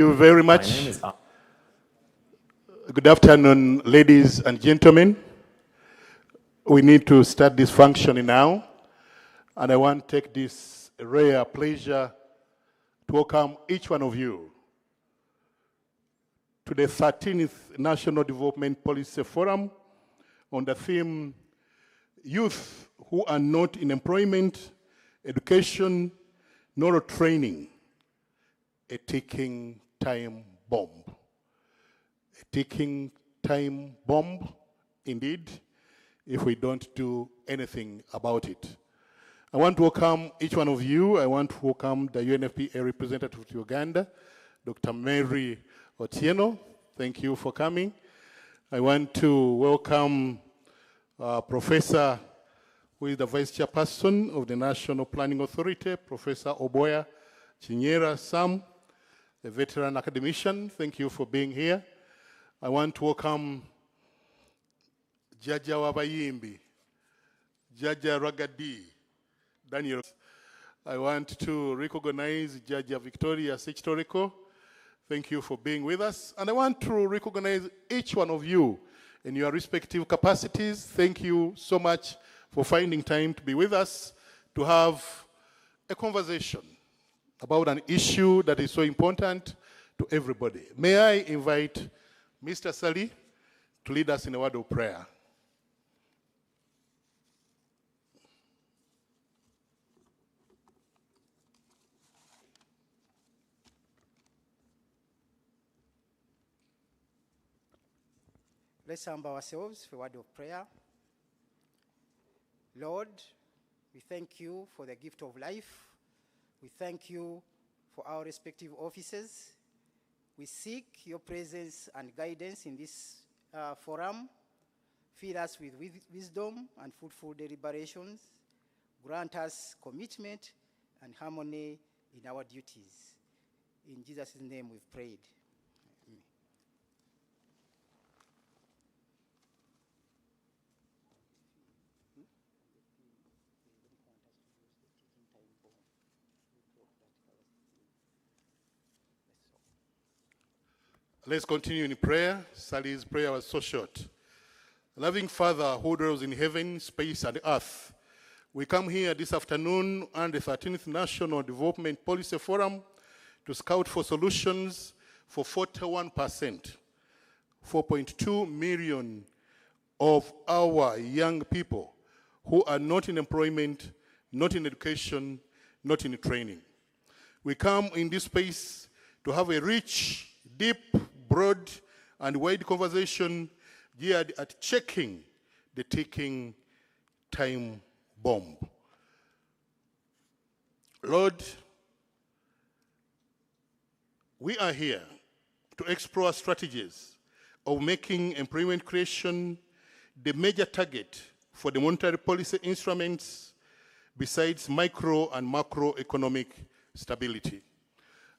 Thank you very much. My name is Good afternoon, ladies and gentlemen. We need to start this function now, and I want to take this rare pleasure to welcome each one of you to the 13th National Development Policy Forum on the theme, Youth Who Are Not in Employment, Education, nor Training, a ticking time bomb. A ticking time bomb, indeed, if we don't do anything about it. I want to welcome each one of you. I want to welcome the UNFPA representative to Uganda, Dr. Mary Otieno. Thank you for coming. I want to welcome Professor, who is the Vice Chairperson of the National Planning Authority, Professor Oboya Chinyera Sam, a veteran academician. Thank you for being here. I want to welcome Jaja Wabayimbi, Jaja Ragadi, Daniel. I want to recognize Jaja Victoria Sechtoriko. Thank you for being with us. And I want to recognize each one of you in your respective capacities. Thank you so much for finding time to be with us, to have a conversation about an issue that is so important to everybody. May I invite Mr. Sali to lead us in a word of prayer. Let's humble ourselves for a word of prayer. Lord, we thank you for the gift of life. We thank you for our respective offices. We seek your presence and guidance in this forum. Fill us with wisdom and fruitful deliberations. Grant us commitment and harmony in our duties. In Jesus' name we've prayed. Amen. Let's continue in prayer. Sally's prayer was so short. Loving Father who dwells in heaven, space, and earth, we come here this afternoon on the 13th National Development Policy Forum to scout for solutions for 41%, 4.2 million of our young people who are not in employment, not in education, not in training. We come in this space to have a rich, deep, broad, and wide conversation geared at checking the ticking time bomb. Lord, we are here to explore strategies of making employment creation the major target for the monetary policy instruments besides micro and macroeconomic stability.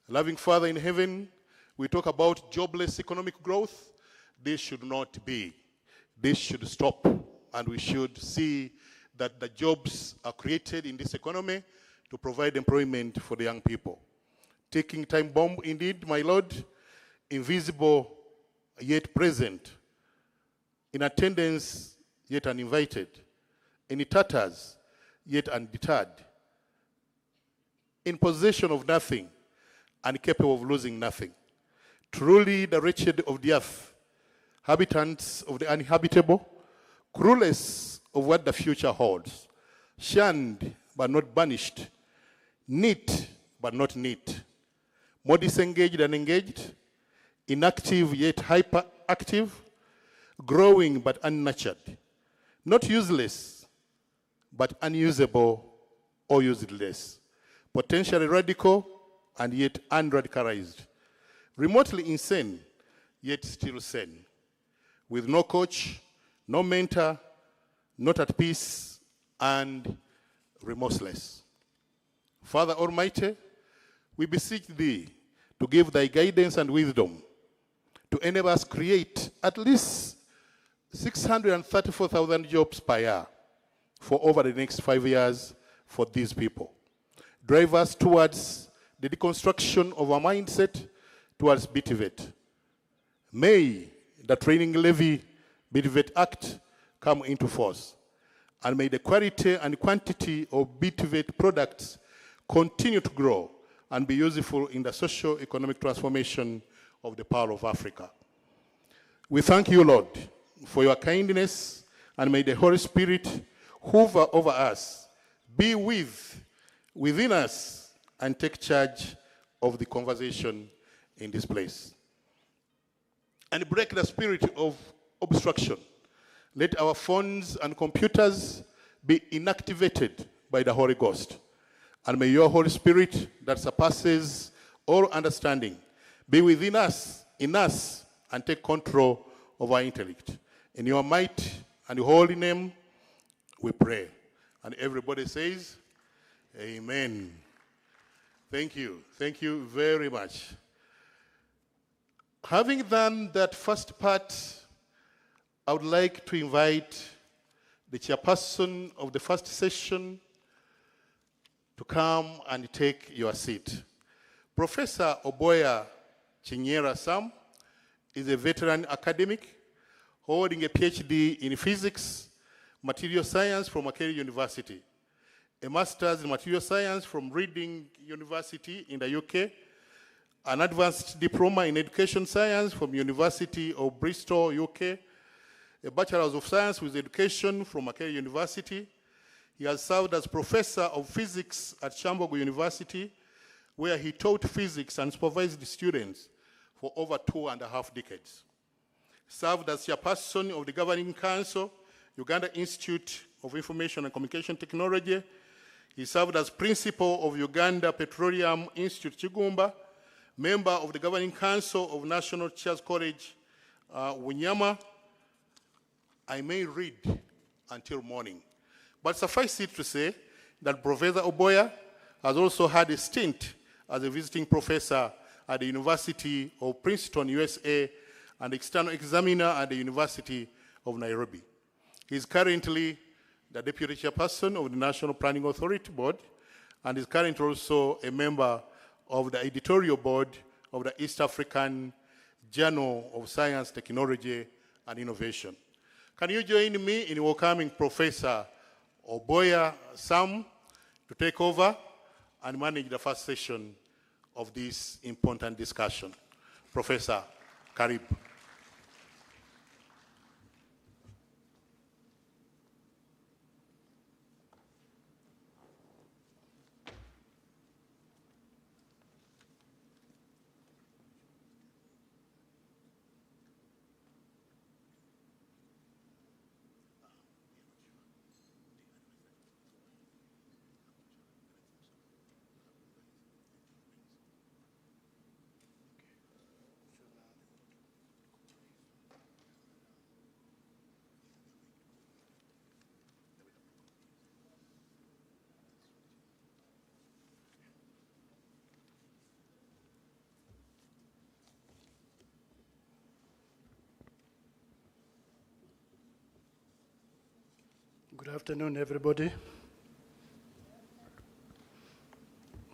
Loving Father in heaven, we talk about jobless economic growth. This should not be. This should stop. And we should see that the jobs are created in this economy to provide employment for the young people. Ticking time bomb, indeed, my Lord, invisible yet present, in attendance yet uninvited, in tatters yet undeterred, in possession of nothing and capable of losing nothing. Truly the wretched of the earth, habitants of the uninhabitable, clueless of what the future holds, shunned but not banished, neat but not neat, more disengaged than engaged, inactive yet hyperactive, growing but unnurtured, not useless but unusable or useless, potentially radical and yet unradicalized, remotely insane, yet still sane, with no coach, no mentor, not at peace, and remorseless. Father Almighty, we beseech thee to give thy guidance and wisdom to enable us create at least 634,000 jobs per year for over the next 5 years for these people. Drive us towards the deconstruction of our mindset, towards BTVET. May the Training Levy BTVET Act come into force, and may the quality and quantity of BTVET products continue to grow and be useful in the socio-economic transformation of the Pearl of Africa. We thank you, Lord, for your kindness, and may the Holy Spirit hover over us, be within us, and take charge of the conversation in this place. And break the spirit of obstruction. Let our phones and computers be inactivated by the Holy Ghost. And may your Holy Spirit that surpasses all understanding be within us, in us, and take control of our intellect. In your might and your holy name, we pray. And everybody says, amen. Thank you. Thank you very much. Having done that first part, I would like to invite the chairperson of the first session to come and take your seat. Professor Oboya Chinyera Sam is a veteran academic holding a PhD in physics, material science from Makerere University, a master's in material science from Reading University in the UK, an advanced diploma in education science from University of Bristol, UK, a bachelor's of science with education from Makerere University. He has served as professor of physics at Chambogo University, where he taught physics and supervised students for over 2.5 decades. Served as chairperson of the Governing Council, Uganda Institute of Information and Communication Technology. He served as principal of Uganda Petroleum Institute, Kigumba, member of the Governing Council of National Teachers College, Wunyama. I may read until morning. But suffice it to say that Professor Oboya has also had a stint as a visiting professor at the University of Princeton, USA, and external examiner at the University of Nairobi. He is currently the deputy chairperson of the National Planning Authority Board, and is currently also a member of the editorial board of the East African Journal of Science, Technology, and Innovation. Can you join me in welcoming Professor Oboya Sam to take over and manage the first session of this important discussion? Professor, Karib. Good afternoon, everybody.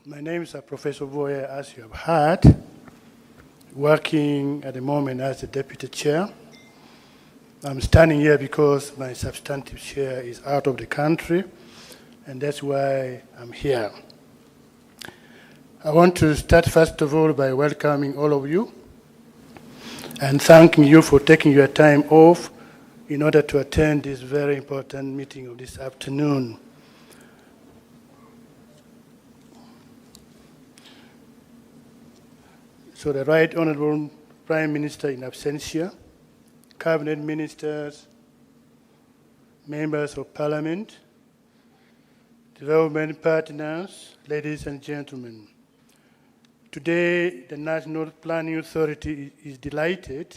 My name is Professor Oboya, as you have heard, working at the moment as the deputy chair. I'm standing here because my substantive chair is out of the country, and that's why I'm here. I want to start, first of all, by welcoming all of you and thanking you for taking your time off in order to attend this very important meeting of this afternoon. So the Right Honorable Prime Minister in absentia, cabinet ministers, members of parliament, development partners, ladies and gentlemen. Today, the National Planning Authority is delighted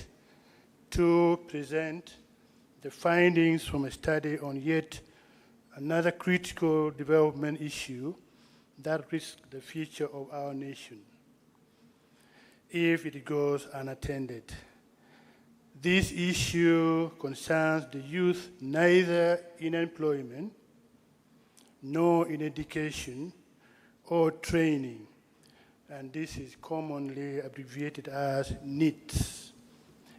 to present the findings from a study on yet another critical development issue that risks the future of our nation if it goes unattended. This issue concerns the youth neither in employment nor in education or training, and this is commonly abbreviated as NEETs,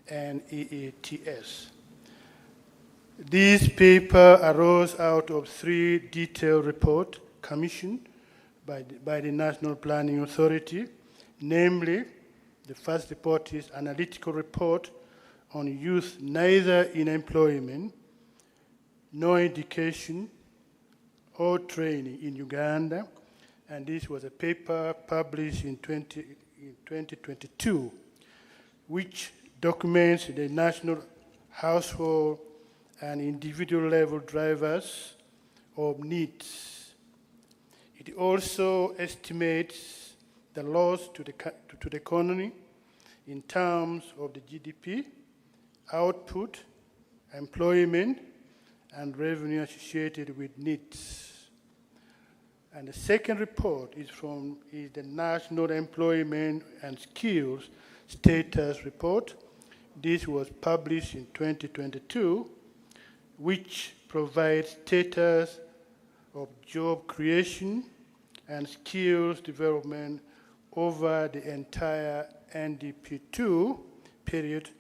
N-E-E-T-S. This paper arose out of 3 detailed reports commissioned by the National Planning Authority, namely, the first report is analytical report on youth neither in employment, no education, or training in Uganda, and this was a paper published in 2022, which documents the national household and individual level drivers of needs. It also estimates the loss to the economy in terms of the GDP, output, employment, and revenue associated with needs. And the second report is the National Employment and Skills Status Report. This was published in 2022, which provides status of job creation and skills development over the entire NDP2 period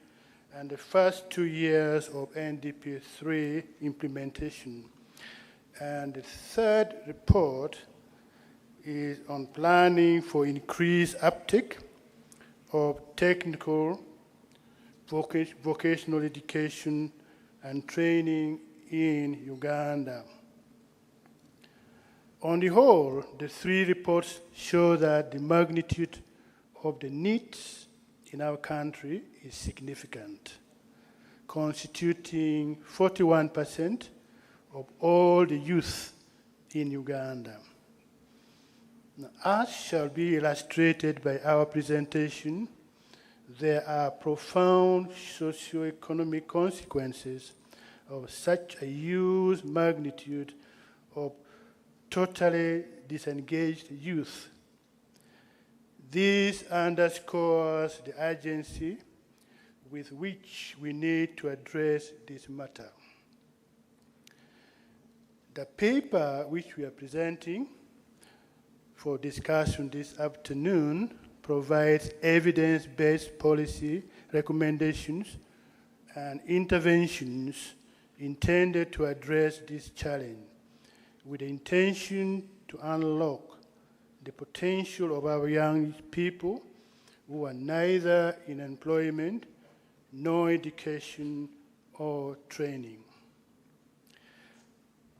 and the first 2 years of NDP3 implementation. And the third report is on planning for increased uptake of technical, vocational education and training in Uganda. On the whole, the 3 reports show that the magnitude of the needs in our country is significant, constituting 41% of all the youth in Uganda. Now, as shall be illustrated by our presentation, there are profound socio-economic consequences of such a huge magnitude of totally disengaged youth. This underscores the urgency with which we need to address this matter. The paper which we are presenting for discussion this afternoon provides evidence-based policy recommendations and interventions intended to address this challenge with the intention to unlock the potential of our young people who are neither in employment, nor education, or training.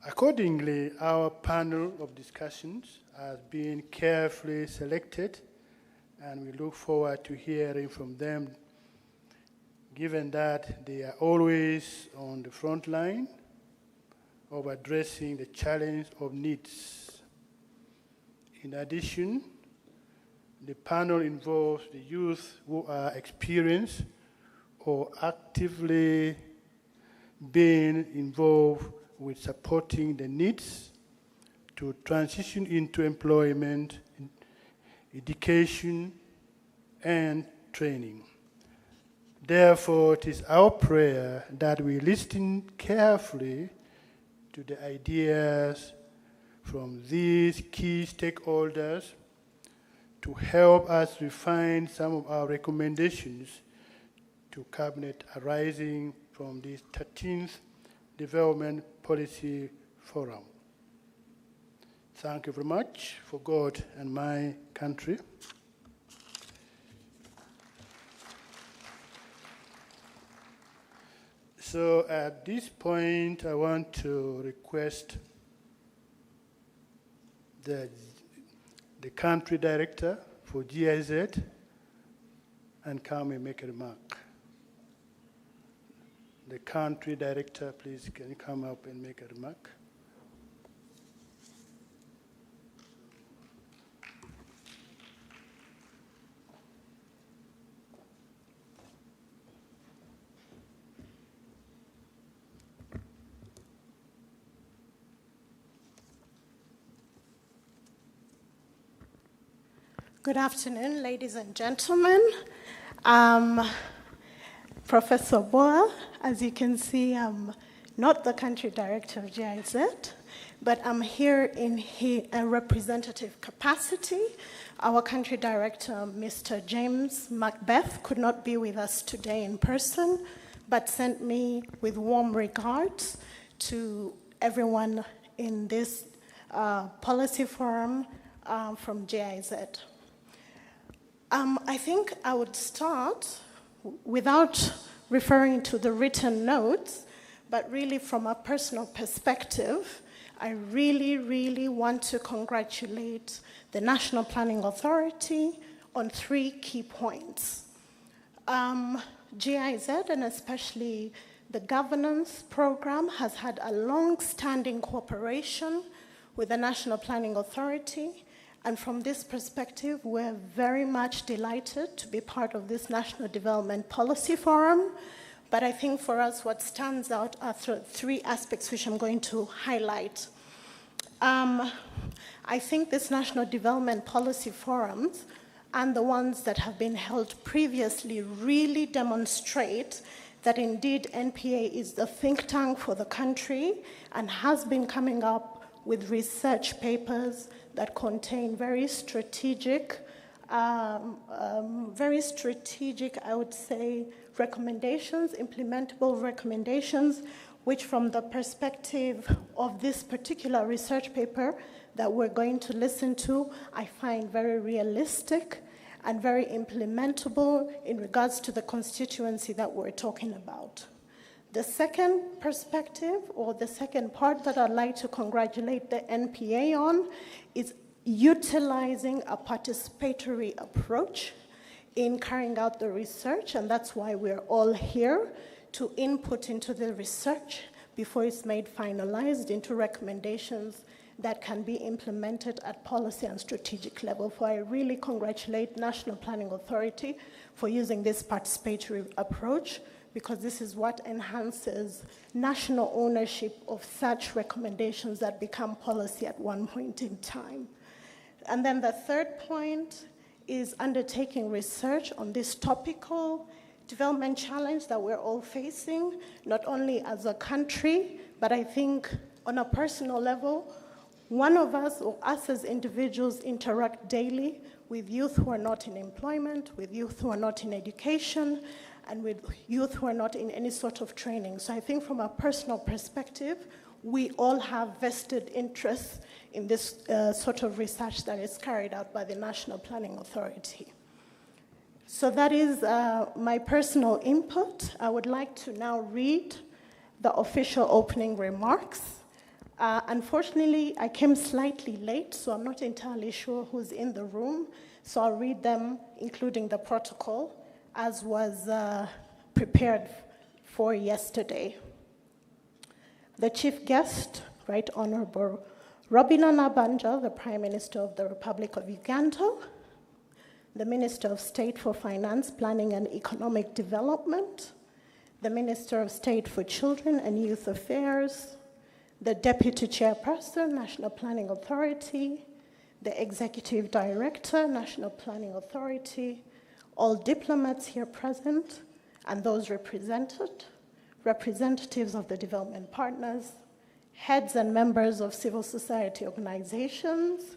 Accordingly, our panel of discussions has been carefully selected, and we look forward to hearing from them, given that they are always on the front line of addressing the challenge of needs. In addition, the panel involves the youth who are experienced or actively being involved with supporting the needs to transition into employment, education, and training. Therefore, it is our prayer that we listen carefully to the ideas from these key stakeholders to help us refine some of our recommendations to Cabinet arising from this 13th Development Policy Forum. Thank you very much for God and my country. So at this point, I want to request the country director for GIZ and come and make a remark. The country director, please, can you come up and make a remark? Good afternoon, ladies and gentlemen. Professor Boa, as you can see, I'm not the country director of GIZ, but I'm here in a representative capacity Our country director, Mr. James Macbeth, could not be with us today in person, but sent me with warm regards to everyone in this policy forum from GIZ. I think I would start without referring to the written notes, but really from a personal perspective. I really, really want to congratulate the National Planning Authority on 3 key points. GIZ, and especially the governance program, has had a long-standing cooperation with the National Planning Authority, and from this perspective, we're very much delighted to be part of this National Development Policy Forum. But I think for us, what stands out are 3 aspects which I'm going to highlight. I think this National Development Policy Forums and the ones that have been held previously really demonstrate that indeed NPA is the think tank for the country and has been coming up with research papers that contain very strategic, I would say, recommendations, implementable recommendations, which from the perspective of this particular research paper that we're going to listen to, I find very realistic and very implementable in regards to the constituency that we're talking about. The second perspective, or the second part that I'd like to congratulate the NPA on, is utilizing a participatory approach in carrying out the research, and that's why we're all here, to input into the research before it's made finalized into recommendations that can be implemented at policy and strategic level. So I really congratulate National Planning Authority for using this participatory approach, because this is what enhances national ownership of such recommendations that become policy at one point in time. And then the third point is undertaking research on this topical development challenge that we're all facing, not only as a country, but I think on a personal level. One of us, or us as individuals, interact daily with youth who are not in employment, with youth who are not in education, and with youth who are not in any sort of training. So I think from a personal perspective, we all have vested interests in this sort of research that is carried out by the National Planning Authority. So that is my personal input. I would like to now read the official opening remarks. Unfortunately, I came slightly late, so I'm not entirely sure who's in the room. So I'll read them, including the protocol, as was prepared for yesterday. The chief guest, Right Honorable Robina Nabanja, the Prime Minister of the Republic of Uganda, the Minister of State for Finance, Planning and Economic Development, the Minister of State for Children and Youth Affairs, the Deputy Chairperson, National Planning Authority, the Executive Director, National Planning Authority, all diplomats here present, and those represented, representatives of the development partners, heads and members of civil society organizations,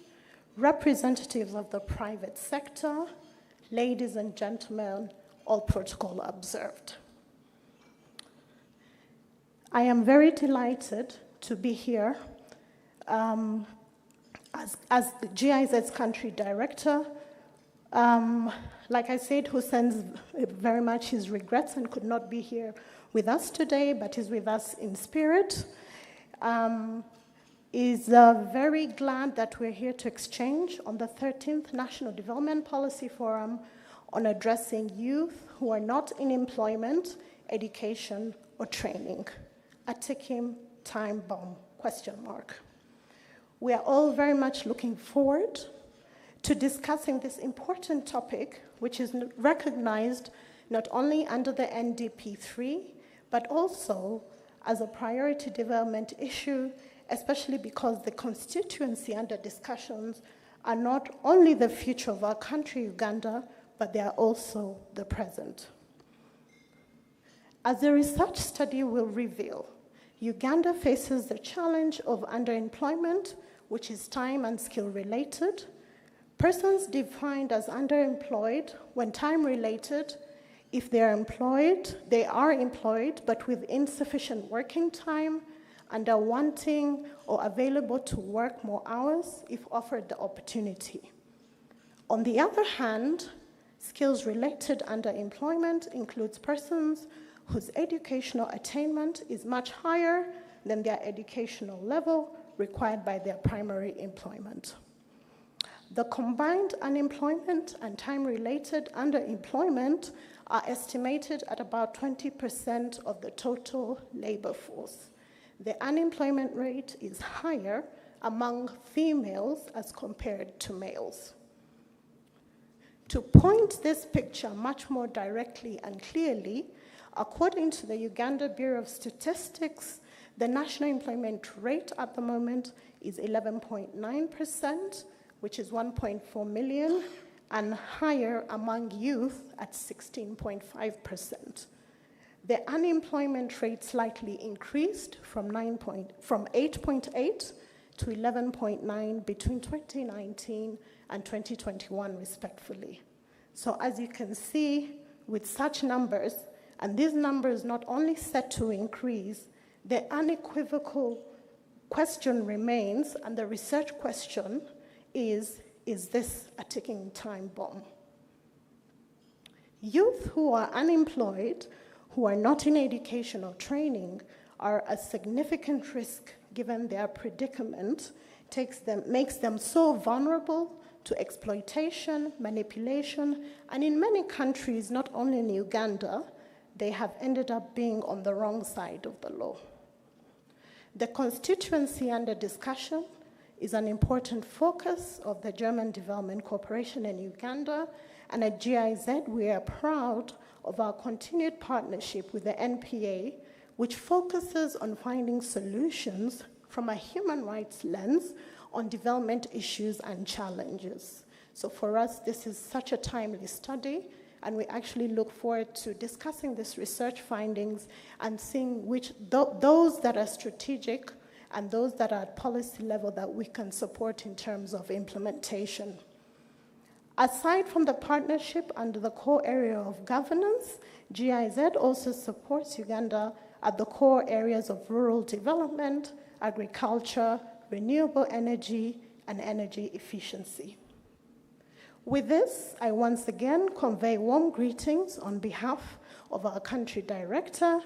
representatives of the private sector, ladies and gentlemen, all protocol observed. I am very delighted to be here as the GIZ's country director. Like I said, who sends very much his regrets and could not be here with us today, but is with us in spirit. Is very glad that we're here to exchange on the 13th National Development Policy Forum on addressing youth who are not in employment, education, or training. A ticking time bomb, question mark. We are all very much looking forward to discussing this important topic, which is recognized not only under the NDP3, but also as a priority development issue, especially because the constituency under discussions are not only the future of our country, Uganda, but they are also the present. As the research study will reveal, Uganda faces the challenge of underemployment, which is time and skill related, Persons defined as underemployed when time-related, if they are employed, but with insufficient working time, and are wanting or available to work more hours if offered the opportunity. On the other hand, skills-related underemployment includes persons whose educational attainment is much higher than their educational level required by their primary employment. The combined unemployment and time-related underemployment are estimated at about 20% of the total labor force. The unemployment rate is higher among females as compared to males. To point this picture much more directly and clearly, according to the Uganda Bureau of Statistics, the national employment rate at the moment is 11.9%, which is 1.4 million, and higher among youth at 16.5%. The unemployment rate slightly increased from 8.8 to 11.9 between 2019 and 2021, respectively. So as you can see, with such numbers, and these numbers not only set to increase, the unequivocal question remains, and the research question is this a ticking time bomb? Youth who are unemployed, who are not in education or training, are a significant risk given their predicament makes them so vulnerable to exploitation, manipulation, and in many countries, not only in Uganda, they have ended up being on the wrong side of the law. The constituency under discussion is an important focus of the German Development Corporation in Uganda, and at GIZ, we are proud of our continued partnership with the NPA, which focuses on finding solutions from a human rights lens on development issues and challenges. So for us, this is such a timely study, and we actually look forward to discussing these research findings and seeing those that are strategic and those that are at policy level that we can support in terms of implementation. Aside from the partnership under the core area of governance, GIZ also supports Uganda at the core areas of rural development, agriculture, renewable energy, and energy efficiency. With this, I once again convey warm greetings on behalf of our country director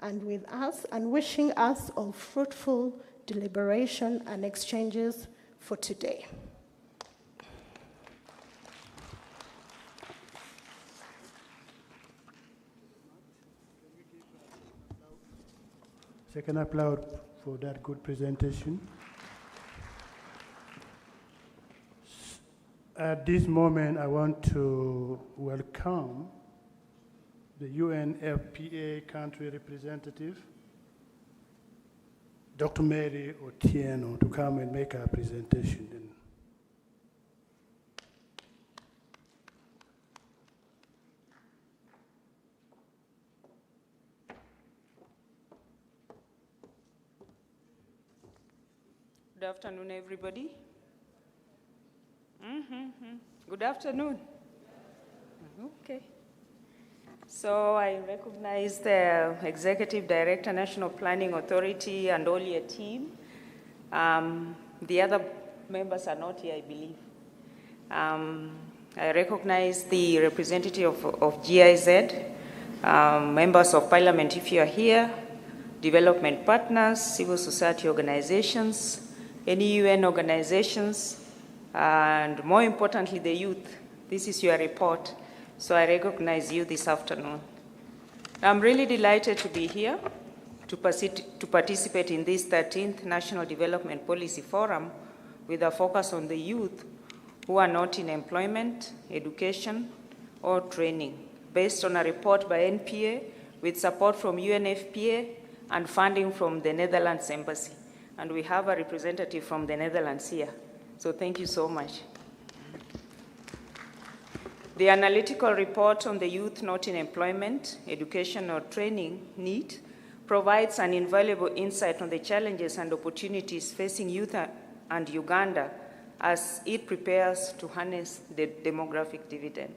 and with us, and wishing us all fruitful deliberation and exchanges for today. Second applaud for that good presentation. At this moment, I want to welcome the UNFPA country representative, Dr. Mary Otieno, to come and make our presentation. Good afternoon, everybody. Good afternoon. Okay. So I recognize the Executive Director, National Planning Authority, and all your team. The other members are not here, I believe. I recognize the representative of GIZ, members of Parliament if you are here, development partners, civil society organizations, any UN organizations, and more importantly, the youth. This is your report, so I recognize you this afternoon. I'm really delighted to be here to participate in this 13th National Development Policy Forum with a focus on the youth who are not in employment, education, or training, based on a report by NPA with support from UNFPA and funding from the Netherlands Embassy. And we have a representative from the Netherlands here. So thank you so much. The analytical report on the youth not in employment, education, or training, NEET, provides an invaluable insight on the challenges and opportunities facing youth and Uganda as it prepares to harness the demographic dividend.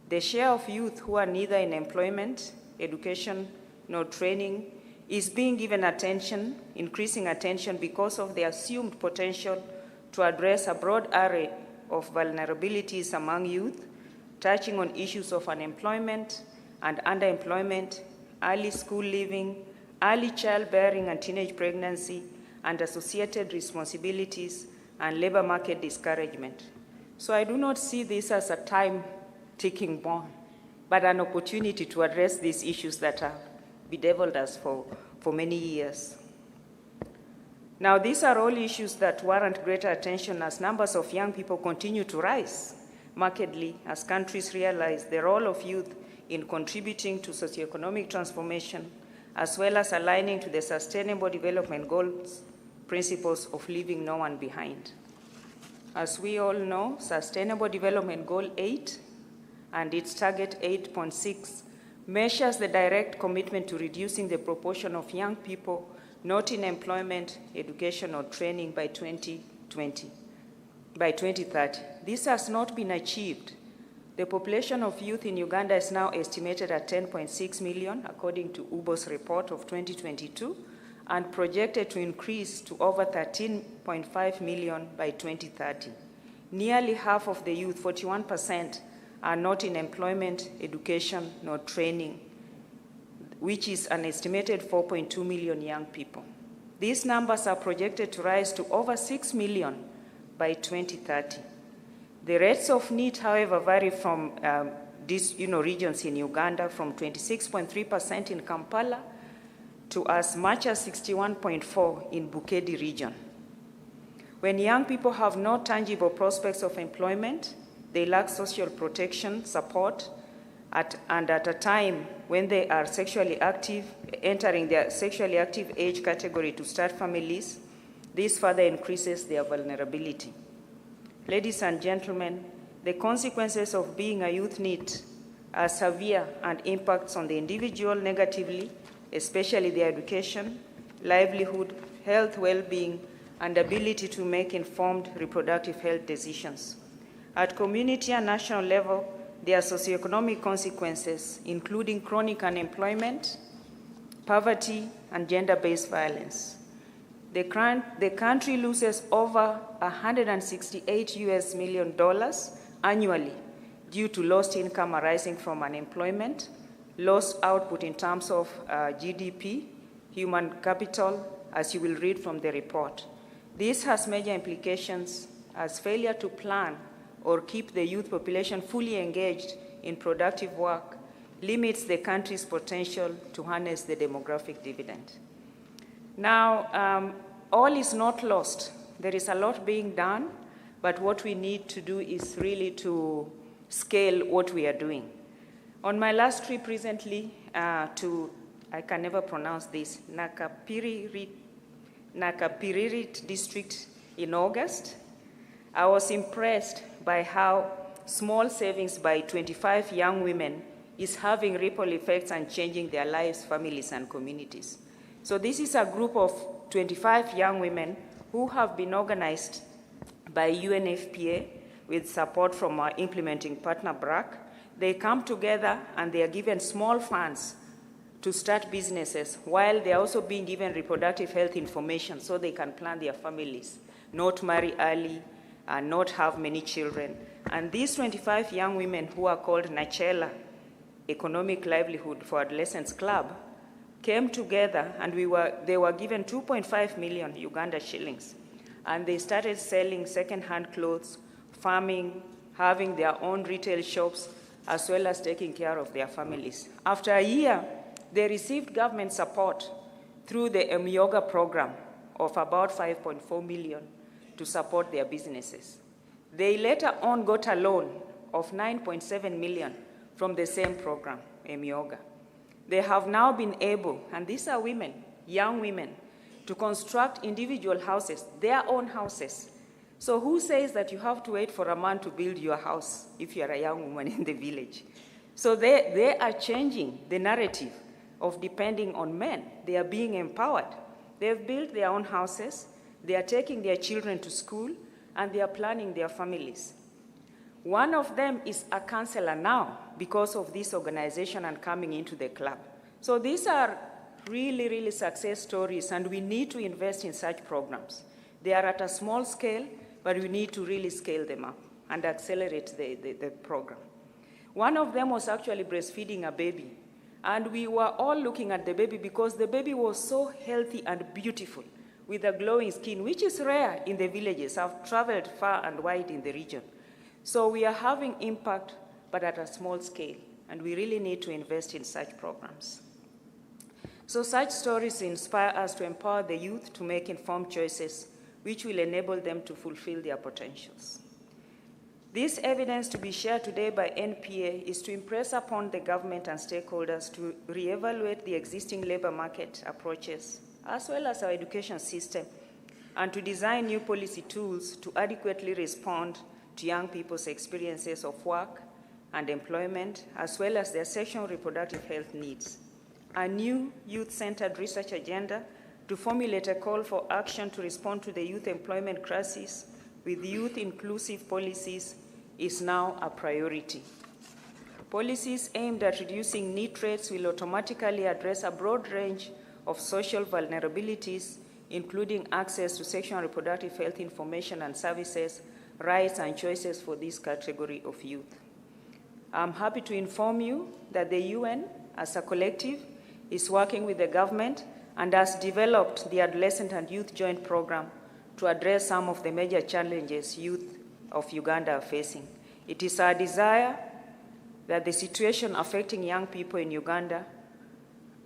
The share of youth who are neither in employment, education, nor training is being given attention, increasing attention, because of the assumed potential to address a broad array of vulnerabilities among youth, touching on issues of unemployment and underemployment, early school leaving, early childbearing and teenage pregnancy, and associated responsibilities and labor market discouragement. So I do not see this as a time-ticking bomb, but an opportunity to address these issues that have bedeviled us for many years. Now, these are all issues that warrant greater attention as numbers of young people continue to rise markedly as countries realize the role of youth in contributing to socioeconomic transformation, as well as aligning to the Sustainable Development Goals principles of leaving no one behind. As we all know, Sustainable Development Goal 8 and its target 8.6 measures the direct commitment to reducing the proportion of young people not in employment, education, or training by 2030. This has not been achieved. The population of youth in Uganda is now estimated at 10.6 million, according to UBO's report of 2022, and projected to increase to over 13.5 million by 2030. Nearly half of the youth, 41%, are not in employment, education, nor training, which is an estimated 4.2 million young people. These numbers are projected to rise to over 6 million by 2030. The rates of NEET, however, vary from these regions in Uganda, from 26.3% in Kampala to as much as 61.4% in Bukedi region. When young people have no tangible prospects of employment, they lack social protection, support, and at a time when they are sexually active, entering their sexually active age category to start families, this further increases their vulnerability. Ladies and gentlemen, the consequences of being a youth NEET are severe and impacts on the individual negatively, especially their education, livelihood, health, well-being, and ability to make informed reproductive health decisions. At community and national level, there are socioeconomic consequences, including chronic unemployment, poverty, and gender-based violence. The country loses over $168 million annually due to lost income arising from unemployment, lost output in terms of GDP, human capital, as you will read from the report. This has major implications as failure to plan or keep the youth population fully engaged in productive work limits the country's potential to harness the demographic dividend. Now, all is not lost. There is a lot being done, but what we need to do is really to scale what we are doing. On my last trip recently to, I can never pronounce this, Nakapiririt district in August, I was impressed by how small savings by 25 young women is having ripple effects and changing their lives, families, and communities. So this is a group of 25 young women who have been organized by UNFPA with support from our implementing partner, BRAC. They come together and they are given small funds to start businesses while they are also being given reproductive health information so they can plan their families, not marry early, and not have many children. And these 25 young women who are called Nachela Economic Livelihood for Adolescents Club came together and they were given 2.5 million Uganda shillings. And they started selling second-hand clothes, farming, having their own retail shops, as well as taking care of their families. After a year, they received government support through the Myoga program of about 5.4 million to support their businesses. They later on got a loan of 9.7 million from the same program, Myoga. They have now been able, and these are women, young women, to construct individual houses, their own houses. So who says that you have to wait for a man to build your house if you are a young woman in the village? So they are changing the narrative of depending on men. They are being empowered. They have built their own houses. They are taking their children to school, and they are planning their families. One of them is a counselor now because of this organization and coming into the club. So these are really, really success stories, and we need to invest in such programs. They are at a small scale, but we need to really scale them up and accelerate the program. One of them was actually breastfeeding a baby. And we were all looking at the baby because the baby was so healthy and beautiful with a glowing skin, which is rare in the villages. I've traveled far and wide in the region. So we are having impact, but at a small scale, and we really need to invest in such programs. So such stories inspire us to empower the youth to make informed choices, which will enable them to fulfill their potentials. This evidence to be shared today by NPA is to impress upon the government and stakeholders to reevaluate the existing labor market approaches, as well as our education system, and to design new policy tools to adequately respond to young people's experiences of work and employment, as well as their sexual and reproductive health needs. A new youth-centered research agenda to formulate a call for action to respond to the youth employment crisis with youth-inclusive policies is now a priority. Policies aimed at reducing NEET rates will automatically address a broad range of social vulnerabilities, including access to sexual and reproductive health information and services, rights and choices for this category of youth. I'm happy to inform you that the UN, as a collective, is working with the government and has developed the Adolescent and Youth Joint Program to address some of the major challenges youth of Uganda are facing. It is our desire that the situation affecting young people in Uganda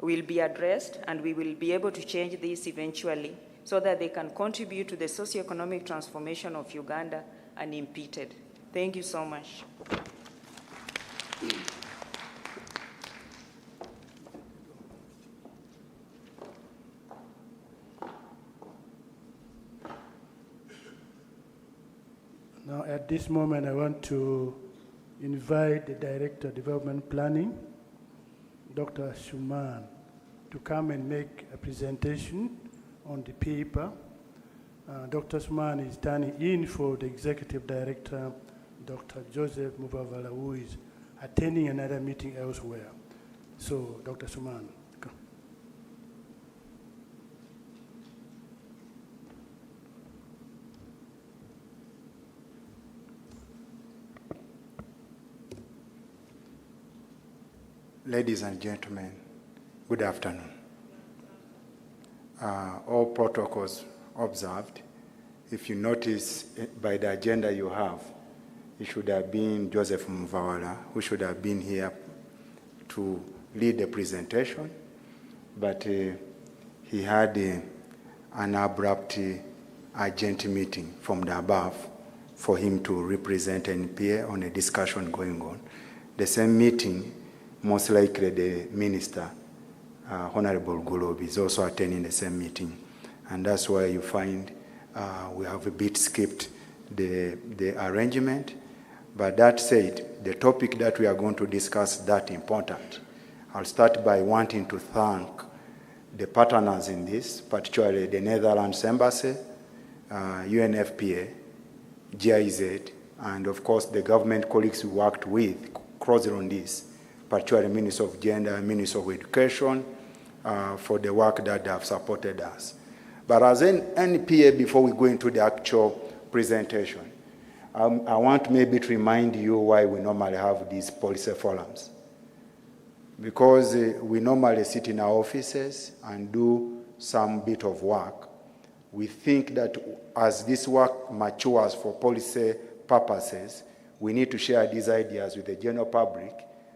will be addressed, and we will be able to change this eventually so that they can contribute to the socioeconomic transformation of Uganda unimpeded. Thank you so much. Now, at this moment, I want to invite the Director of Development Planning, Dr. Shuman, to come and make a presentation on the paper. Dr. Shuman is standing in for the Executive Director, Dr. Joseph Mubavala, who is attending another meeting elsewhere. So, Dr. Shuman, come. Ladies and gentlemen, good afternoon. All protocols observed. If you notice by the agenda you have, it should have been Joseph Muvawala, who should have been here to lead the presentation, but he had an abrupt urgent meeting from the above for him to represent NPA on a discussion going on. The same meeting, most likely the Minister, Honorable Gulobi, is also attending the same meeting. And that's why you find we have a bit skipped the arrangement. But that said, the topic that we are going to discuss is that important. I'll start by wanting to thank the partners in this, particularly the Netherlands Embassy, UNFPA, GIZ, and of course the government colleagues we worked with closely on this, particularly Minister of Gender and Minister of Education, for the work that they have supported us. But as an NPA, before we go into the actual presentation, I want maybe to remind you why we normally have these policy forums. Because we normally sit in our offices and do some bit of work. We think that as this work matures for policy purposes, we need to share these ideas with the general public,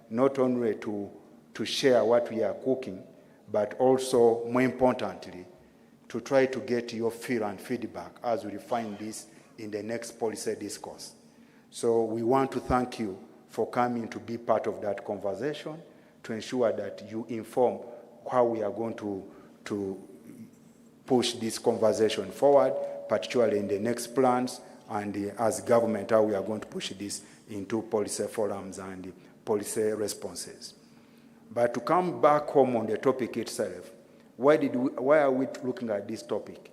not only to share what we are cooking, but also, more importantly, to try to get your feel and feedback as we refine this in the next policy discourse. So we want to thank you for coming to be part of that conversation, to ensure that you inform how we are going to push this conversation forward, particularly in the next plans, and as government, how we are going to push this into policy forums and policy responses. But to come back home on the topic itself, why are we looking at this topic?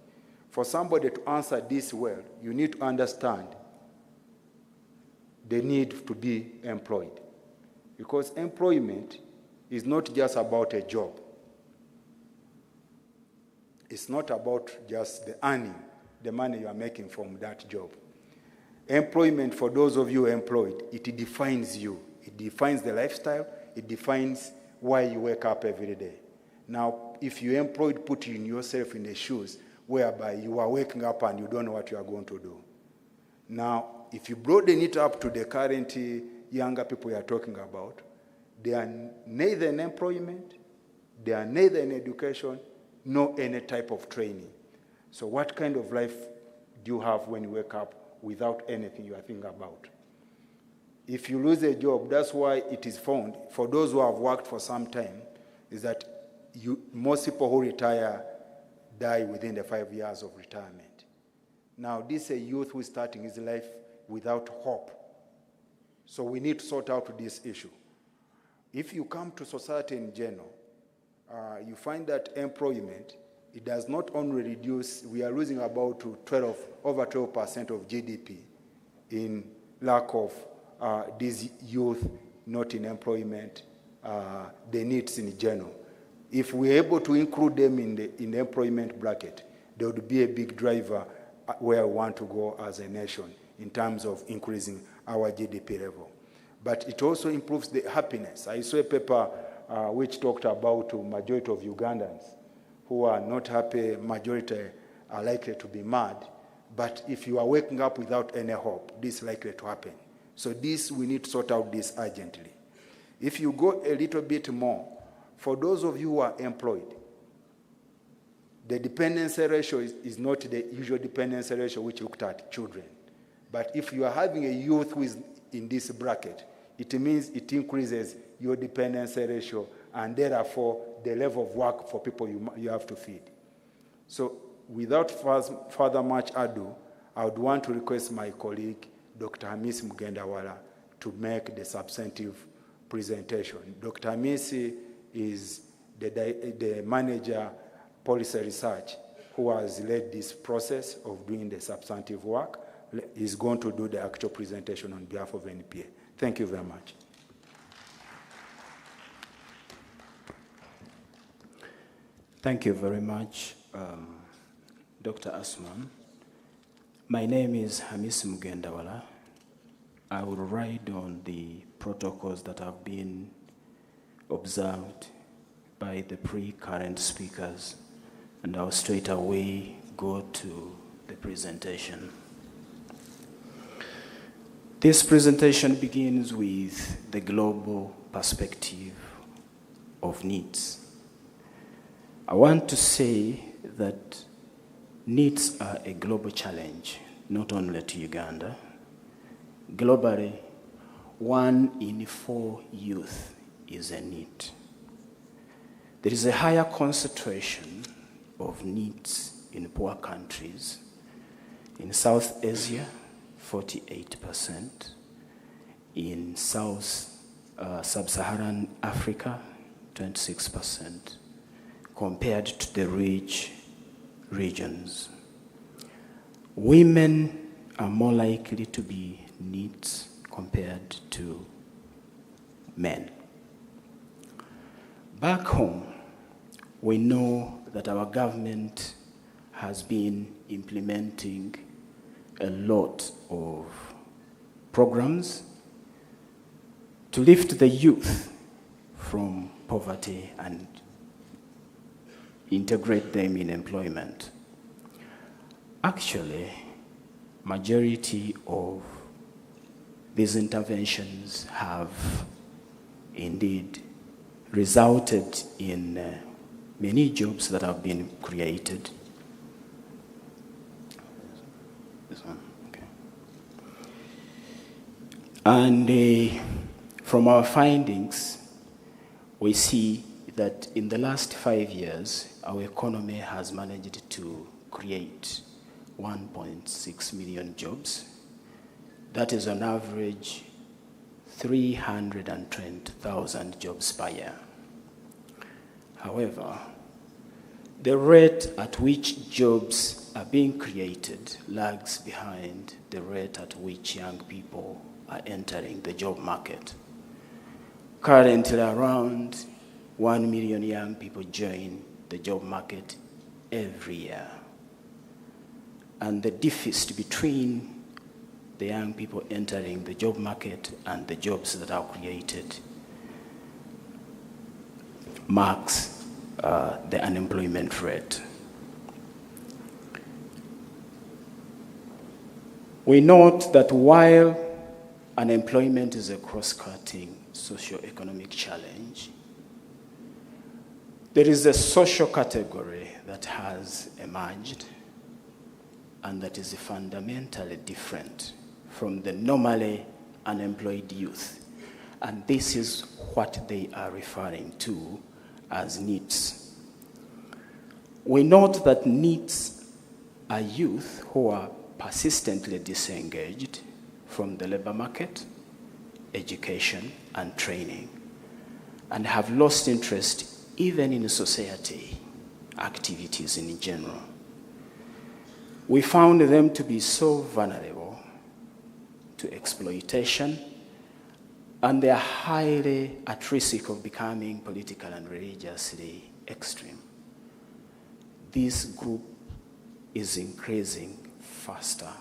for somebody to answer this well, you need to understand the need to be employed. Because employment is not just about a job. It's not about just the earning, the money you are making from that job. Employment, for those of you employed, it defines you. It defines the lifestyle. It defines why you wake up every day. Now, if you're employed, put yourself in the shoes whereby you are waking up and you don't know what you are going to do. Now, if you broaden it up to the current younger people you are talking about, they are neither in employment, they are neither in education, nor any type of training. So what kind of life do you have when you wake up without anything you are thinking about? If you lose a job, that's why it is found, for those who have worked for some time, is that most people who retire die within the 5 years of retirement. Now, this is a youth who is starting his life without hope. So we need to sort out this issue. If you come to society in general, you find that employment, it does not only reduce, we are losing about over 12% of GDP in lack of these youth not in employment, the needs in general. If we're able to include them in the employment bracket, there would be a big driver where we want to go as a nation in terms of increasing our GDP level. But it also improves the happiness. I saw a paper which talked about the majority of Ugandans who are not happy, majority are likely to be mad. But if you are waking up without any hope, this is likely to happen. So this, we need to sort out this urgently. If you go a little bit more, for those of you who are employed, the dependency ratio is not the usual dependency ratio which looked at children. But if you are having a youth who is in this bracket, it means it increases your dependency ratio and therefore the level of work for people you have to feed. So without further much ado, I would want to request my colleague, Dr. Hamisi Mugendawala, to make the substantive presentation. Dr. Hamisi is the manager policy research who has led this process of doing the substantive work. He's going to do the actual presentation on behalf of NEPA. Thank you very much. Thank you very much, Dr. Asman. My name is Hamisi Mugendawala. I will ride on the protocols that have been observed by the current speakers, and I'll straight away go to the presentation. This presentation begins with the global perspective of needs. I want to say that needs are a global challenge, not only to Uganda. Globally, 1 in 4 youth is a need. There is a higher concentration of needs in poor countries. In South Asia, 48%. In Sub-Saharan Africa, 26%, compared to the rich regions. Women are more likely to be needs compared to men. Back home, we know that our government has been implementing a lot of programs to lift the youth from poverty and integrate them in employment. Actually, majority of these interventions have indeed resulted in many jobs that have been created. This one, okay. And from our findings, we see that in the last 5 years, our economy has managed to create 1.6 million jobs. That is on average 320,000 jobs per year. However, the rate at which jobs are being created lags behind the rate at which young people are entering the job market. Currently, around 1 million young people join the job market every year. And the deficit between the young people entering the job market and the jobs that are created marks the unemployment rate. We note that while unemployment is a cross-cutting socio-economic challenge, there is a social category that has emerged and that is fundamentally different from the normally unemployed youth. And this is what they are referring to as NEETs. We note that NEETs are youth who are persistently disengaged from the labor market, education, and training, and have lost interest even in society activities in general. We found them to be so vulnerable to exploitation, and they are highly at risk of becoming political and religiously extreme. This group is increasing faster,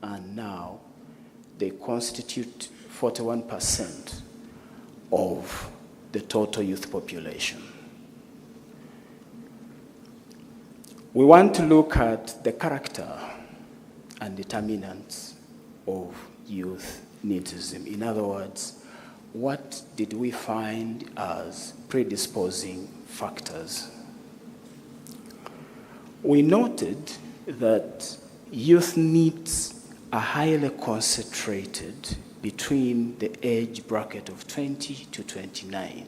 and now they constitute 41% of the total youth population. We want to look at the character and determinants of youth NEETism. In other words, what did we find as predisposing factors? We noted that youth NEETs are highly concentrated between the age bracket of 20 to 29.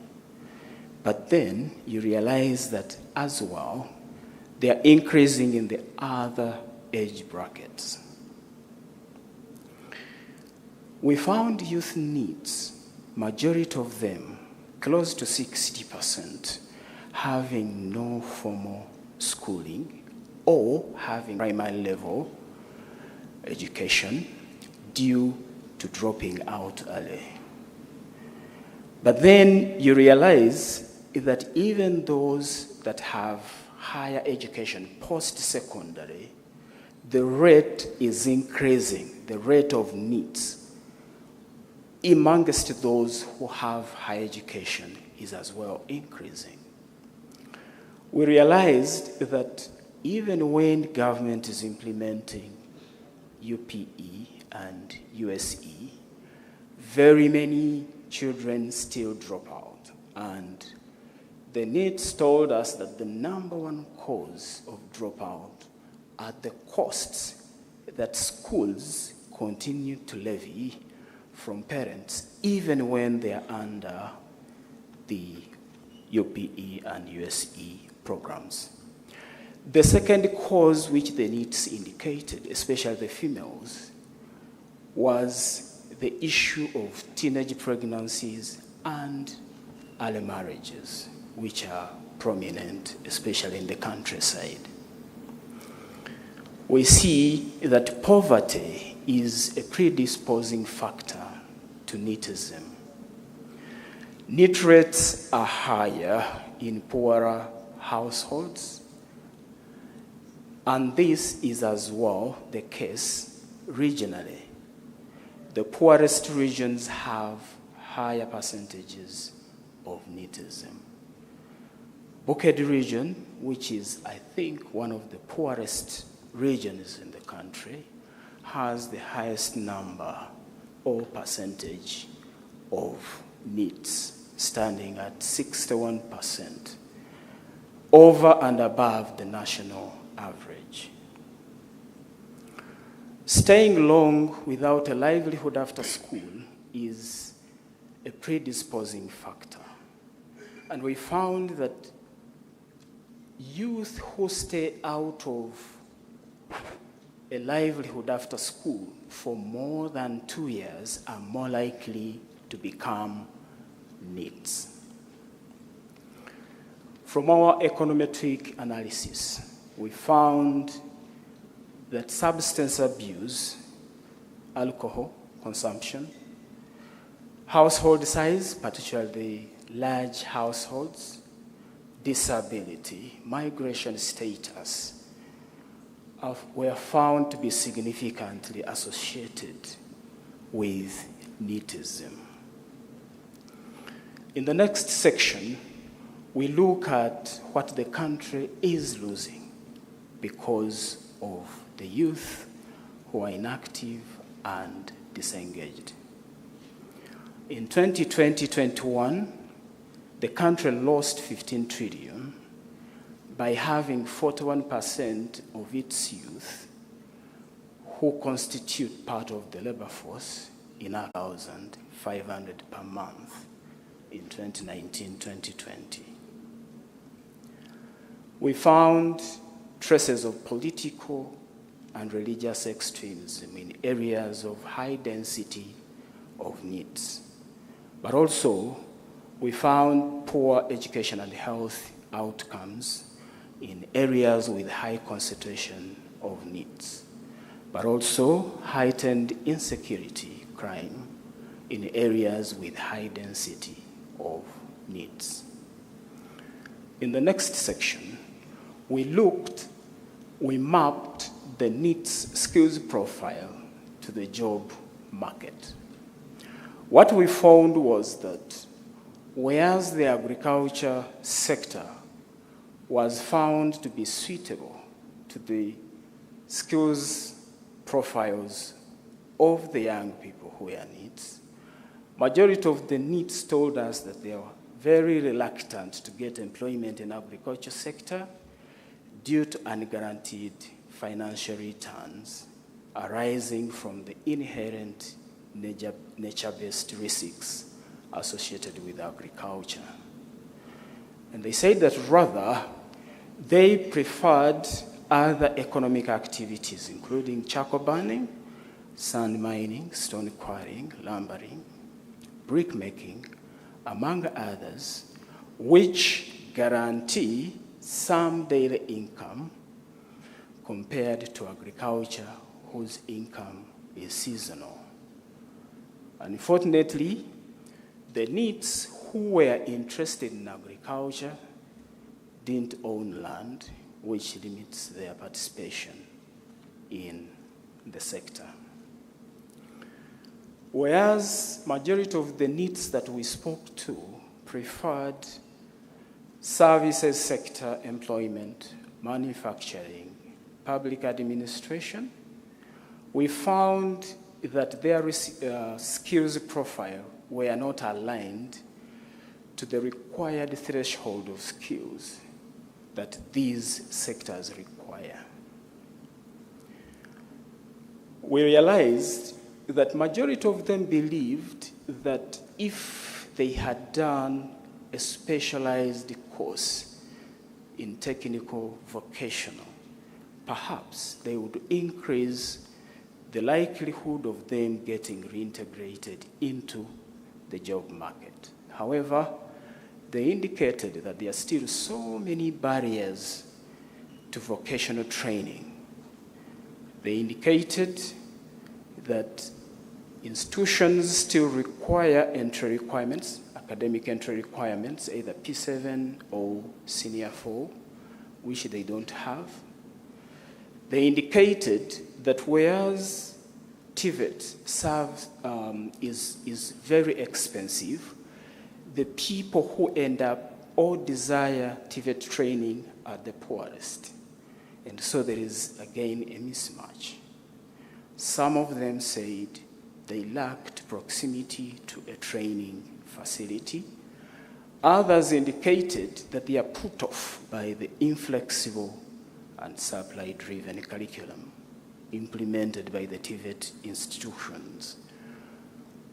But then you realize that as well, they are increasing in the other age brackets. We found youth NEETs, majority of them, close to 60%, having no formal schooling or having primary level education due to dropping out early. But then you realize that even those that have higher education post-secondary, the rate is increasing, the rate of NEETs amongst those who have higher education is as well increasing. We realized that even when government is implementing UPE and USE, very many children still drop out. And the NEETs told us that the number one cause of dropout are the costs that schools continue to levy from parents, even when they are under the UPE and USE programs. The second cause which the NEETs indicated, especially the females, was the issue of teenage pregnancies and early marriages, which are prominent, especially in the countryside. We see that poverty is a predisposing factor to NEETism. NEET rates are higher in poorer households, and this is as well the case regionally. The poorest regions have higher percentages of NEETism. Bukedi region, which is, I think, one of the poorest regions in the country, has the highest number or percentage of NEETs, standing at 61%, over and above the national average. Staying long without a livelihood after school is a predisposing factor. And we found that youth who stay out of a livelihood after school for more than 2 years are more likely to become NEETs. From our econometric analysis, we found that substance abuse, alcohol consumption, household size, particularly large households, disability, migration status, were found to be significantly associated with NEETism. In the next section, we look at what the country is losing because of the youth who are inactive and disengaged. In 2020-21, the country lost 15 trillion by having 41% of its youth who constitute part of the labor force in 1,500 per month in 2019-2020. We found traces of political and religious extremism in areas of high density of NEETs. But also, we found poor education and health outcomes in areas with high concentration of NEETs, but also heightened insecurity, crime, in areas with high density of NEETs. In the next section, we mapped the NEETs skills profile to the job market. What we found was that whereas the agriculture sector was found to be suitable to the skills profiles of the young people who were NEETs, majority of the NEETs told us that they were very reluctant to get employment in agriculture sector due to unguaranteed financial returns arising from the inherent nature-based risks associated with agriculture. And they said that rather, they preferred other economic activities, including charcoal burning, sand mining, stone quarrying, lumbering, brick making, among others, which guarantee some daily income compared to agriculture, whose income is seasonal. Unfortunately, the NEETs who were interested in agriculture didn't own land, which limits their participation in the sector. Whereas majority of the NEETs that we spoke to preferred services sector employment, manufacturing, public administration, we found that their skills profile were not aligned to the required threshold of skills that these sectors require. We realized that majority of them believed that if they had done a specialized course in technical vocational, perhaps they would increase the likelihood of them getting reintegrated into the job market. However, they indicated that there are still so many barriers to vocational training. They indicated that institutions still require entry requirements, academic entry requirements, either P7 or Senior 4, which they don't have. They indicated that whereas TVET is very expensive, the people who end up or desire TVET training are the poorest. And so there is, again, a mismatch. Some of them said they lacked proximity to a training facility. Others indicated that they are put off by the inflexible and supply-driven curriculum implemented by the TVET institutions,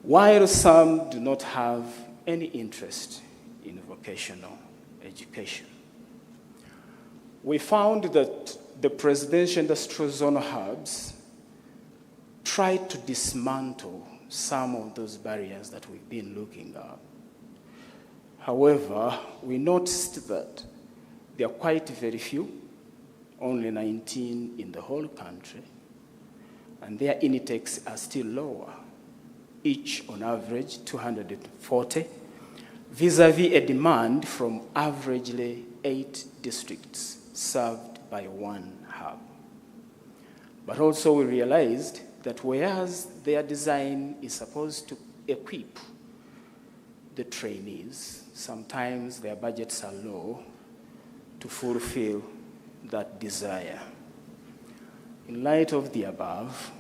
while some do not have any interest in vocational education. We found that the presidential industrial zone hubs tried to dismantle some of those barriers that we've been looking at. However, we noticed that there are quite very few only 19 in the whole country, and their intakes are still lower, each on average 240, vis-a-vis a demand from averagely 8 districts served by one hub. But also we realized that whereas their design is supposed to equip the trainees, sometimes their budgets are low to fulfill that desire. In light of the above,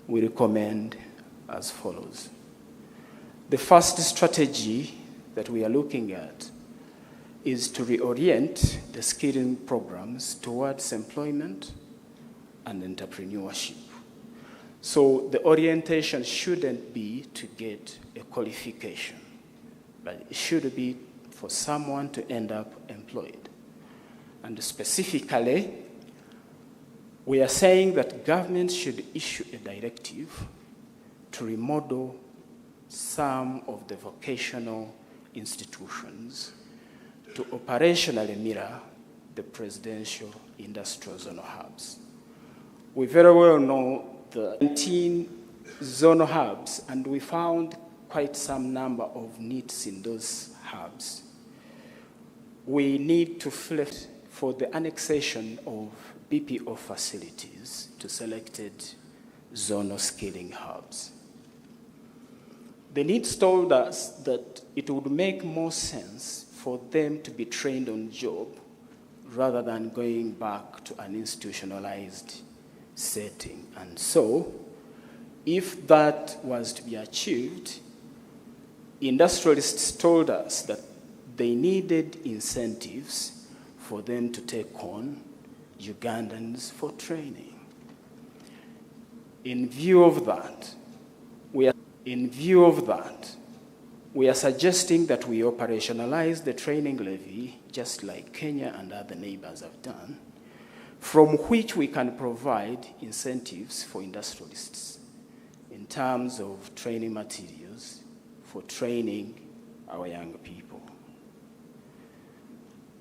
we recommend as follows. The first strategy that we are looking at is to reorient the skilling programs towards employment and entrepreneurship. So the orientation shouldn't be to get a qualification, but it should be for someone to end up employed. And specifically, we are saying that government should issue a directive to remodel some of the vocational institutions to operationally mirror the presidential industrial zonal hubs. We very well know the 19 zonal hubs, and we found quite some number of NEETs in those hubs. We need to flip for the annexation of BPO facilities to selected zonal skilling hubs. The NEETs told us that it would make more sense for them to be trained on job rather than going back to an institutionalized setting. And so, if that was to be achieved, industrialists told us that they needed incentives for them to take on Ugandans for training. In view of that, we are suggesting that we operationalize the training levy, just like Kenya and other neighbors have done, from which we can provide incentives for industrialists in terms of training materials for training our young people.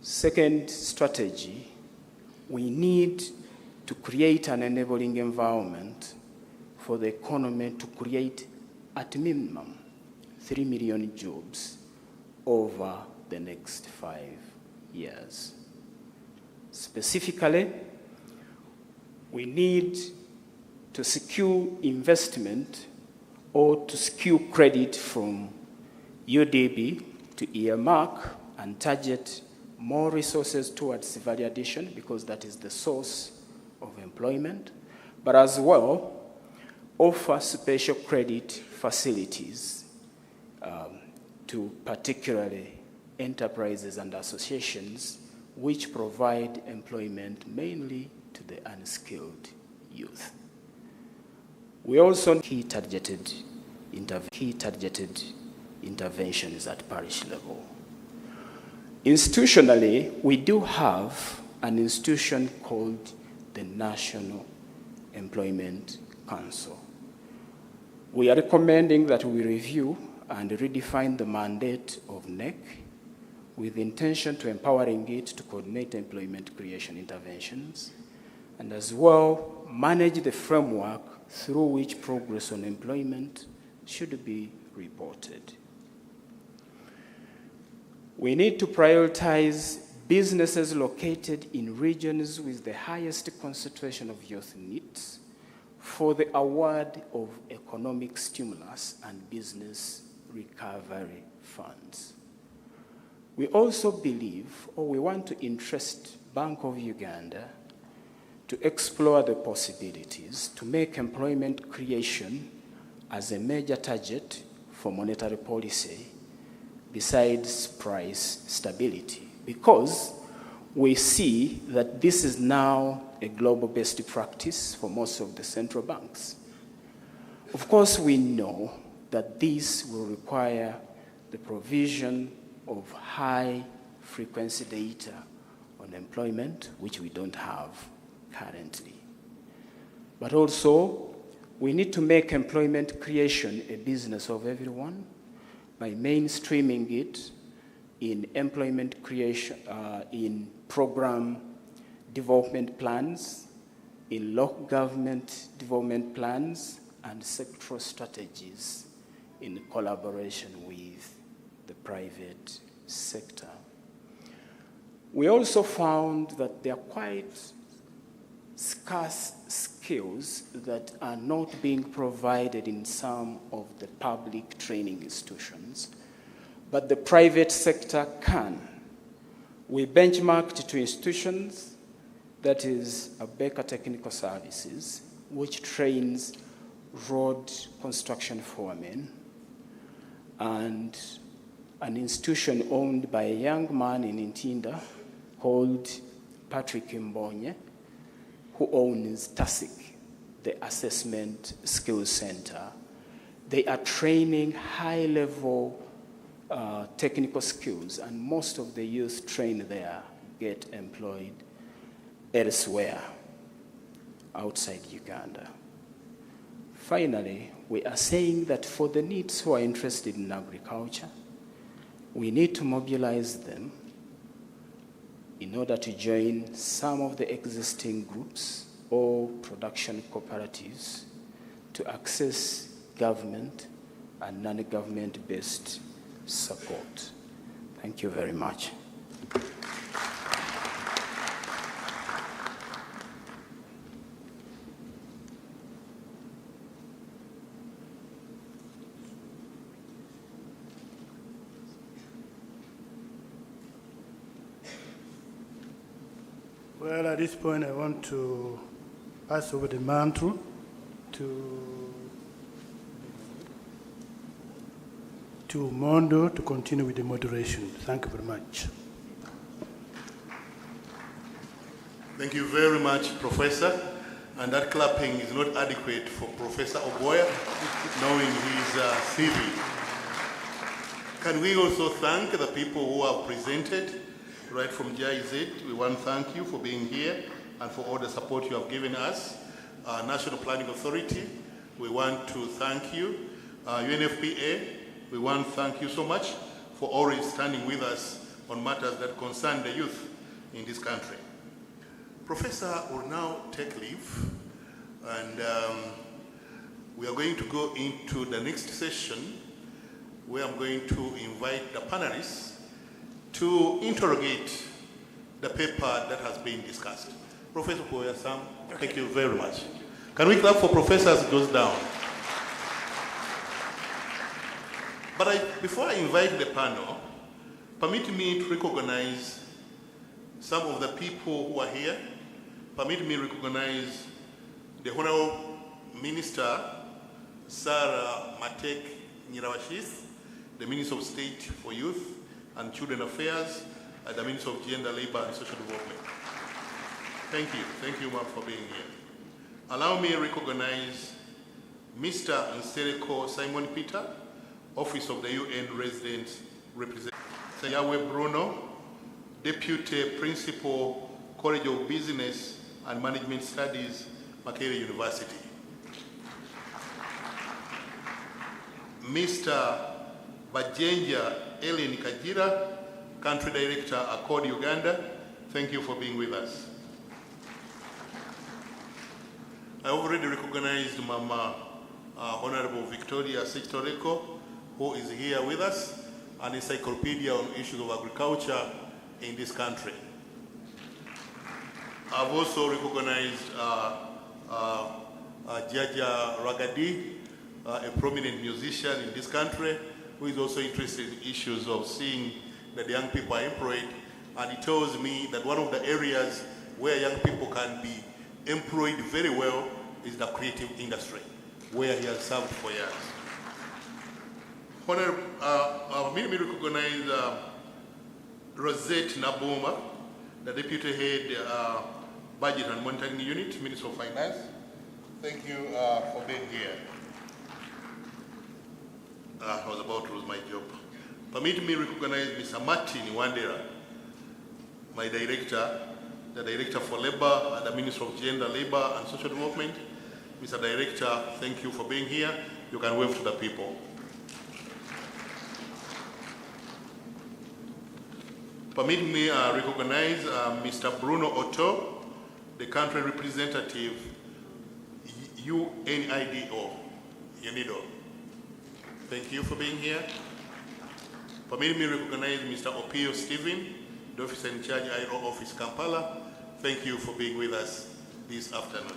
Second strategy, we need to create an enabling environment for the economy to create at minimum 3 million jobs over the next 5 years. Specifically, we need to secure investment or to secure credit from UDB to earmark and target more resources towards value addition, because that is the source of employment, but as well offer special credit facilities to particularly enterprises and associations which provide employment mainly to the unskilled youth. We also need key targeted interventions at parish level. Institutionally, we do have an institution called the National Employment Council. We are recommending that we review and redefine the mandate of NEC with intention to empowering it to coordinate employment creation interventions and as well manage the framework through which progress on employment should be reported. We need to prioritize businesses located in regions with the highest concentration of youth needs for the award of economic stimulus and business recovery funds. We also believe, or we want to interest Bank of Uganda to explore the possibilities to make employment creation as a major target for monetary policy besides price stability, because we see that this is now a global best practice for most of the central banks. Of course, we know that this will require the provision of high-frequency data on employment, which we don't have currently. But also, we need to make employment creation a business of everyone by mainstreaming it in employment creation, in program development plans, in local government development plans, and sectoral strategies in collaboration with the private sector. We also found that there are quite scarce skills that are not being provided in some of the public training institutions, but the private sector can. We benchmarked 2 institutions, that is Baker Technical Services, which trains road construction foremen, and an institution owned by a young man in Ntinda called Patrick Mbonye, who owns TASIC, the Assessment Skills Center. They are training high-level technical skills, and most of the youth trained there get employed elsewhere outside Uganda. Finally, we are saying that for the NEETs who are interested in agriculture, we need to mobilize them in order to join some of the existing groups or production cooperatives to access government and non-government-based support. Thank you very much. Well, at this point, I want to pass over the mantle to Mondo to continue with the moderation. Thank you very much. Thank you very much, Professor. And that clapping is not adequate for Professor Oboya, knowing his CV. Can we also thank the people who have presented, right from GIZ? We want to thank you for being here and for all the support you have given us. National Planning Authority, we want to thank you. UNFPA, we want to thank you so much for always standing with us on matters that concern the youth in this country. Professor will now take leave, and we are going to go into the next session where I'm going to invite the panelists to interrogate the paper that has been discussed. Professor Boya Sam, thank you very much. Can we clap for Professor as it goes down? But before I invite the panel, permit me to recognize some of the people who are here. Permit me to recognize the Honorable Minister, Sarah Matek Nyirawashis, the Minister of State for Youth and Children Affairs, and the Minister of Gender, Labor and Social Development. Thank you, ma'am, for being here. Allow me to recognize Mr. Nsereko Simon Peter, Office of the UN Resident Representative. Yahweh Bruno, Deputy Principal, College of Business and Management Studies, Makerere University. Mr. Bajenja Ellen Kajira, Country Director, Accord Uganda. Thank you for being with us. I already recognized Mama Honorable Victoria Sechtoreko, who is here with us, an encyclopedia on issues of agriculture in this country. I've also recognized Jaja Ragadi, a prominent musician in this country, who is also interested in issues of seeing that young people are employed. And he tells me that one of the areas where young people can be employed very well is the creative industry, where he has served for years. Let me recognize Rosette Naboma, the Deputy Head Budget and Monitoring Unit, Minister of Finance. Thank you for being here. I was about to lose my job. Permit me to recognize Mr. Martin Wandera, my director, the Director for Labor and the Minister of Gender, Labor and Social Development. Mr. Director, thank you for being here. You can wave to the people. Permit me to recognize Mr. Bruno Otto, the country representative, UNIDO, UNIDO. Thank you for being here. Permit me to recognize Mr. Opio Stephen, the officer in charge, IRO Office, Kampala. Thank you for being with us this afternoon.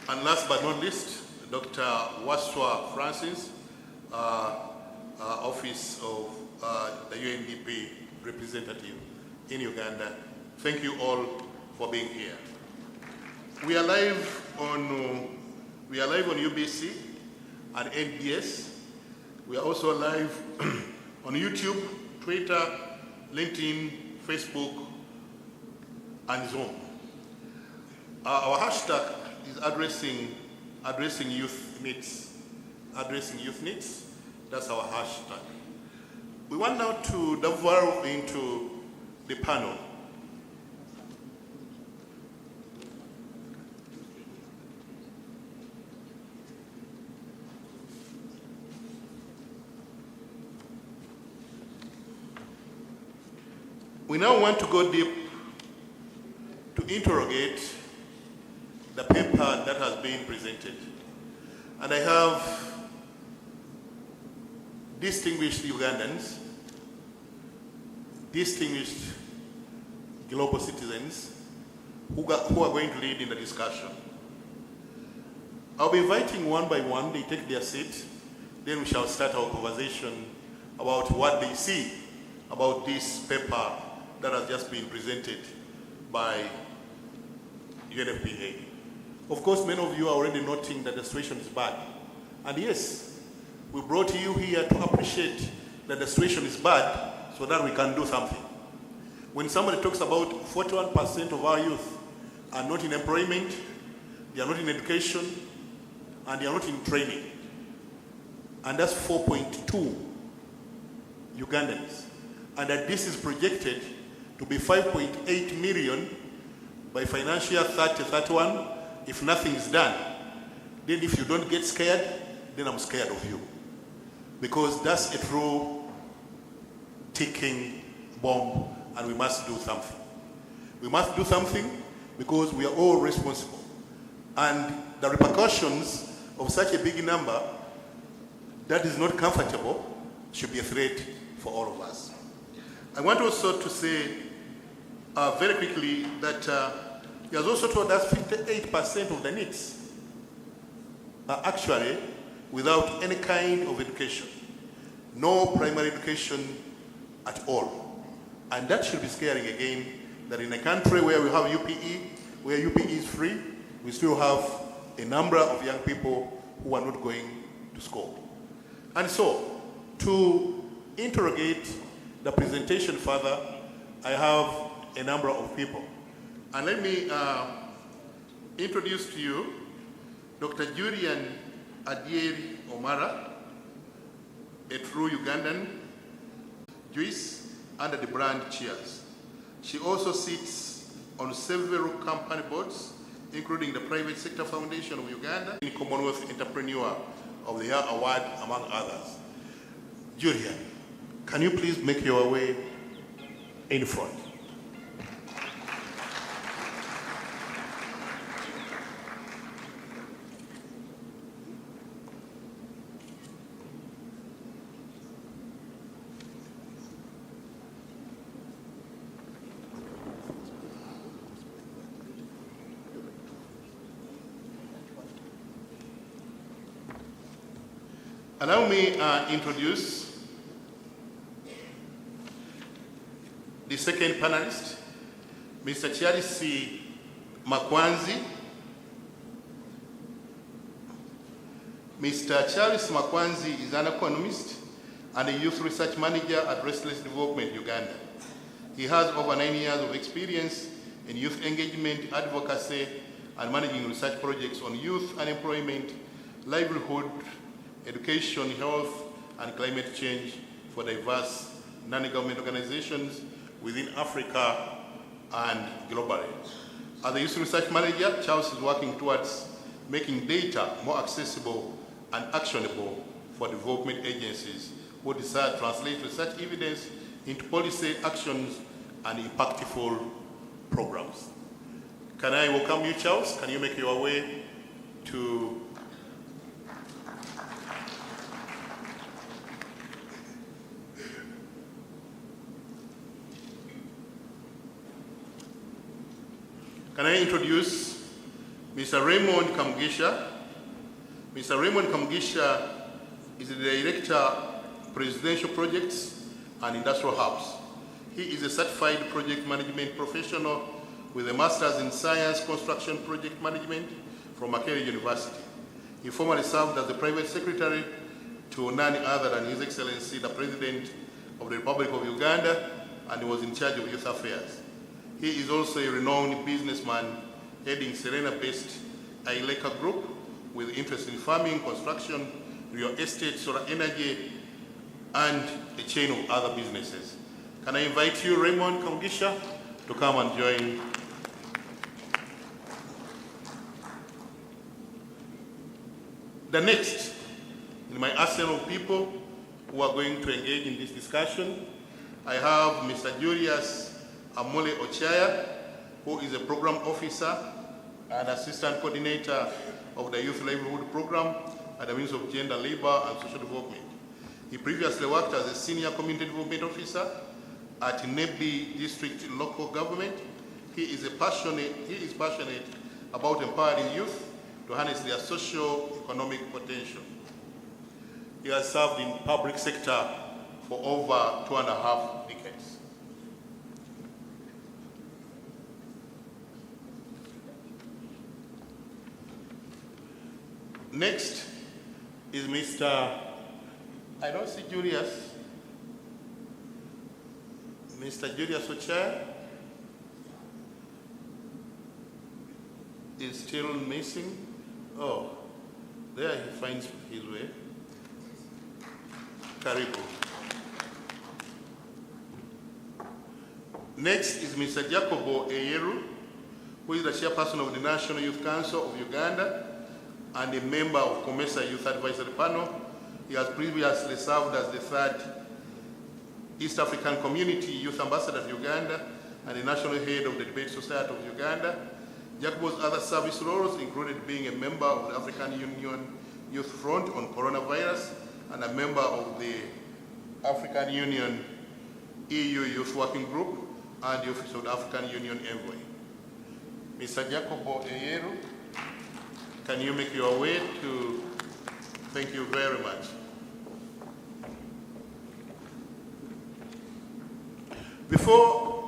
And last but not least, Dr. Waswa Francis, Office of the UNDP representative in Uganda. Thank you all for being here. We are live on UBC and NBS. We are also live on YouTube, Twitter, LinkedIn, Facebook, and Zoom. Our hashtag is addressing youth needs. Addressing youth needs, that's our hashtag. We want now to delve into the panel. We now want to go deep to interrogate the paper that has been presented. And I have distinguished Ugandans, distinguished global citizens who are going to lead in the discussion. I'll be inviting one by one, they take their seat, then we shall start our conversation about what they see about this paper that has just been presented by UNFPA. Of course, many of you are already noting that the situation is bad. And yes, we brought you here to appreciate that the situation is bad so that we can do something. When somebody talks about 41% of our youth are not in employment, they are not in education, and they are not in training. And that's 4.2 Ugandans. And that this is projected to be 5.8 million by financial year 30-31 if nothing is done. Then if you don't get scared, then I'm scared of you. Because that's a true ticking bomb, and we must do something. We must do something because we are all responsible. And the repercussions of such a big number that is not comfortable should be a threat for all of us. I want also to say very quickly that he has also told us 58% of the NEETs are actually without any kind of education, no primary education at all. And that should be scaring again, that in a country where we have UPE, where UPE is free, we still have a number of young people who are not going to school. And so, to interrogate the presentation further, I have a number of people. And let me introduce to you Dr. Julian Adieri Omara, a true Ugandan, Juice under the brand Cheers. She also sits on several company boards, including the Private Sector Foundation of Uganda and Commonwealth Entrepreneur of the Year Award, among others. Julian, can you please make your way in front? Allow me introduce the second panelist, Mr. Charles Makwanzi. Mr. Charles Makwanzi is an economist and a youth research manager at Restless Development, Uganda. He has over 9 years of experience in youth engagement, advocacy, and managing research projects on youth unemployment, livelihood, education, health, and climate change for diverse non-government organizations within Africa and globally. As a youth research manager, Charles is working towards making data more accessible and actionable for development agencies who desire to translate research evidence into policy actions and impactful programs. Can I welcome you, Charles? Can you make your way to Can I introduce Mr. Raymond Kamugisha? Mr. Raymond Kamugisha is the Director, Presidential Projects and Industrial Hubs. He is a certified project management professional with a Master's in Science Construction Project Management from Makerere University. He formerly served as the Private Secretary to none other than His Excellency, the President of the Republic of Uganda, and he was in charge of youth affairs. He is also a renowned businessman heading Serena-based Aileka Group with interest in farming, construction, real estate, solar energy, and a chain of other businesses. Can I invite you, Raymond Kamugisha, to come and join? The next in my arsenal of people who are going to engage in this discussion, I have Mr. Julius Amole Ochaya, who is a program officer and assistant coordinator of the Youth Livelihood Program at the Ministry of Gender, Labor and Social Development. He previously worked as a senior community development officer at Nebi District Local Government. He is passionate about empowering youth to harness their socio-economic potential. He has served in public sector for over 2.5 decades. Next is Mr. I don't see Julius. Mr. Julius Ochaya is still missing. Oh, there he finds his way. Karibu. Next is Mr. Jacobo Eyeru, who is the chairperson of the National Youth Council of Uganda and a member of COMESA Youth Advisory Panel. He has previously served as the 3rd East African Community Youth Ambassador of Uganda and the National Head of the Debate Society of Uganda. Jacobo's other service roles included being a member of the African Union Youth Front on Coronavirus and a member of the African Union EU Youth Working Group and the Office of the African Union Envoy. Mr. Jacobo Eyeru, can you make your way to? Thank you very much. Before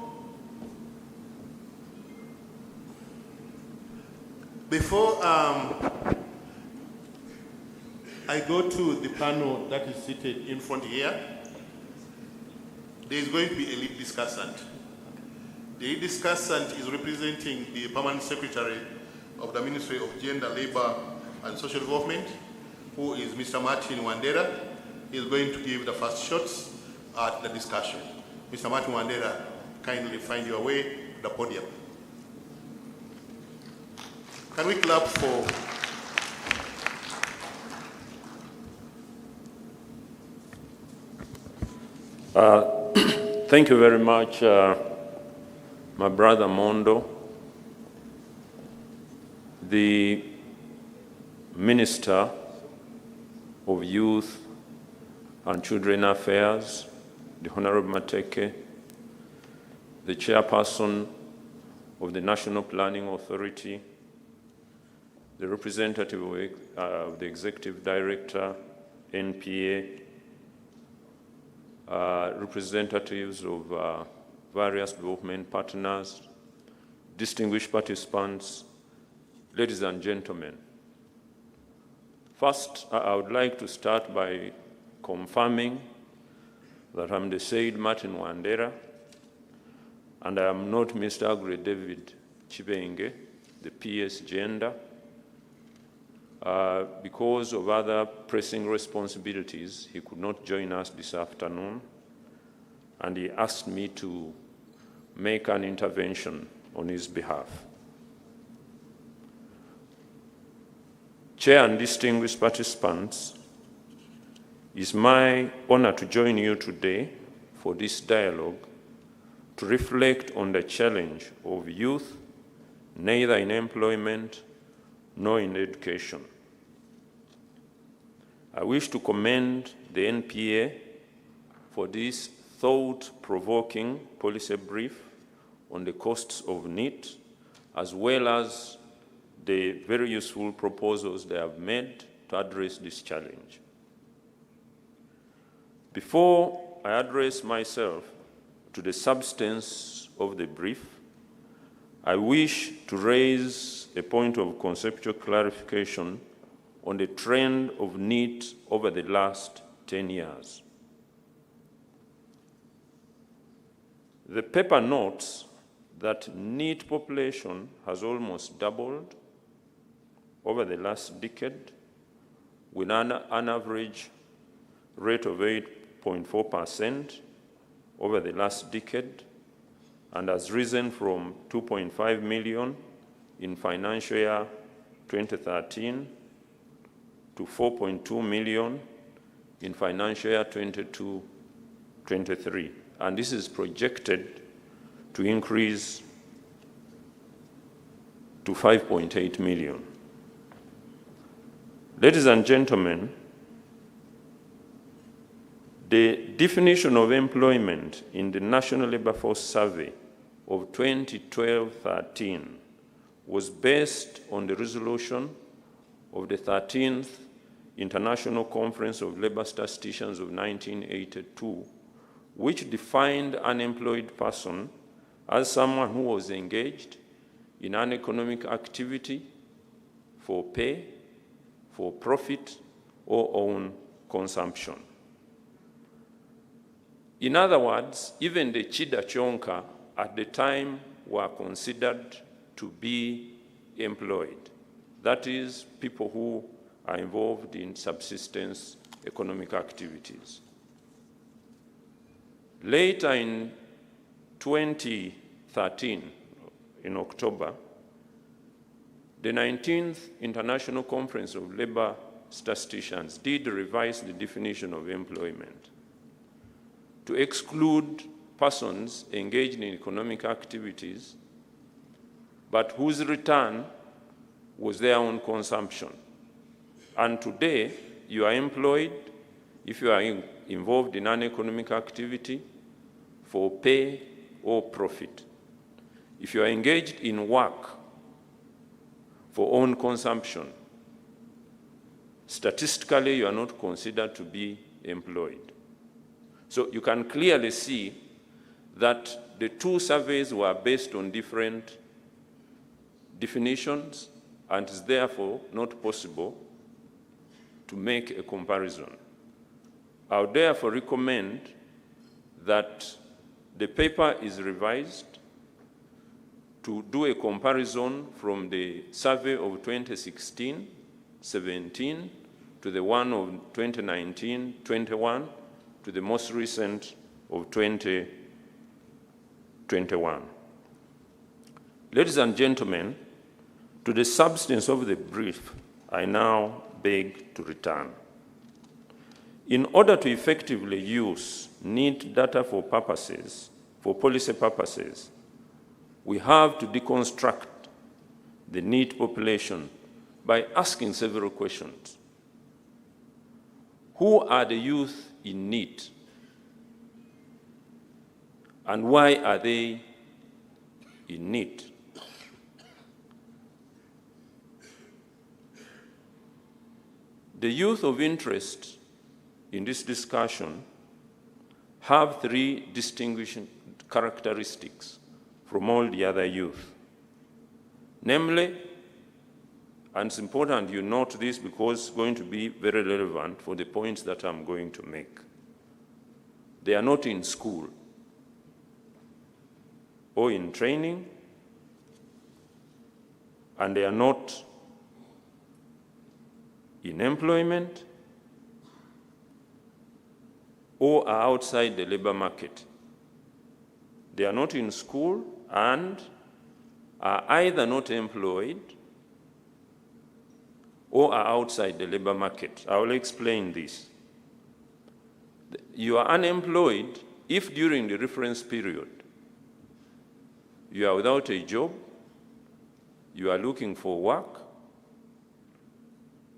I go to the panel that is seated in front here, there is going to be a lead discussant. The lead discussant is representing the Permanent Secretary of the Ministry of Gender, Labor and Social Development, who is Mr. Martin Wandera. He is going to give the first shots at the discussion. Mr. Martin Wandera, kindly find your way to the podium. Can we clap for Thank you very much, my brother Mondo, the Minister of Youth and Children Affairs, the Honorable Mateke, the Chairperson of the National Planning Authority, the representative of the Executive Director, NPA, representatives of various development partners, distinguished participants, ladies and gentlemen. First, I would like to start by confirming that I'm the said Martin Wandera, and I am not Mr. Agre David Chibenge, the PS Gender. Because of other pressing responsibilities, he could not join us this afternoon, and he asked me to make an intervention on his behalf. Chair and distinguished participants, it's my honor to join you today for this dialogue to reflect on the challenge of youth neither in employment nor in education. I wish to commend the NPA for this thought-provoking policy brief on the costs of NEET, as well as the very useful proposals they have made to address this challenge. Before I address myself to the substance of the brief, I wish to raise a point of conceptual clarification on the trend of NEET over the last 10 years. The paper notes that NEET population has almost doubled over the last decade, with an average rate of 8.4% over the last decade, and has risen from 2.5 million in financial year 2013 to 4.2 million in financial year 22-23. And this is projected to increase to 5.8 million. Ladies and gentlemen, the definition of employment in the National Labour Force Survey of 2012-13 was based on the resolution of the 13th International Conference of Labour Statisticians of 1982, which defined an unemployed person as someone who was engaged in an economic activity for pay, for profit, or own consumption. In other words, even the Chida Chonka at the time were considered to be employed. That is, people who are involved in subsistence economic activities. Later in 2013, in October, the 19th International Conference of Labour Statisticians did revise the definition of employment to exclude persons engaged in economic activities, but whose return was their own consumption. And today, you are employed if you are involved in an economic activity for pay or profit. If you are engaged in work for own consumption, statistically you are not considered to be employed. So you can clearly see that the two surveys were based on different definitions, and it's therefore not possible to make a comparison. I would therefore recommend that the paper is revised to do a comparison from the survey of 2016-17 to the one of 2019-21 to the most recent of 2021. Ladies and gentlemen, to the substance of the brief, I now beg to return. In order to effectively use NEET data for policy purposes, we have to deconstruct the NEET population by asking several questions. Who are the youth in NEET? And why are they in NEET? The youth of interest in this discussion have three distinguishing characteristics from all the other youth. Namely, and it's important you note this because it's going to be very relevant for the points that I'm going to make. They are not in school or in training, and they are not in employment or are outside the labor market. They are not in school and are either not employed or are outside the labor market. I will explain this. You are unemployed if during the reference period you are without a job you are looking for work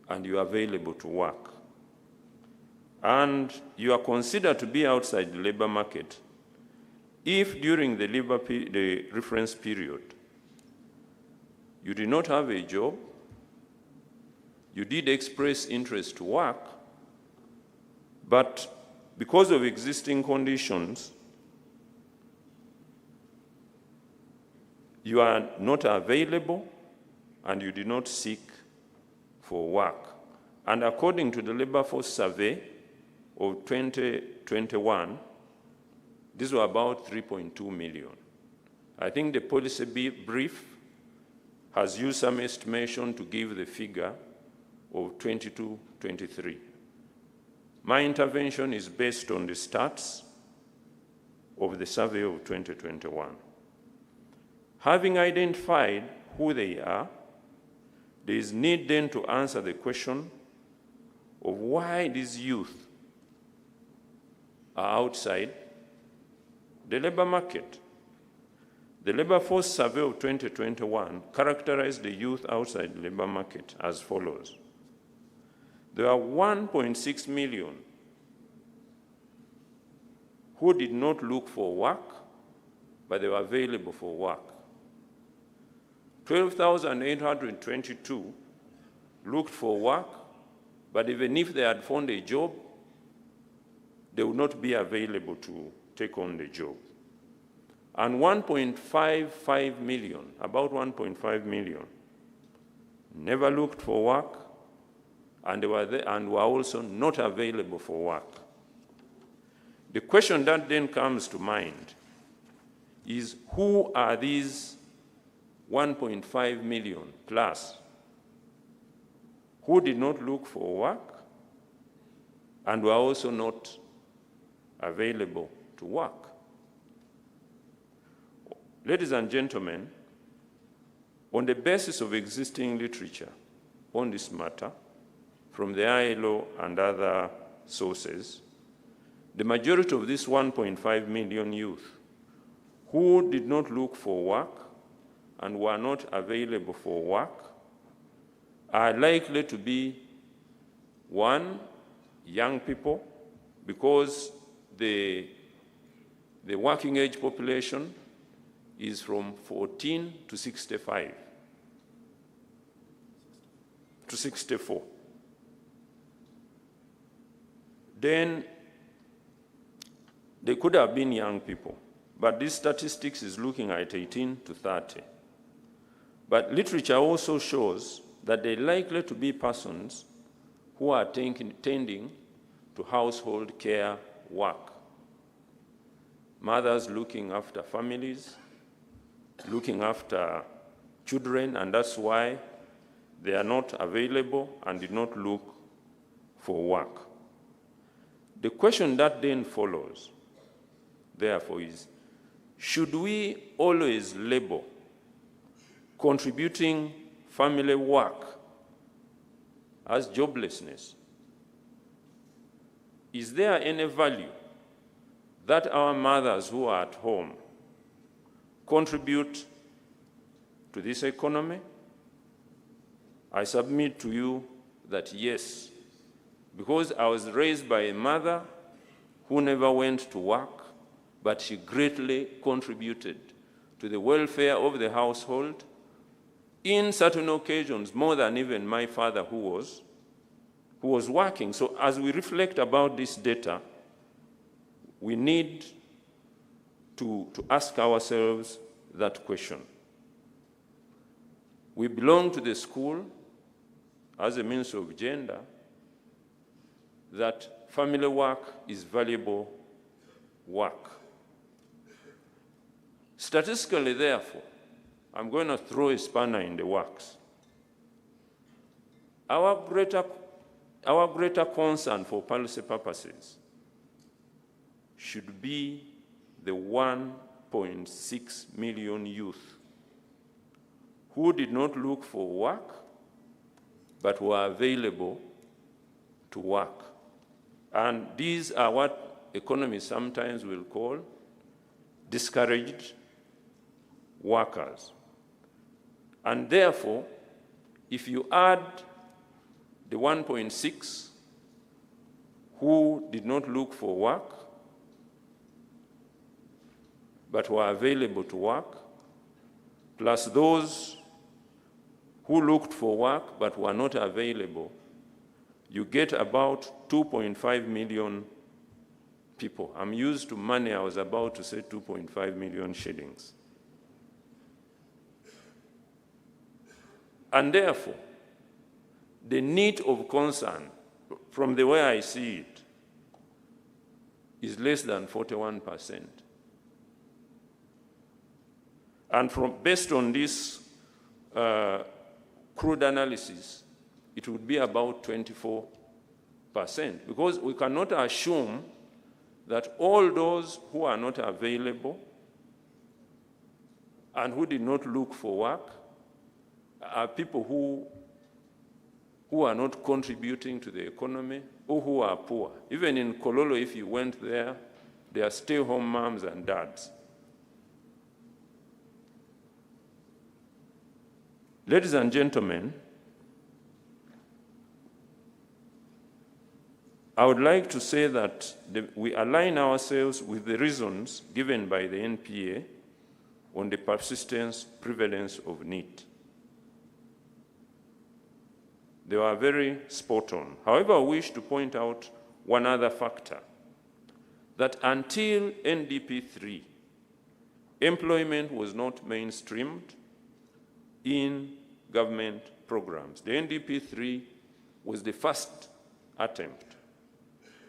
and you are available to work, and you are considered to be outside the labor market if during the reference period you did not have a job, you did express interest to work, but because of existing conditions, you are not available and you did not seek for work. And according to the Labor Force Survey of 2021, these were about 3.2 million. I think the policy brief has used some estimation to give the figure of 22-23. My intervention is based on the stats of the survey of 2021. Having identified who they are, there is need then to answer the question of why these youth are outside the labor market. The Labor Force Survey of 2021 characterized the youth outside the labor market as follows. There are 1.6 million who did not look for work, but they were available for work. 12,822 looked for work, but even if they had found a job, they would not be available to take on the job. And 1.55 million, about 1.5 million, never looked for work, and they were there and were also not available for work. The question that then comes to mind is, who are these 1.5 million plus who did not look for work and were also not available to work? Ladies and gentlemen, on the basis of existing literature on this matter, from the ILO and other sources, the majority of this 1.5 million youth who did not look for work and were not available for work are likely to be, one, young people, because the working age population is from 14 to 65 to 64. Then they could have been young people, but this statistics is looking at 18 to 30. But literature also shows that they're likely to be persons who are tending to household care work. Mothers looking after families, looking after children, and that's why they are not available and did not look for work. The question that then follows, therefore, is, should we always label contributing family work as joblessness? Is there any value that our mothers who are at home contribute to this economy? I submit to you that yes, because I was raised by a mother who never went to work, but she greatly contributed to the welfare of the household, in certain occasions more than even my father who was working. So as we reflect about this data, we need to ask ourselves that question. We belong to the school as a means of gender that family work is valuable work. Statistically, therefore, I'm going to throw a spanner in the works. Our greater concern for policy purposes should be the 1.6 million youth who did not look for work but were available to work. And these are what economists sometimes will call discouraged workers. And therefore, if you add the 1.6 who did not look for work but were available to work, plus those who looked for work but were not available, you get about 2.5 million people. I'm used to money, I was about to say 2.5 million shillings. And therefore, the need of concern, from the way I see it, is less than 41%. And based on this crude analysis, it would be about 24%, because we cannot assume that all those who are not available and who did not look for work are people who are not contributing to the economy or who are poor. Even in Kololo, if you went there, they are stay-home moms and dads. Ladies and gentlemen, I would like to say that we align ourselves with the reasons given by the NPA on the persistence prevalence of NEET. They were very spot on. However, I wish to point out one other factor, that until NDP3, employment was not mainstreamed in government programs. The NDP3 was the first attempt,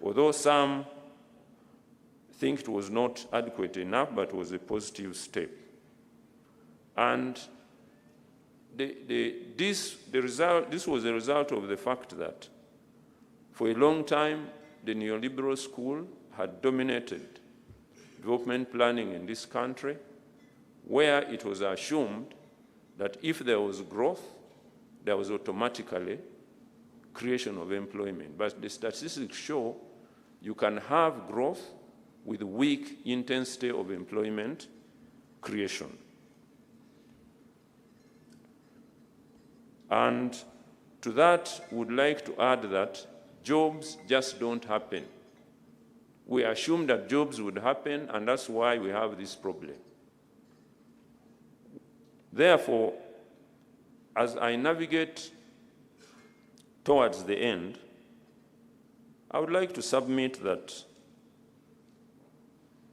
although some think it was not adequate enough, but was a positive step. And this was a result of the fact that for a long time, the neoliberal school had dominated development planning in this country, where it was assumed that if there was growth, there was automatically creation of employment. But the statistics show you can have growth with weak intensity of employment creation. And to that, would like to add that jobs just don't happen. We assume that jobs would happen, and that's why we have this problem. Therefore, as I navigate towards the end, I would like to submit that,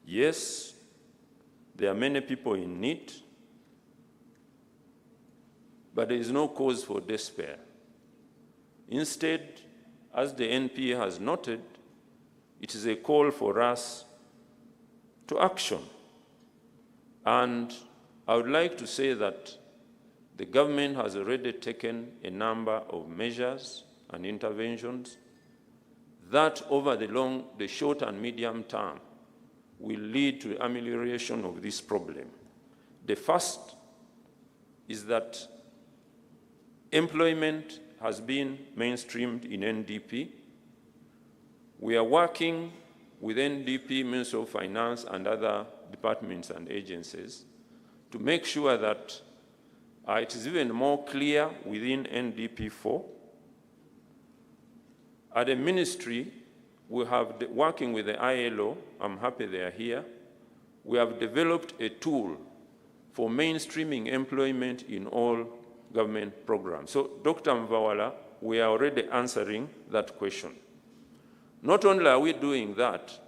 yes, there are many people in need, but there is no cause for despair. Instead, as the NPA has noted, it is a call for us to action. And I would like to say that the government has already taken a number of measures and interventions that over the short and medium term will lead to amelioration of this problem. The first is that employment has been mainstreamed in NDP. We are working with NDP, Ministry of Finance, and other departments and agencies to make sure that it is even more clear within NDP4. At the ministry, we have, working with the ILO, I'm happy they are here, we have developed a tool for mainstreaming employment in all government programs. So, Dr. Mvawala, we are already answering that question. Not only are we doing that,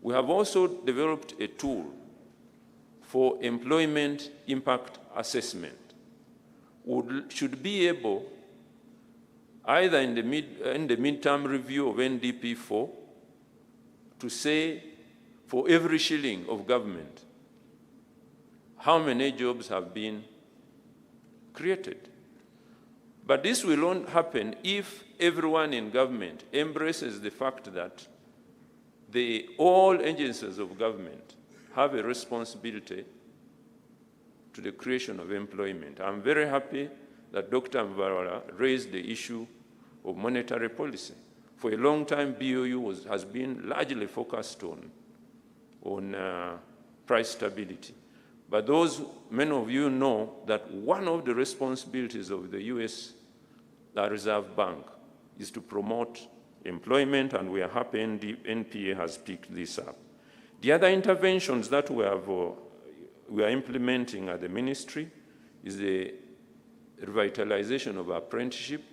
we have also developed a tool for employment impact assessment. We should be able, either in the midterm review of NDP4, to say for every shilling of government, how many jobs have been created. But this will not happen if everyone in government embraces the fact that all agencies of government have a responsibility to the creation of employment. I'm very happy that Dr. Mvawala raised the issue of monetary policy. For a long time, BOU has been largely focused on price stability. But many of you know that one of the responsibilities of the US Reserve Bank is to promote employment, and we are happy NPA has picked this up. The other interventions that we are implementing at the ministry is the revitalization of apprenticeship.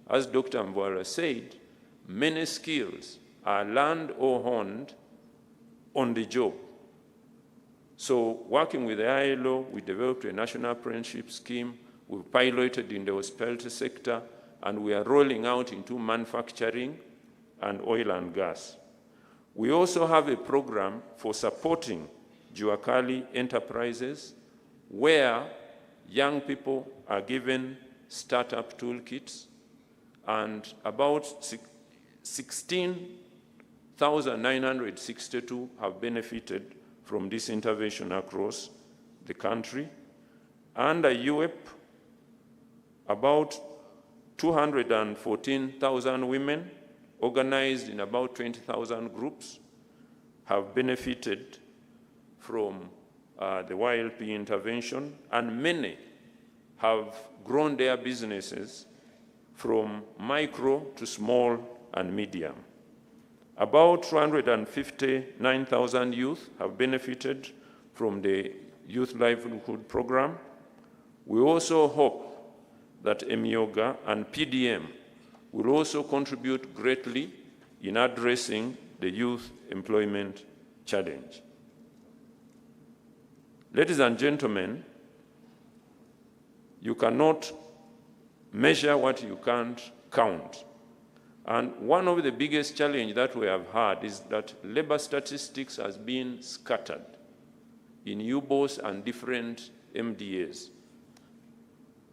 As Dr. Mvwara said, many skills are learned or honed on the job. So working with the ILO, we developed a national apprenticeship scheme. We've piloted in the hospitality sector, and we are rolling out into manufacturing and oil and gas. We also have a program for supporting Juakali enterprises where young people are given startup toolkits, and about 16,962 have benefited from this intervention across the country. Under UEP, about 214,000 women organized in about 20,000 groups have benefited from the YLP intervention, and many have grown their businesses from micro to small and medium. About 259,000 youth have benefited from the Youth Livelihood Program. We also hope that MYOGA and PDM will also contribute greatly in addressing the youth employment challenge. Ladies and gentlemen, you cannot measure what you can't count. And one of the biggest challenges that we have had is that labor statistics has been scattered in UBOS and different MDAs.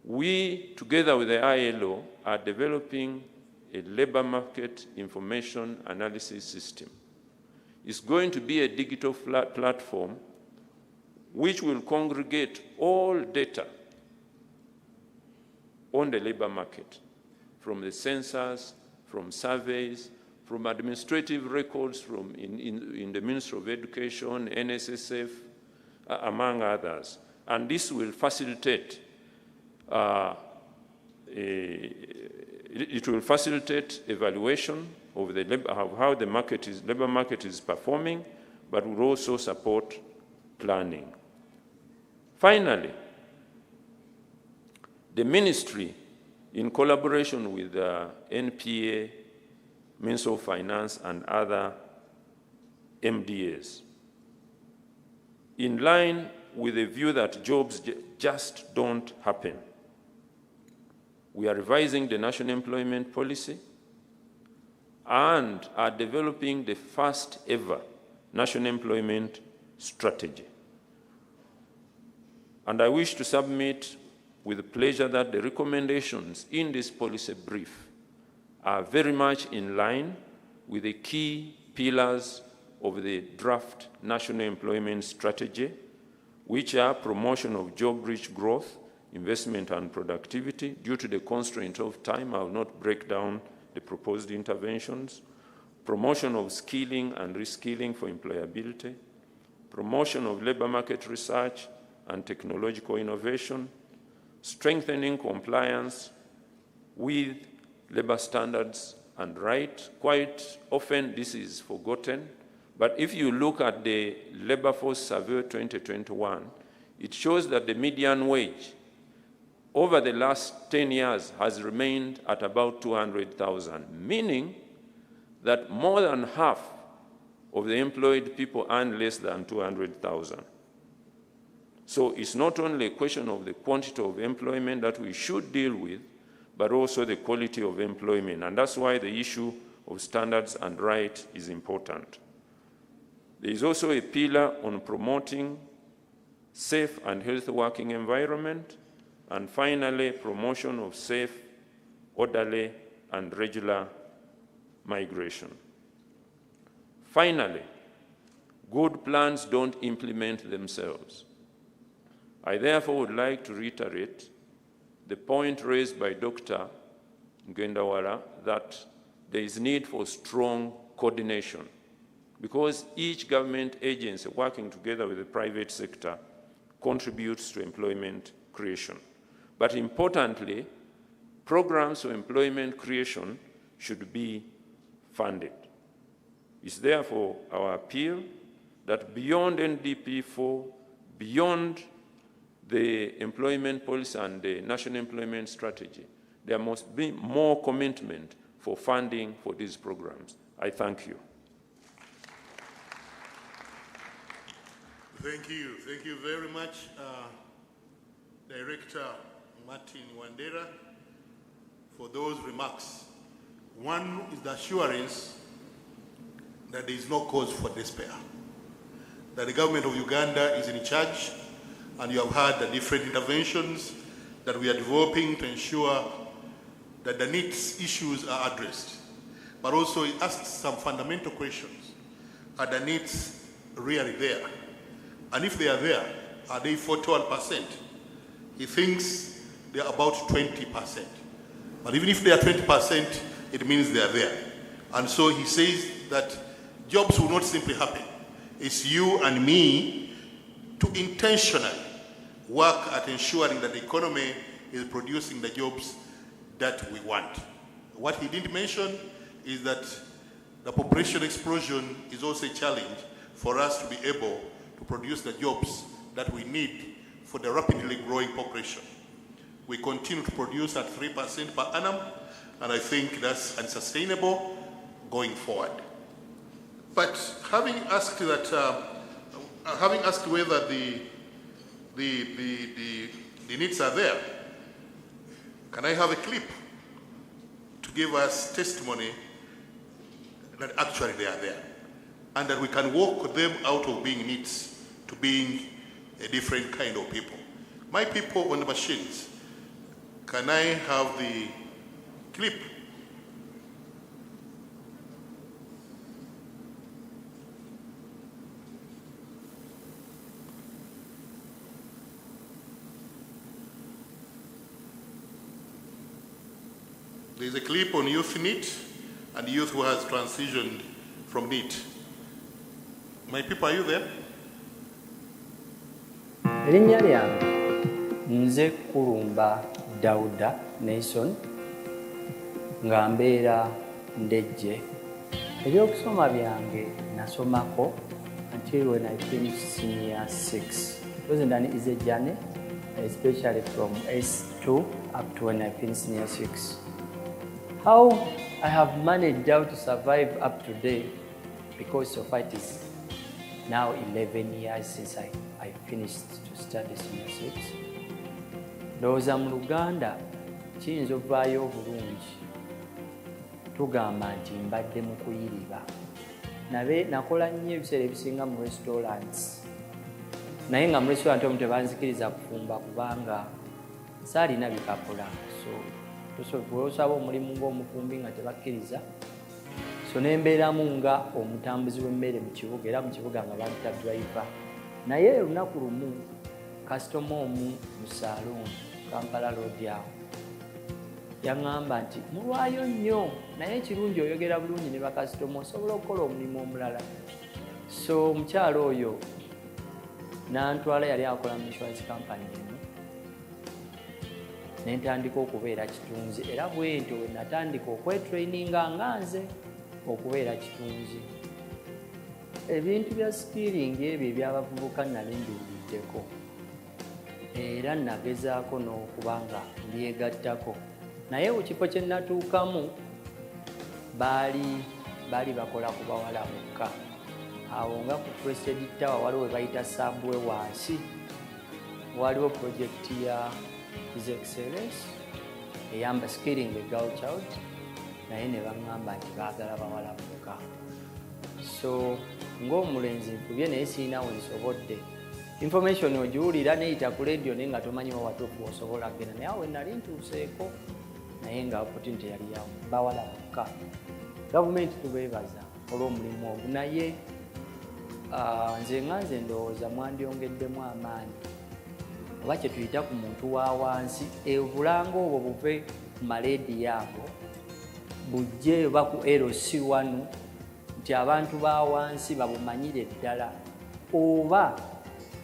We, together with the ILO, are developing a labor market information analysis system. It's going to be a digital platform which will congregate all data on the labor market, from the census, from surveys, from administrative records in the Ministry of Education, NSSF, among others. And this will facilitate it will facilitate evaluation of how the labor market is performing, but will also support planning. Finally, the ministry, in collaboration with the NPA, Ministry of Finance, and other MDAs, in line with the view that jobs just don't happen, we are revising the national employment policy and are developing the first ever national employment strategy. And I wish to submit with pleasure that the recommendations in this policy brief are very much in line with the key pillars of the draft national employment strategy, which are promotion of job-rich growth, investment and productivity. Due to the constraint of time, I will not break down the proposed interventions. Promotion of skilling and reskilling for employability. Promotion of labor market research and technological innovation. Strengthening compliance with labor standards and rights. Quite often this is forgotten, but if you look at the Labor Force Survey 2021, it shows that the median wage over the last 10 years has remained at about 200,000, meaning that more than half of the employed people earn less than 200,000. So it's not only a question of the quantity of employment that we should deal with, but also the quality of employment. And that's why the issue of standards and rights is important. There is also a pillar on promoting safe and healthy working environment, and finally, promotion of safe, orderly, and regular migration. Finally, good plans don't implement themselves. I therefore would like to reiterate the point raised by Dr. Ngendawala that there is need for strong coordination, because each government agency working together with the private sector contributes to employment creation. But importantly, programs of employment creation should be funded. It's therefore our appeal that beyond NDP4, beyond the employment policy and the national employment strategy, there must be more commitment for funding for these programs. I thank you. Thank you very much, Director Martin Wandera, for those remarks. One is the assurance that there is no cause for despair, that the government of Uganda is in charge, and you have heard the different interventions that we are developing to ensure that the NEETs issues are addressed. But also it asks some fundamental questions. Are the NEETs really there? And if they are there, are they 41%? He thinks they are about 20%. But even if they are 20%, it means they are there. And so he says that jobs will not simply happen. It's you and me to intentionally work at ensuring that the economy is producing the jobs that we want. What he didn't mention is that the population explosion is also a challenge for us to be able to produce the jobs that we need for the rapidly growing population. We continue to produce at 3% per annum, and I think that's unsustainable going forward. But having asked that, having asked whether the needs are there, can I have a clip to give us testimony that actually they are there, and that we can walk them out of being needs to being a different kind of people? My people on the machines, can I have the clip? There's a clip on youth NEET and youth who has transitioned from NEET. My people, are you there? Erinnya lyange nze Kulumba Dauda Nation nga mbeera Ndejje. Ebyokusoma byange nasomako until when I finished senior 6. It wasn't an easy journey, especially from S2 up to when I finished senior 6. How I have managed how to survive up to date, because so far it is now 11 years since I finished to study senior 6. Ndowooza mu Luganda kiyinza ovaayo obulungi tugamba nti mbadde mu kuyiriba. Nakola nnyo ebiseera ebisinga mu restaurants, naye nga mu restaurant omu tebanzikiriza kufumba kubanga saalina bipapula. So osaba omulimu ng'omufumbi nga tebakkiriza, so nembeeramu nga omutambuzi w'emmere mu kibuga, era mu kibuga nga bayita driver. Naye olunaku lumu kasitoma omu mu saloon Kampala Road awo yaŋŋamba nti mulwayo nnyo, naye ekirungi oyogera bulungi ne bakasitoma osobola okukola omulimu omulala. So omukyalo oyo n'antwala, yali akola mu insurance company emu, nentandika okubeera kitunzi, era bwentyo we natandika okwetraininga nga nze okubeera kitunzi. Ebintu bya skilling ebyo ebyabavubuka nali mbiwuliddeko, era nagezaako n'okuba nga mbyegattako. Naye ku kifo kye natuukamu baali bakola ku bawala bokka. Awo nga ku Crested Tower waliwo we bayita Subway wansi, waliwo projekiti ya His Excellence eyamba skilling the girl child, naye ne baŋŋamba nti baagala bawala bokka. So ng'omulenzi nkubye naye siina we nsobodde. Information ogiwulira neyita ku radio naye nga tomanyi wa watuufu osobola kugenda, naye awo nali ntuuseeko, naye nga opportunity yali yawo bawala bokka. Gavumenti tubeebaza olw'omulimu ogwo, naye nze nga nze ndowooza mwandyongeddemu amaanyi, oba kye tuyita ku muntu wa wansi, obulanga obwo buve ku maleediyo ago bujje oba ku LC1 nti abantu ba wansi babumanyire ddala, oba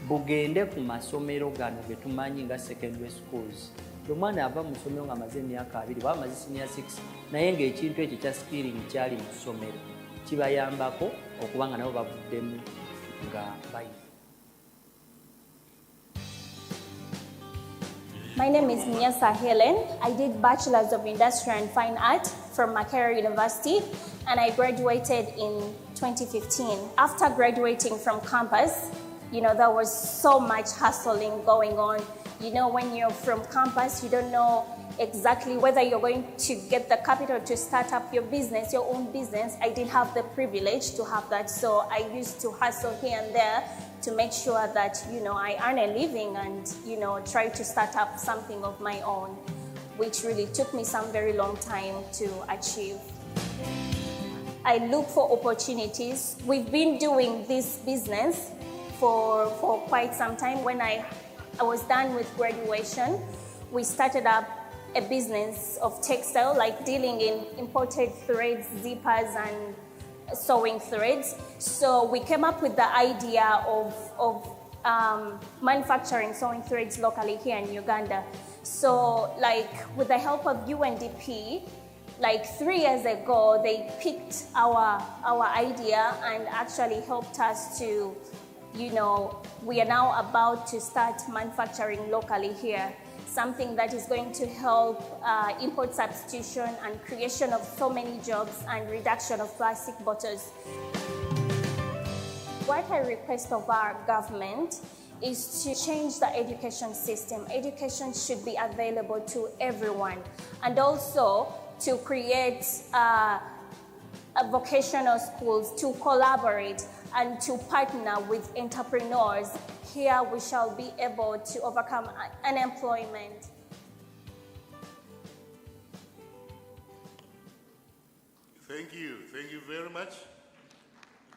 bugende ku masomero gano ge tumanyi nga secondary schools. Omwana ava mu ssomero ng'amaze emyaka 2 oba amaze senior 6 naye ng'ekintu ekyo kya skilling kyali mu ssomero kibayambako okuba nga nabo bavuddemu nga bayi. My name is Nyasa Helen. I did Bachelor's of Industrial and Fine Art from Makerere University, and I graduated in 2015. After graduating from campus, there was so much hustling going on. When you're from campus, you don't know exactly whether you're going to get the capital to start up your business, your own business. I didn't have the privilege to have that, so I used to hustle here and there to make sure that, I earn a living and, try to start up something of my own, which really took me some very long time to achieve. I look for opportunities. We've been doing this business for quite some time. When I was done with graduation, we started up a business of textile, like dealing in imported threads, zippers, and sewing threads. So we came up with the idea of manufacturing sewing threads locally here in Uganda. So with the help of UNDP, 3 years ago, they picked our idea and actually helped us to, we are now about to start manufacturing locally here. Something that is going to help import substitution and creation of so many jobs and reduction of plastic bottles. What I request of our government is to change the education system. Education should be available to everyone, and also to create vocational schools to collaborate and to partner with entrepreneurs. Here we shall be able to overcome unemployment. Thank you very much.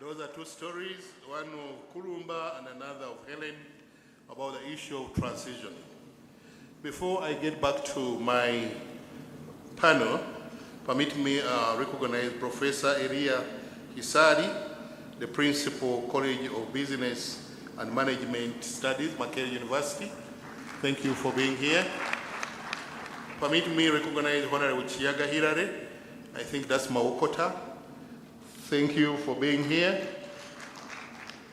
Those are 2 stories, one of Kulumba and another of Helen, about the issue of transition. Before I get back to my panel, permit me recognize Professor Elia Hisari, the Principal, College of Business and Management Studies, Makerere University. Thank you for being here. Permit me recognize Honorable Chiyaga Hirare. I think that's Maokota. Thank you for being here.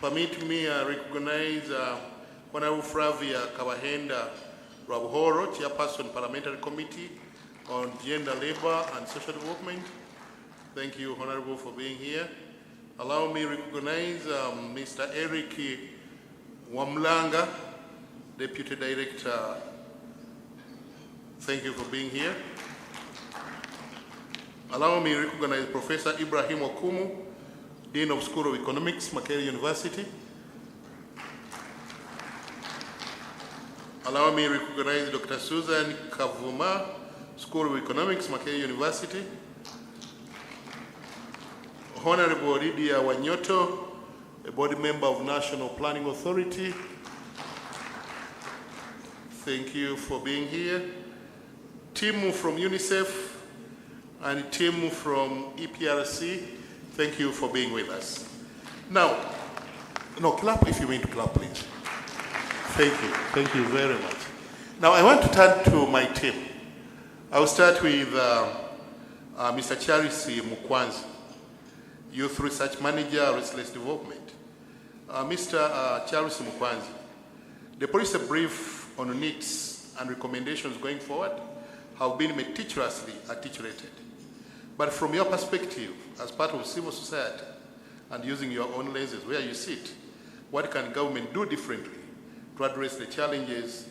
Permit me recognize Honorable Flavia Kabahenda Rabuhoro, Chairperson, Parliamentary Committee on Gender, Labor and Social Development. Thank you, Honorable, for being here. Allow me to recognize Mr. Eric Wamlanga, Deputy Director. Thank you for being here. Allow me to recognize Professor Ibrahim Okumu, Dean of School of Economics, Makerere University. Allow me to recognize Dr. Susan Kavuma, School of Economics, Makerere University. Honorable Lydia Wanyoto, a board member of National Planning Authority. Thank you for being here. Team from UNICEF and team from EPRC, thank you for being with us. Now, clap if you mean to clap, please. Thank you very much. Now I want to turn to my team. I'll start with Mr. Charisi Mukwanzi, Youth Research Manager, Restless Development. Mr. Charles Mukwanzi, the policy brief on NEETs and recommendations going forward have been meticulously articulated. But from your perspective, as part of civil society and using your own lenses where you sit, what can government do differently to address the challenges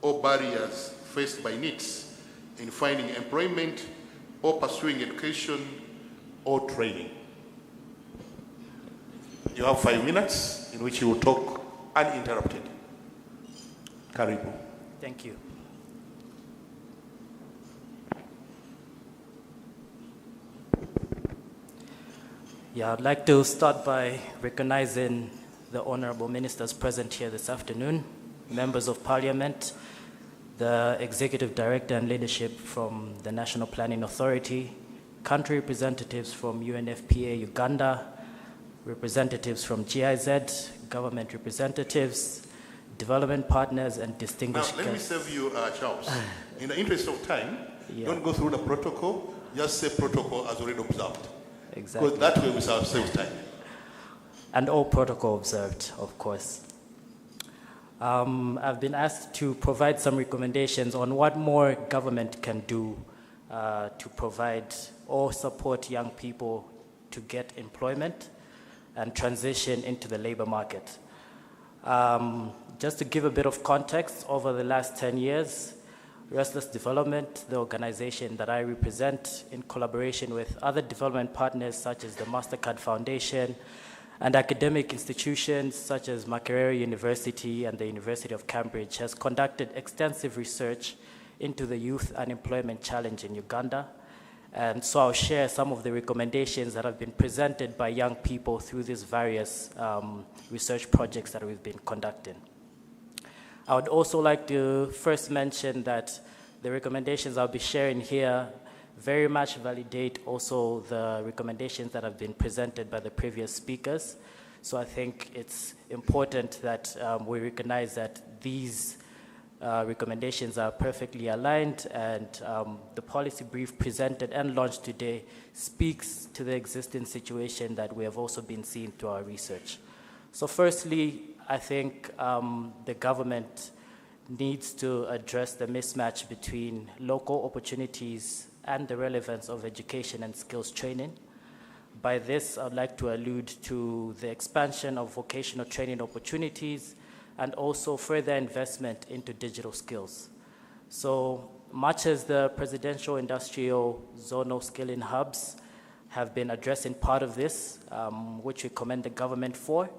or barriers faced by NEETs in finding employment or pursuing education or training? You have 5 minutes in which you will talk uninterrupted. Karibu. Thank you. I'd like to start by recognizing the honorable ministers present here this afternoon, members of parliament, the executive director and leadership from the National Planning Authority, country representatives from UNFPA Uganda, representatives from GIZ, government representatives, development partners, and distinguished Now, let me save you, Charles. In the interest of time, don't go through the protocol. Just say protocol as already observed. Exactly. Because that way we save time. And all protocol observed, of course. I've been asked to provide some recommendations on what more government can do to provide or support young people to get employment and transition into the labor market. Just to give a bit of context, over the last 10 years, Restless Development, the organization that I represent, in collaboration with other development partners such as the MasterCard Foundation and academic institutions such as Makerere University and the University of Cambridge, has conducted extensive research into the youth unemployment challenge in Uganda. And so I'll share some of the recommendations that have been presented by young people through these various research projects that we've been conducting. I would also like to first mention that the recommendations I'll be sharing here very much validate also the recommendations that have been presented by the previous speakers. So I think it's important that we recognize that these recommendations are perfectly aligned, and the policy brief presented and launched today speaks to the existing situation that we have also been seeing through our research. So firstly, I think the government needs to address the mismatch between local opportunities and the relevance of education and skills training. By this, I'd like to allude to the expansion of vocational training opportunities and also further investment into digital skills. So much as the presidential industrial zonal skilling hubs have been addressing part of this, which we commend the government for,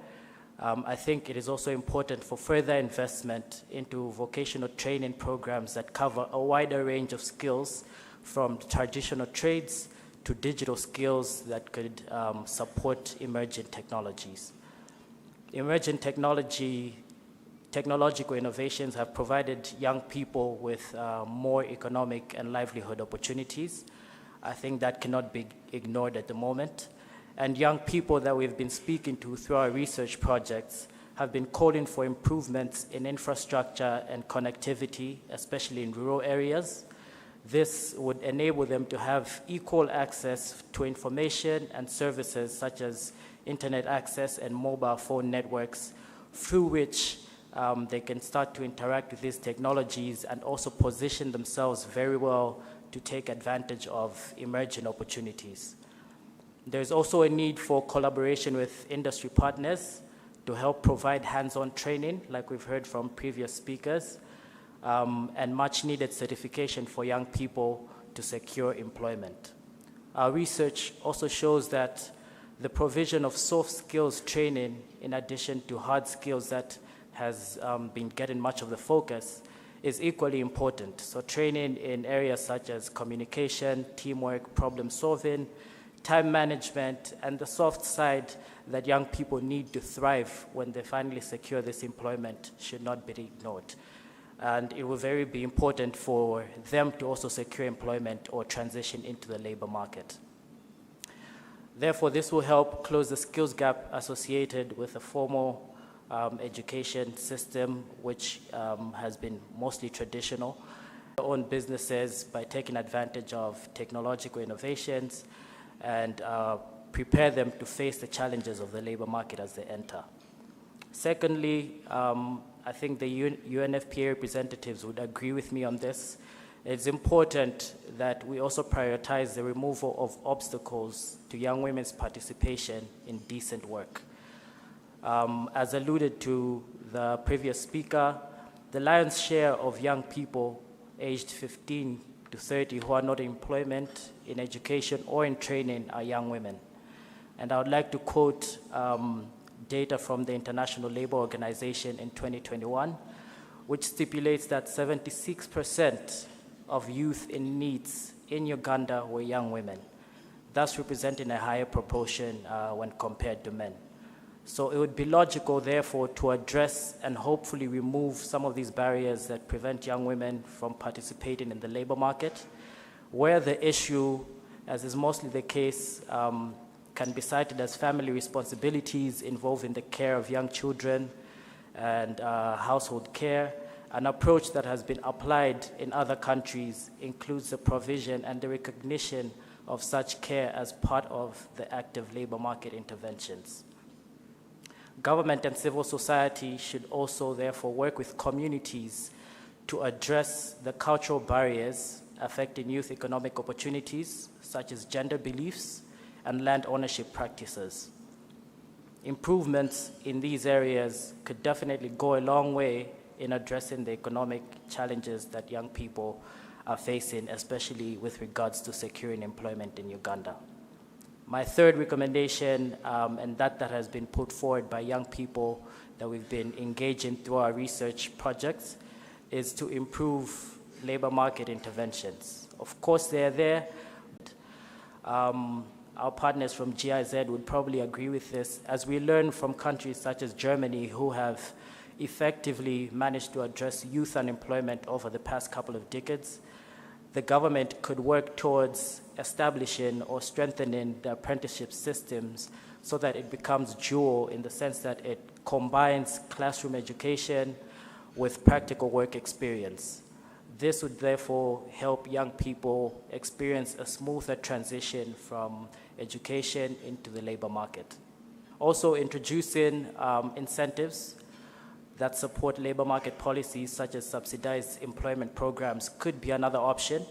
I think it is also important for further investment into vocational training programs that cover a wider range of skills, from traditional trades to digital skills that could support emerging technologies. Emerging technological innovations have provided young people with more economic and livelihood opportunities. I think that cannot be ignored at the moment. And young people that we've been speaking to through our research projects have been calling for improvements in infrastructure and connectivity, especially in rural areas. This would enable them to have equal access to information and services such as internet access and mobile phone networks, through which they can start to interact with these technologies and also position themselves very well to take advantage of emerging opportunities. There's also a need for collaboration with industry partners to help provide hands-on training, like we've heard from previous speakers, and much needed certification for young people to secure employment. Our research also shows that the provision of soft skills training, in addition to hard skills that has been getting much of the focus, is equally important. So training in areas such as communication, teamwork, problem solving, time management, and the soft side that young people need to thrive when they finally secure this employment should not be ignored. And it will very be important for them to also secure employment or transition into the labor market. Therefore, this will help close the skills gap associated with a formal education system, which has been mostly traditional. Own businesses by taking advantage of technological innovations and prepare them to face the challenges of the labor market as they enter. Secondly, I think the UNFPA representatives would agree with me on this. It's important that we also prioritize the removal of obstacles to young women's participation in decent work. As alluded to the previous speaker, the lion's share of young people aged 15 to 30 who are not in employment, in education, or in training are young women. And I would like to quote data from the International Labour Organization in 2021, which stipulates that 76% of youth in NEETs in Uganda were young women, thus representing a higher proportion when compared to men. So it would be logical, therefore, to address and hopefully remove some of these barriers that prevent young women from participating in the labor market, where the issue, as is mostly the case, can be cited as family responsibilities involving the care of young children and household care. An approach that has been applied in other countries includes the provision and the recognition of such care as part of the active labor market interventions. Government and civil society should also therefore work with communities to address the cultural barriers affecting youth economic opportunities, such as gender beliefs and land ownership practices. Improvements in these areas could definitely go a long way in addressing the economic challenges that young people are facing, especially with regards to securing employment in Uganda. My third recommendation, and that has been put forward by young people that we've been engaging through our research projects, is to improve labor market interventions. Of course, they're there. Our partners from GIZ would probably agree with this, as we learn from countries such as Germany, who have effectively managed to address youth unemployment over the past couple of decades. The government could work towards establishing or strengthening the apprenticeship systems so that it becomes dual in the sense that it combines classroom education with practical work experience. This would therefore help young people experience a smoother transition from education into the labor market. Also, introducing incentives that support labor market policies such as subsidized employment programs could be another option.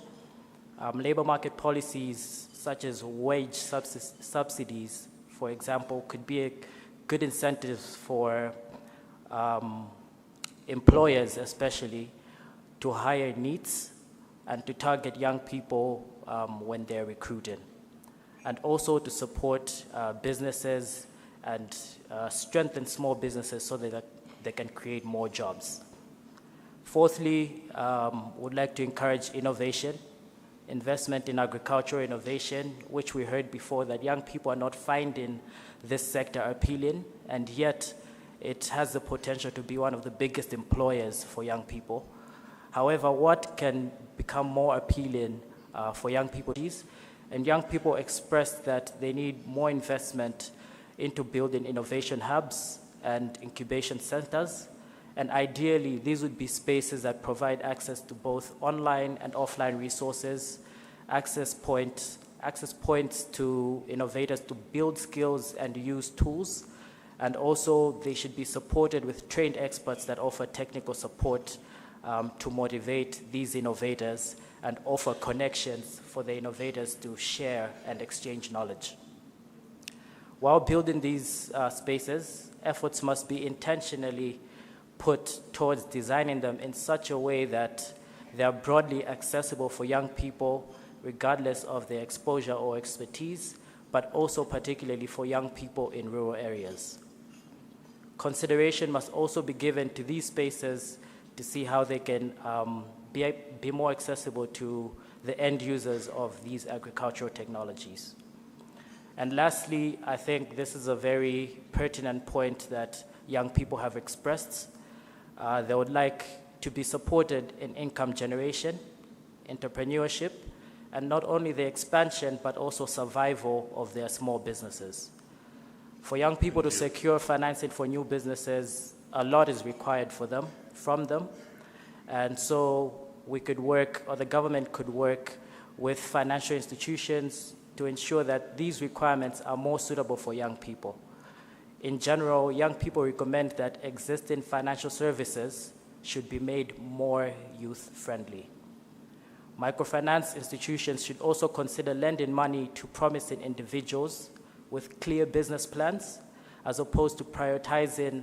Labor market policies such as wage subsidies, for example, could be a good incentive for employers especially to hire NEETs and to target young people when they're recruiting, and also to support businesses and strengthen small businesses so that they can create more jobs. Fourthly, would like to encourage innovation, investment in agricultural innovation, which we heard before that young people are not finding this sector appealing, and yet it has the potential to be one of the biggest employers for young people. However, what can become more appealing for young people is, and young people expressed that they need more investment into building innovation hubs and incubation centers, and ideally these would be spaces that provide access to both online and offline resources, access points to innovators to build skills and use tools, and also they should be supported with trained experts that offer technical support to motivate these innovators and offer connections for the innovators to share and exchange knowledge. While building these spaces, efforts must be intentionally put towards designing them in such a way that they are broadly accessible for young people, regardless of their exposure or expertise, but also particularly for young people in rural areas. Consideration must also be given to these spaces to see how they can be more accessible to the end users of these agricultural technologies. And lastly, I think this is a very pertinent point that young people have expressed. They would like to be supported in income generation, entrepreneurship, and not only the expansion, but also survival of their small businesses. For young people to secure financing for new businesses, a lot is required from them. And so we could work, or the government could work with financial institutions to ensure that these requirements are more suitable for young people. In general, young people recommend that existing financial services should be made more youth-friendly. Microfinance institutions should also consider lending money to promising individuals with clear business plans, as opposed to prioritizing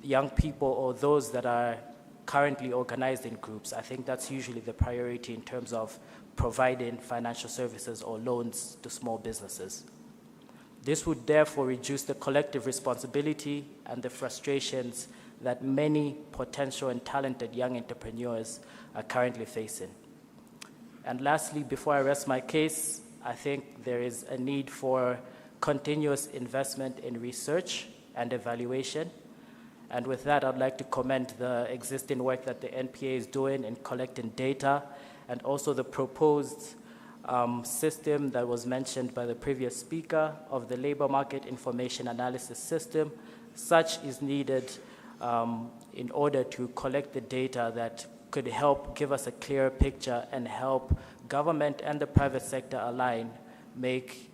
young people or those that are currently organized in groups. I think that's usually the priority in terms of providing financial services or loans to small businesses. This would therefore reduce the collective responsibility and the frustrations that many potential and talented young entrepreneurs are currently facing. And lastly, before I rest my case, I think there is a need for continuous investment in research and evaluation. And with that, I'd like to commend the existing work that the NPA is doing in collecting data, and also the proposed system that was mentioned by the previous speaker of the labor market information analysis system. Such is needed in order to collect the data that could help give us a clearer picture and help government and the private sector align, make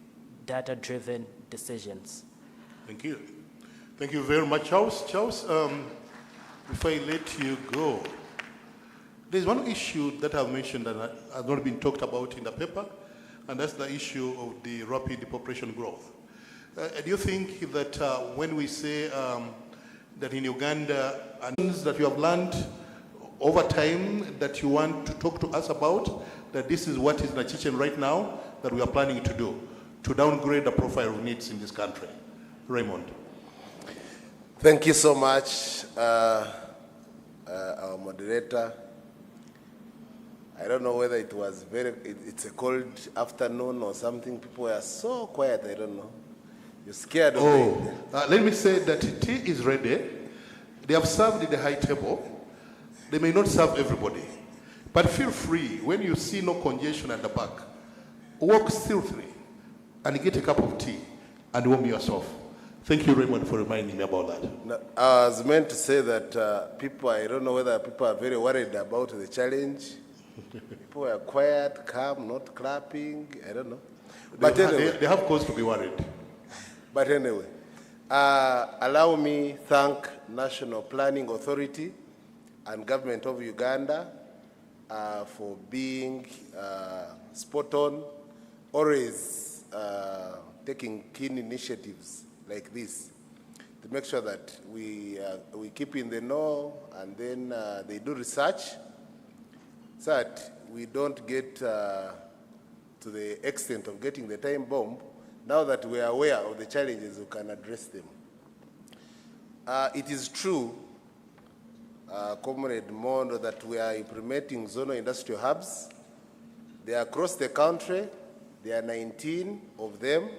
data-driven decisions. Thank you. Thank you very much, Charles. Charles, before I let you go, there's one issue that I've mentioned that has not been talked about in the paper, and that's the issue of the rapid population growth. Do you think that when we say that in Uganda, and that you have learned over time that you want to talk to us about, that this is what is in the kitchen right now that we are planning to do, to downgrade the profile of needs in this country? Raymond. Thank you so much, our moderator. I don't know whether it was it's a cold afternoon or something. People were so quiet, I don't know. You're scared of it. Let me say that tea is ready. They have served at the high table. They may not serve everybody. But feel free, when you see no congestion at the back, walk stealthily and get a cup of tea and warm yourself. Thank you, Raymond, for reminding me about that. No, I was meant to say that people, I don't know whether people are very worried about the challenge. People were quiet, calm, not clapping, I don't know. But anyway, they have cause to be worried. But anyway, allow me thank National Planning Authority and Government of Uganda for being spot on, always taking keen initiatives like this to make sure that we keep in the know, and then they do research so that we don't get to the extent of getting the time bomb. Now that we are aware of the challenges, we can address them. It is true, Comrade Mondo, that we are implementing zonal industrial hubs. They are across the country. There are 19 of them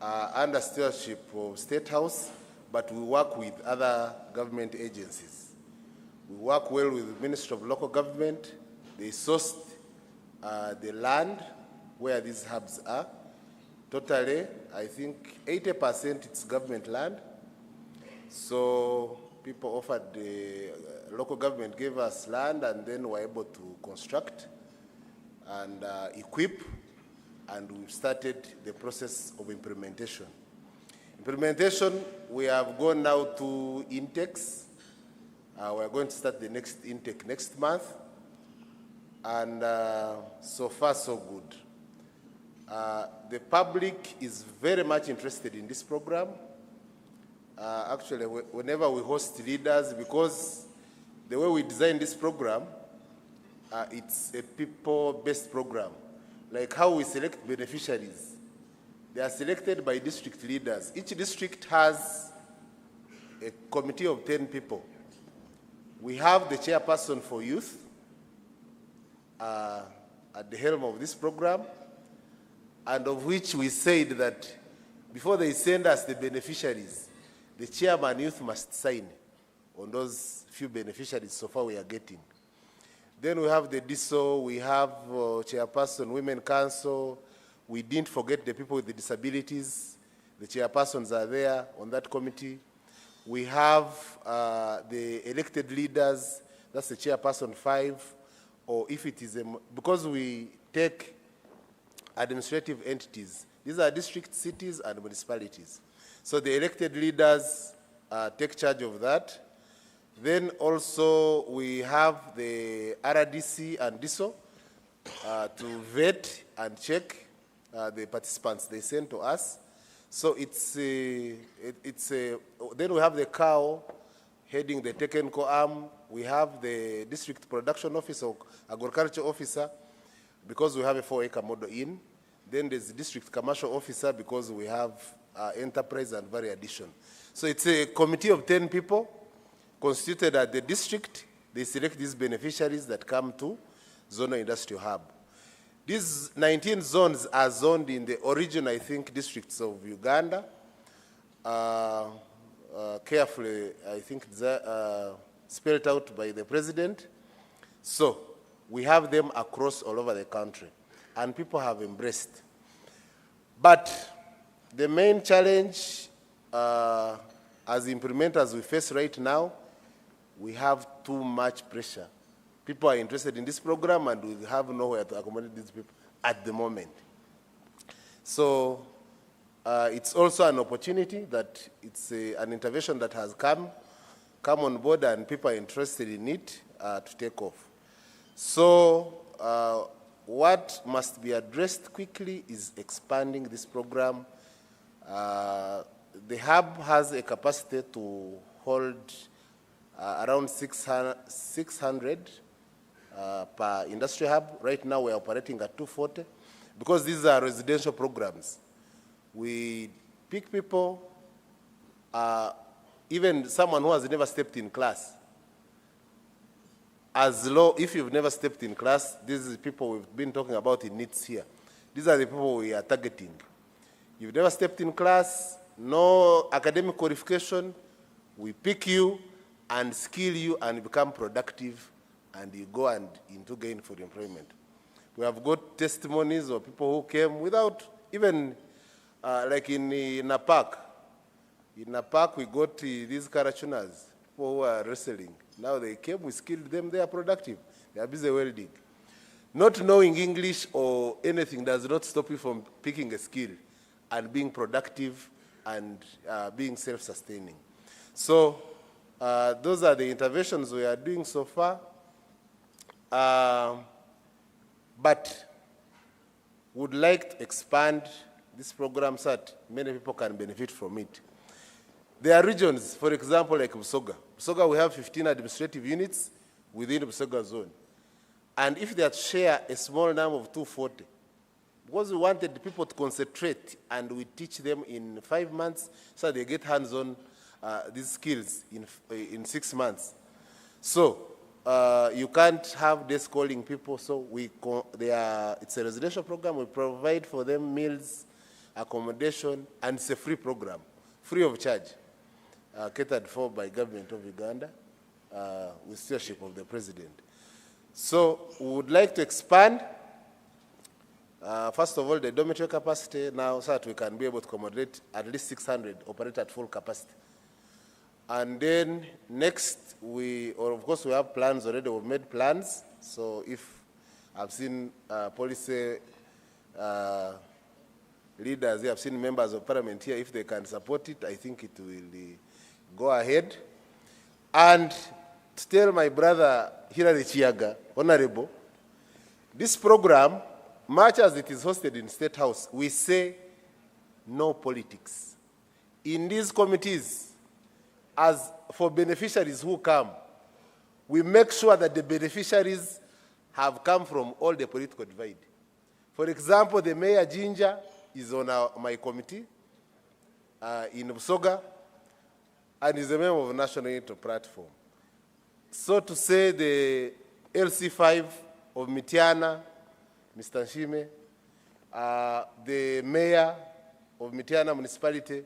under stewardship of State House, but we work with other government agencies. We work well with the Ministry of Local Government. They sourced the land where these hubs are. Totally, I think 80% it's government land. So people offered, the local government gave us land, and then we're able to construct and equip, and we've started the process of implementation. Implementation, we have gone now to intakes. We're going to start the next intake next month, and so far so good. The public is very much interested in this program. Actually, whenever we host leaders, because the way we design this program, it's a people-based program. Like how we select beneficiaries. They are selected by district leaders. Each district has a committee of 10 people. We have the chairperson for youth at the helm of this program, and of which we said that before they send us the beneficiaries, the chairman youth must sign on those few beneficiaries so far we are getting. Then we have the DISO, we have chairperson, Women Council. We didn't forget the people with the disabilities. The chairpersons are there on that committee. We have the elected leaders, that's the chairperson 5, or if it is, because we take administrative entities. These are district, cities, and municipalities. So the elected leaders take charge of that. Then also we have the RDC and DISO to vet and check the participants they send to us. So then we have the cow heading the technical arm. We have the district production officer, or agriculture officer, because we have a 4-acre model in. Then there's the district commercial officer, because we have enterprise and value addition. So it's a committee of 10 people constituted at the district. They select these beneficiaries that come to zonal industrial hub. These 19 zones are zoned in the origin, I think, districts of Uganda. Carefully, I think, spelled out by the president. So we have them across all over the country, and people have embraced. But the main challenge, as implementers we face right now, we have too much pressure. People are interested in this program and we have nowhere to accommodate these people at the moment. So it's also an opportunity that it's an intervention that has come on board and people are interested in it to take off. So what must be addressed quickly is expanding this program. The hub has a capacity to hold around 600 per industry hub. Right now we're operating at 240 because these are residential programs. We pick people, even someone who has never stepped in class. If you've never stepped in class, these are the people we've been talking about in NEETs here. These are the people we are targeting. You've never stepped in class, no academic qualification, we pick you and skill you and become productive and you go and into gainful employment. We have got testimonies of people who came without even, like in NAPAC. In NAPAC we got these Karachunas, people who are wrestling. Now they came, we skilled them, they are productive. They are busy welding. Not knowing English or anything does not stop you from picking a skill and being productive and being self-sustaining. So those are the interventions we are doing so far. But would like to expand this program so that many people can benefit from it. There are regions, for example, like Busoga. Busoga, we have 15 administrative units within Busoga zone. And if they share a small number of 240, because we wanted people to concentrate and we teach them in 5 months so they get hands-on these skills in 6 months. So you can't have desk calling people, so it's a residential program. We provide for them meals, accommodation, and it's a free program, free of charge, catered for by government of Uganda with stewardship of the president. So we would like to expand, first of all, the dormitory capacity now so that we can be able to accommodate at least 600, operate at full capacity. And then next, of course, we have plans already. We've made plans. So if I've seen policy leaders, I've seen members of parliament here, if they can support it, I think it will go ahead. And to tell my brother Hilary Chiaga, Honorable, this program, much as it is hosted in State House, we say no politics. In these committees, as for beneficiaries who come, we make sure that the beneficiaries have come from all the political divide. For example, the Mayor Ginger is on my committee in Busoga and is a member of the National Unity Platform. So to say the LC5 of Mitiana, Mr. Nshime, the Mayor of Mitiana Municipality,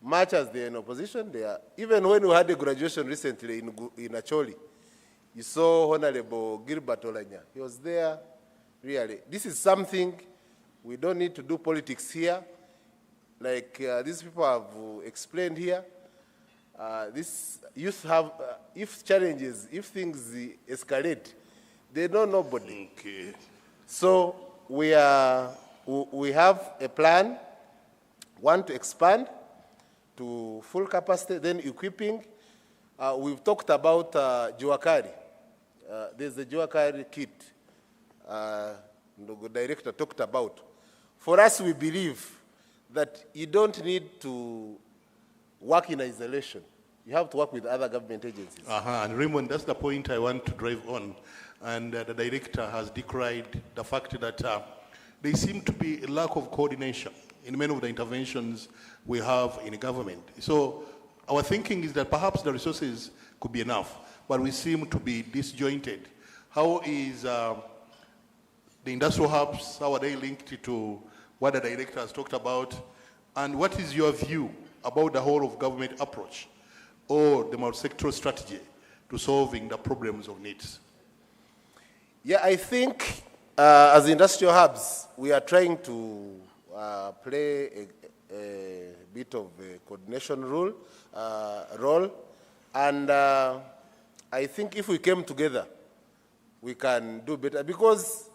much as they're in opposition, they are, even when we had a graduation recently in Acholi, you saw Honorable Gilbert Olanya. He was there, really. This is something we don't need to do politics here. Like these people have explained here, this youth have, if challenges, if things escalate, they know nobody. Okay. So we have a plan, one to expand to full capacity, then equipping. We've talked about Juakari. There's a Juakari kit the director talked about. For us, we believe that you don't need to work in isolation. You have to work with other government agencies. And Raymond, that's the point I want to drive on. And the director has decried the fact that there seems to be a lack of coordination in many of the interventions we have in government. So our thinking is that perhaps the resources could be enough, but we seem to be disjointed. How is the industrial hubs, how are they linked to what the director has talked about? And what is your view about the whole of government approach or the multi-sectoral strategy to solving the problems of needs? Yeah, I think as industrial hubs, we are trying to play a bit of a coordination role. And I think if we came together, we can do better. Because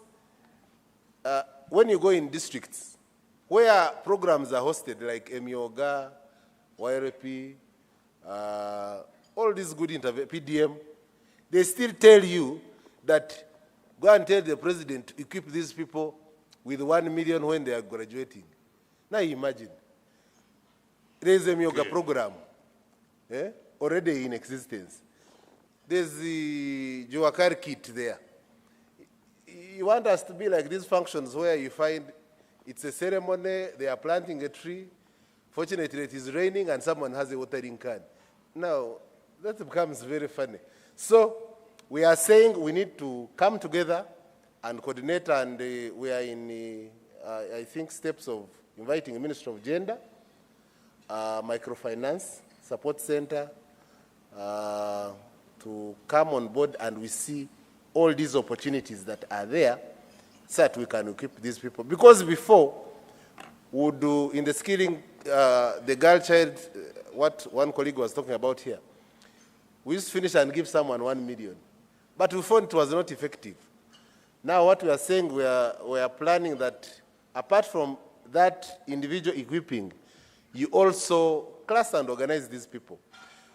when you go in districts where programs are hosted, like Emioga, YRP, all these good PDM, they still tell you that go and tell the president to equip these people with 1 million when they are graduating. Now imagine, there is a Emioga program already in existence. There's the Joakar kit there. You want us to be like these functions where you find it's a ceremony, they are planting a tree, fortunately it is raining and someone has a watering can. Now, that becomes very funny. So, we are saying we need to come together and coordinate, and we are in, I think, steps of inviting the Minister of Gender, Microfinance, Support Center, to come on board, and we see all these opportunities that are there so that we can equip these people. Because before, we would do in the skilling, the girl child, what one colleague was talking about here, we used to finish and give someone 1 million. But we found it was not effective. Now what we are saying, we are planning that apart from that individual equipping, you also class and organize these people.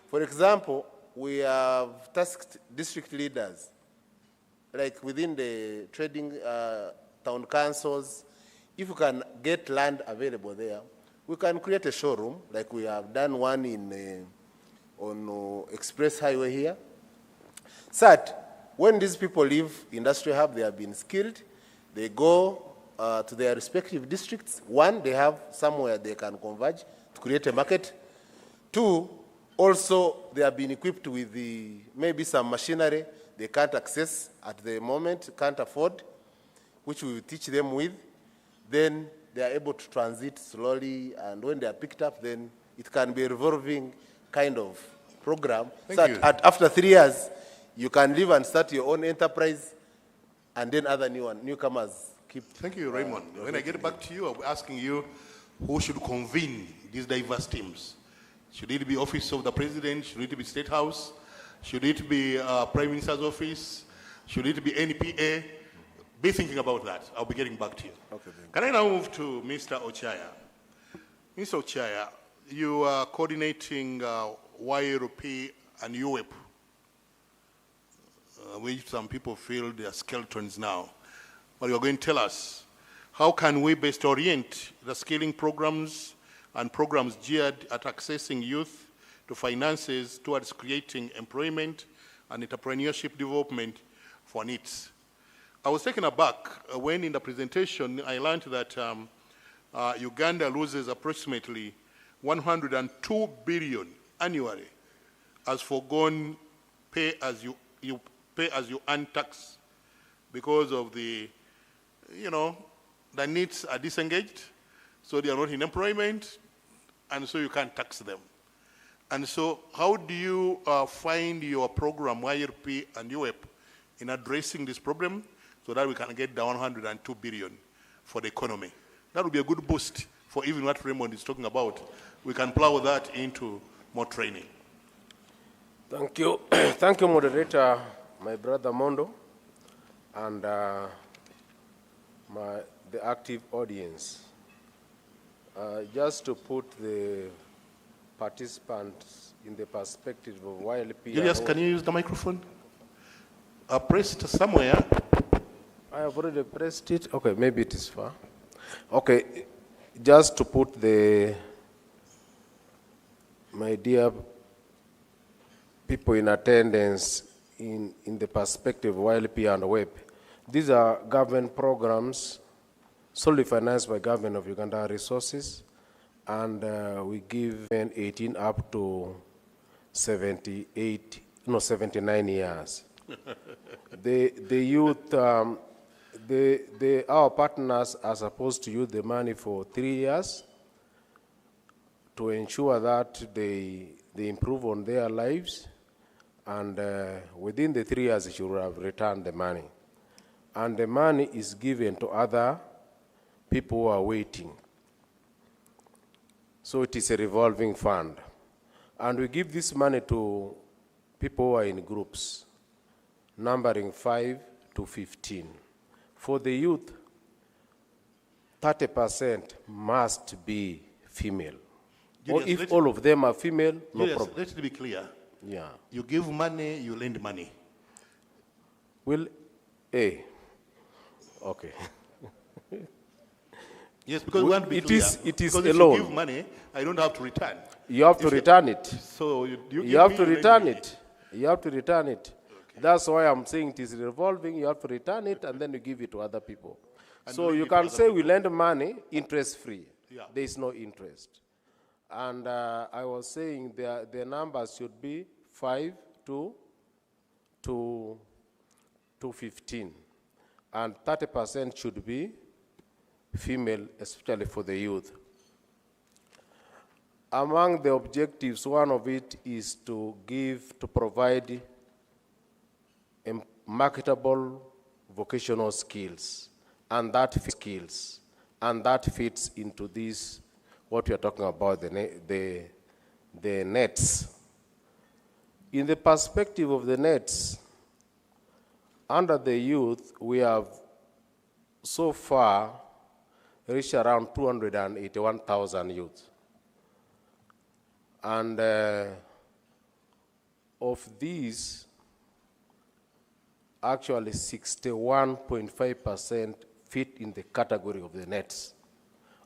For example, we have tasked district leaders, like within the trading town councils. If you can get land available there, we can create a showroom, like we have done one in on Express Highway here. So that when these people leave Industry Hub, they have been skilled, they go to their respective districts. One, they have somewhere they can converge to create a market. Two, also they have been equipped with maybe some machinery they can't access at the moment, can't afford, which we will teach them with. Then they are able to transit slowly, and when they are picked up, then it can be a revolving kind of program. After 3 years, you can live and start your own enterprise, and then other newcomers keep. Thank you, Raymond. When I get back to you, I'll be asking you who should convene these diverse teams. Should it be Office of the President? Should it be State House? Should it be Prime Minister's Office? Should it be NEPA? Be thinking about that. I'll be getting back to you. Okay, can I now move to Mr. Ochaya? Mr. Ochaya, you are coordinating YRP and UWEP, which some people feel they are skeletons now. But you're going to tell us, how can we best orient the skilling programs and programs geared at accessing youth to finances towards creating employment and entrepreneurship development for NEETs? I was taken aback when in the presentation I learned that Uganda loses approximately 102 billion annually as foregone pay as you earn tax because of the NEETs are disengaged, so they are not in employment, and so you can't tax them. And so how do you find your program, YRP and UWEP, in addressing this problem so that we can get the 102 billion for the economy? That would be a good boost for even what Raymond is talking about. We can plow that into more training. Thank you. Thank you, moderator, my brother Mondo, and the active audience. Just to put the participants in the perspective of YLP. Julius, can you use the microphone? Press it somewhere. I have already pressed it. Okay, maybe it is far. Okay, just to put my dear people in attendance in the perspective of YLP and WEP. These are government programs solely financed by government of Uganda resources, and we give 18 up to 79 years. The youth, our partners are supposed to use the money for 3 years to ensure that they improve on their lives, and within the 3 years they should have returned the money. And the money is given to other people who are waiting. So it is a revolving fund. And we give this money to people who are in groups, numbering 5 to 15. For the youth, 30% must be female. Or Julius, if all of them are female, no Julius, problem. let's be clear. Yeah. You give money, you lend money. Well, okay. Yes, because we want to be it clear. is because a if loan. you give money, I don't have to return. You have to return it. So you have to return it. You have to return it. Okay. That's why I'm saying it is revolving. You have to return it, and then you give it to other people. And so you can say we lend money interest-free. Yeah. There is no interest. And I was saying the numbers should be 5 to 15. And 30% should be female, especially for the youth. Among the objectives, one of it is to provide marketable vocational skills, and that fits into this, what we are talking about, the NEETs. In the perspective of the NEETs, under the youth, we have so far reached around 281,000 youth. And of these, actually 61.5% fit in the category of the NEETs.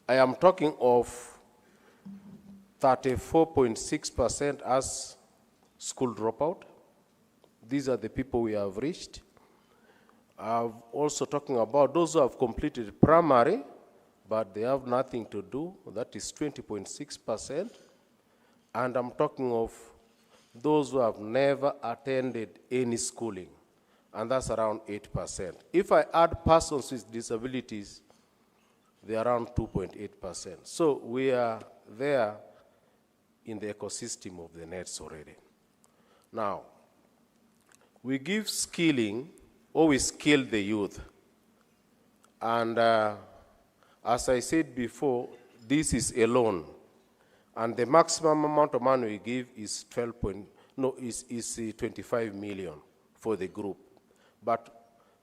I am talking of 34.6% as school dropout. These are the people we have reached. I'm also talking about those who have completed primary, but they have nothing to do. That is 20.6%. And I'm talking of those who have never attended any schooling, and that's around 8%. If I add persons with disabilities, they're around 2.8%. So we are there in the ecosystem of the NEETs already. Now, we give skilling, or we skill the youth. And as I said before, this is a loan. And the maximum amount of money we give is 25 million for the group. But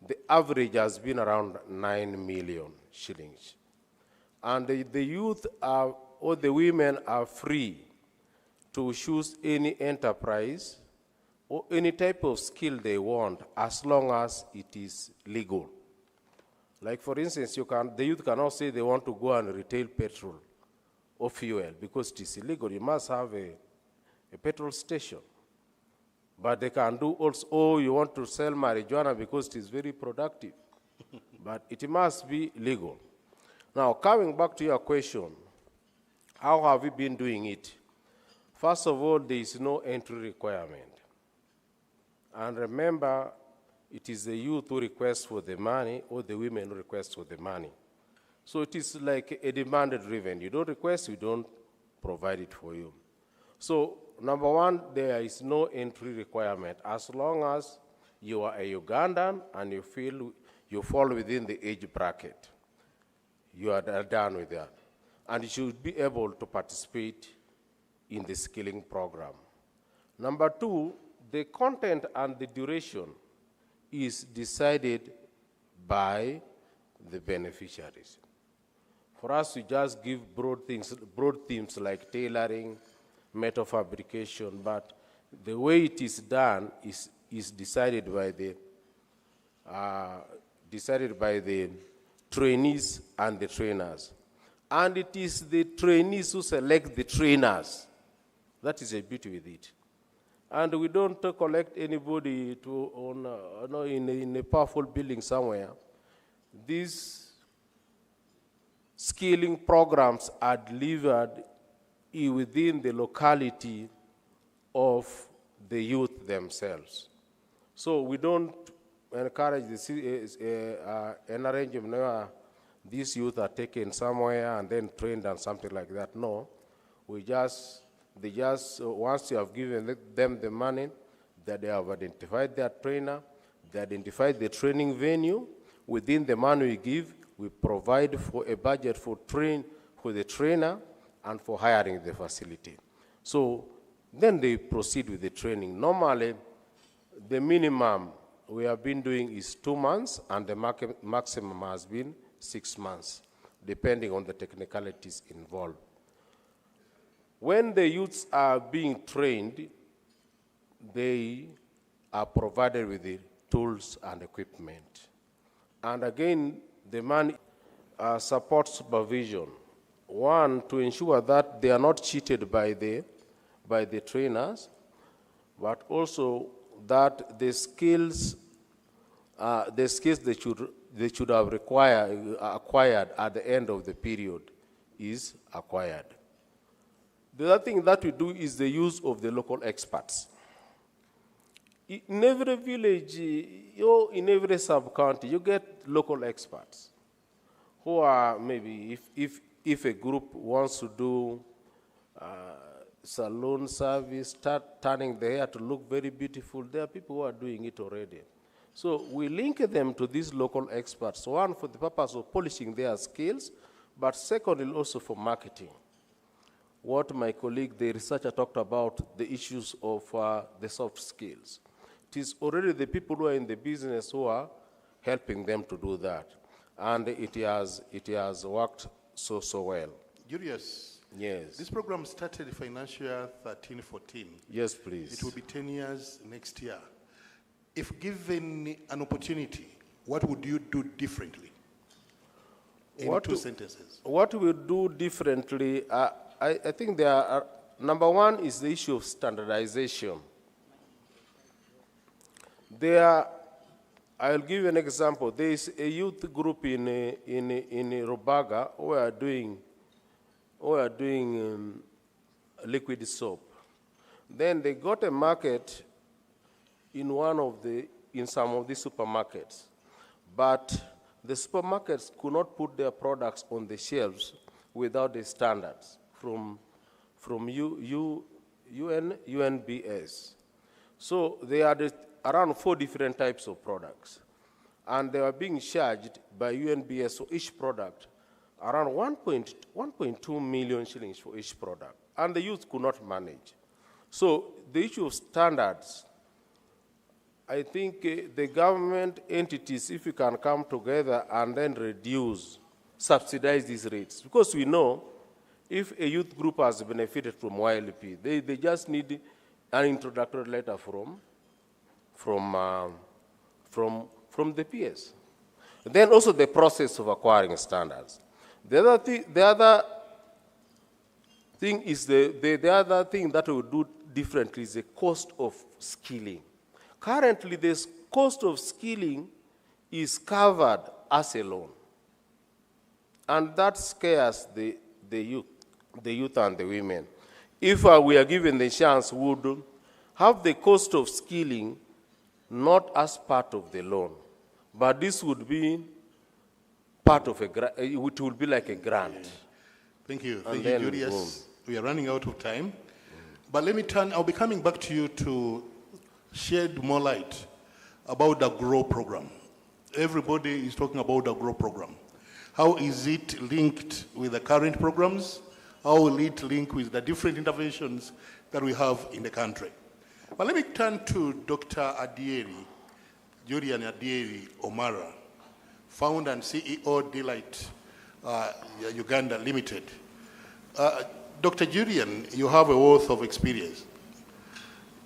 the average has been around 9 million shillings. And the youth or the women are free to choose any enterprise or any type of skill they want, as long as it is legal. Like for instance, the youth cannot say they want to go and retail petrol or fuel because it is illegal. You must have a petrol station. But they can do also, oh, you want to sell marijuana because it is very productive. But it must be legal. Now, coming back to your question, how have we been doing it? First of all, there is no entry requirement. And remember, it is the youth who requests for the money or the women who request for the money. So it is like a demand-driven. You don't request, we don't provide it for you. So number one, there is no entry requirement. As long as you are a Ugandan and you feel you fall within the age bracket, you are done with that. And you should be able to participate in the skilling program. Number two, the content and the duration is decided by the beneficiaries. For us, we just give broad themes like tailoring, metal fabrication, but the way it is done is decided by the trainees and the trainers. And it is the trainees who select the trainers. That is a beauty with it. And we don't collect anybody in a powerful building somewhere. These skilling programs are delivered within the locality of the youth themselves. So we don't encourage an arrangement where these youth are taken somewhere and then trained and something like that. No, once you have given them the money, that they have identified their trainer, they identified the training venue. Within the money we give, we provide for a budget for the trainer and for hiring the facility. So then they proceed with the training. Normally, the minimum we have been doing is 2 months, and the maximum has been 6 months, depending on the technicalities involved. When the youths are being trained, they are provided with the tools and equipment. And again, the man supports supervision. One, to ensure that they are not cheated by the trainers, but also that the skills they should have acquired at the end of the period is acquired. The other thing that we do is the use of the local experts. In every village, in every sub-county, you get local experts who are maybe, if a group wants to do salon service, turning the hair to look very beautiful, there are people who are doing it already. So we link them to these local experts, one for the purpose of polishing their skills, but secondly also for marketing. What my colleague, the researcher, talked about, the issues of the soft skills. It is already the people who are in the business who are helping them to do that. And it has worked so well. Julius, yes. This program started financial year 13-14. Yes, please. It will be 10 years next year. If given an opportunity, what would you do differently? In 2 sentences. What we do differently, I think there are, number one is the issue of standardization. I'll give you an example. There is a youth group in Rubaga who are doing liquid soap. Then they got a market in some of the supermarkets, but the supermarkets could not put their products on the shelves without the standards from UNBS. So they had around 4 different types of products, and they were being charged by UNBS for each product around 1.2 million shillings for each product, and the youth could not manage. So the issue of standards, I think the government entities, if we can come together and then subsidize these rates, because we know if a youth group has benefited from YLP, they just need an introductory letter from the PS. Then also the process of acquiring standards. The other thing that we do differently is the cost of skilling. Currently, this cost of skilling is covered as a loan, and that scares the youth and the women. If we are given the chance, we would have the cost of skilling not as part of the loan, but this would be part of it would be like a grant. Thank you, Julius. We are running out of time, but I'll be coming back to you to shed more light about the GROW program. Everybody is talking about the GROW program. How is it linked with the current programs? How will it link with the different interventions that we have in the country? But let me turn to Dr. Adieri, Julian Adieri Omara, founder and CEO Delight Uganda Limited. Dr. Julian, you have a wealth of experience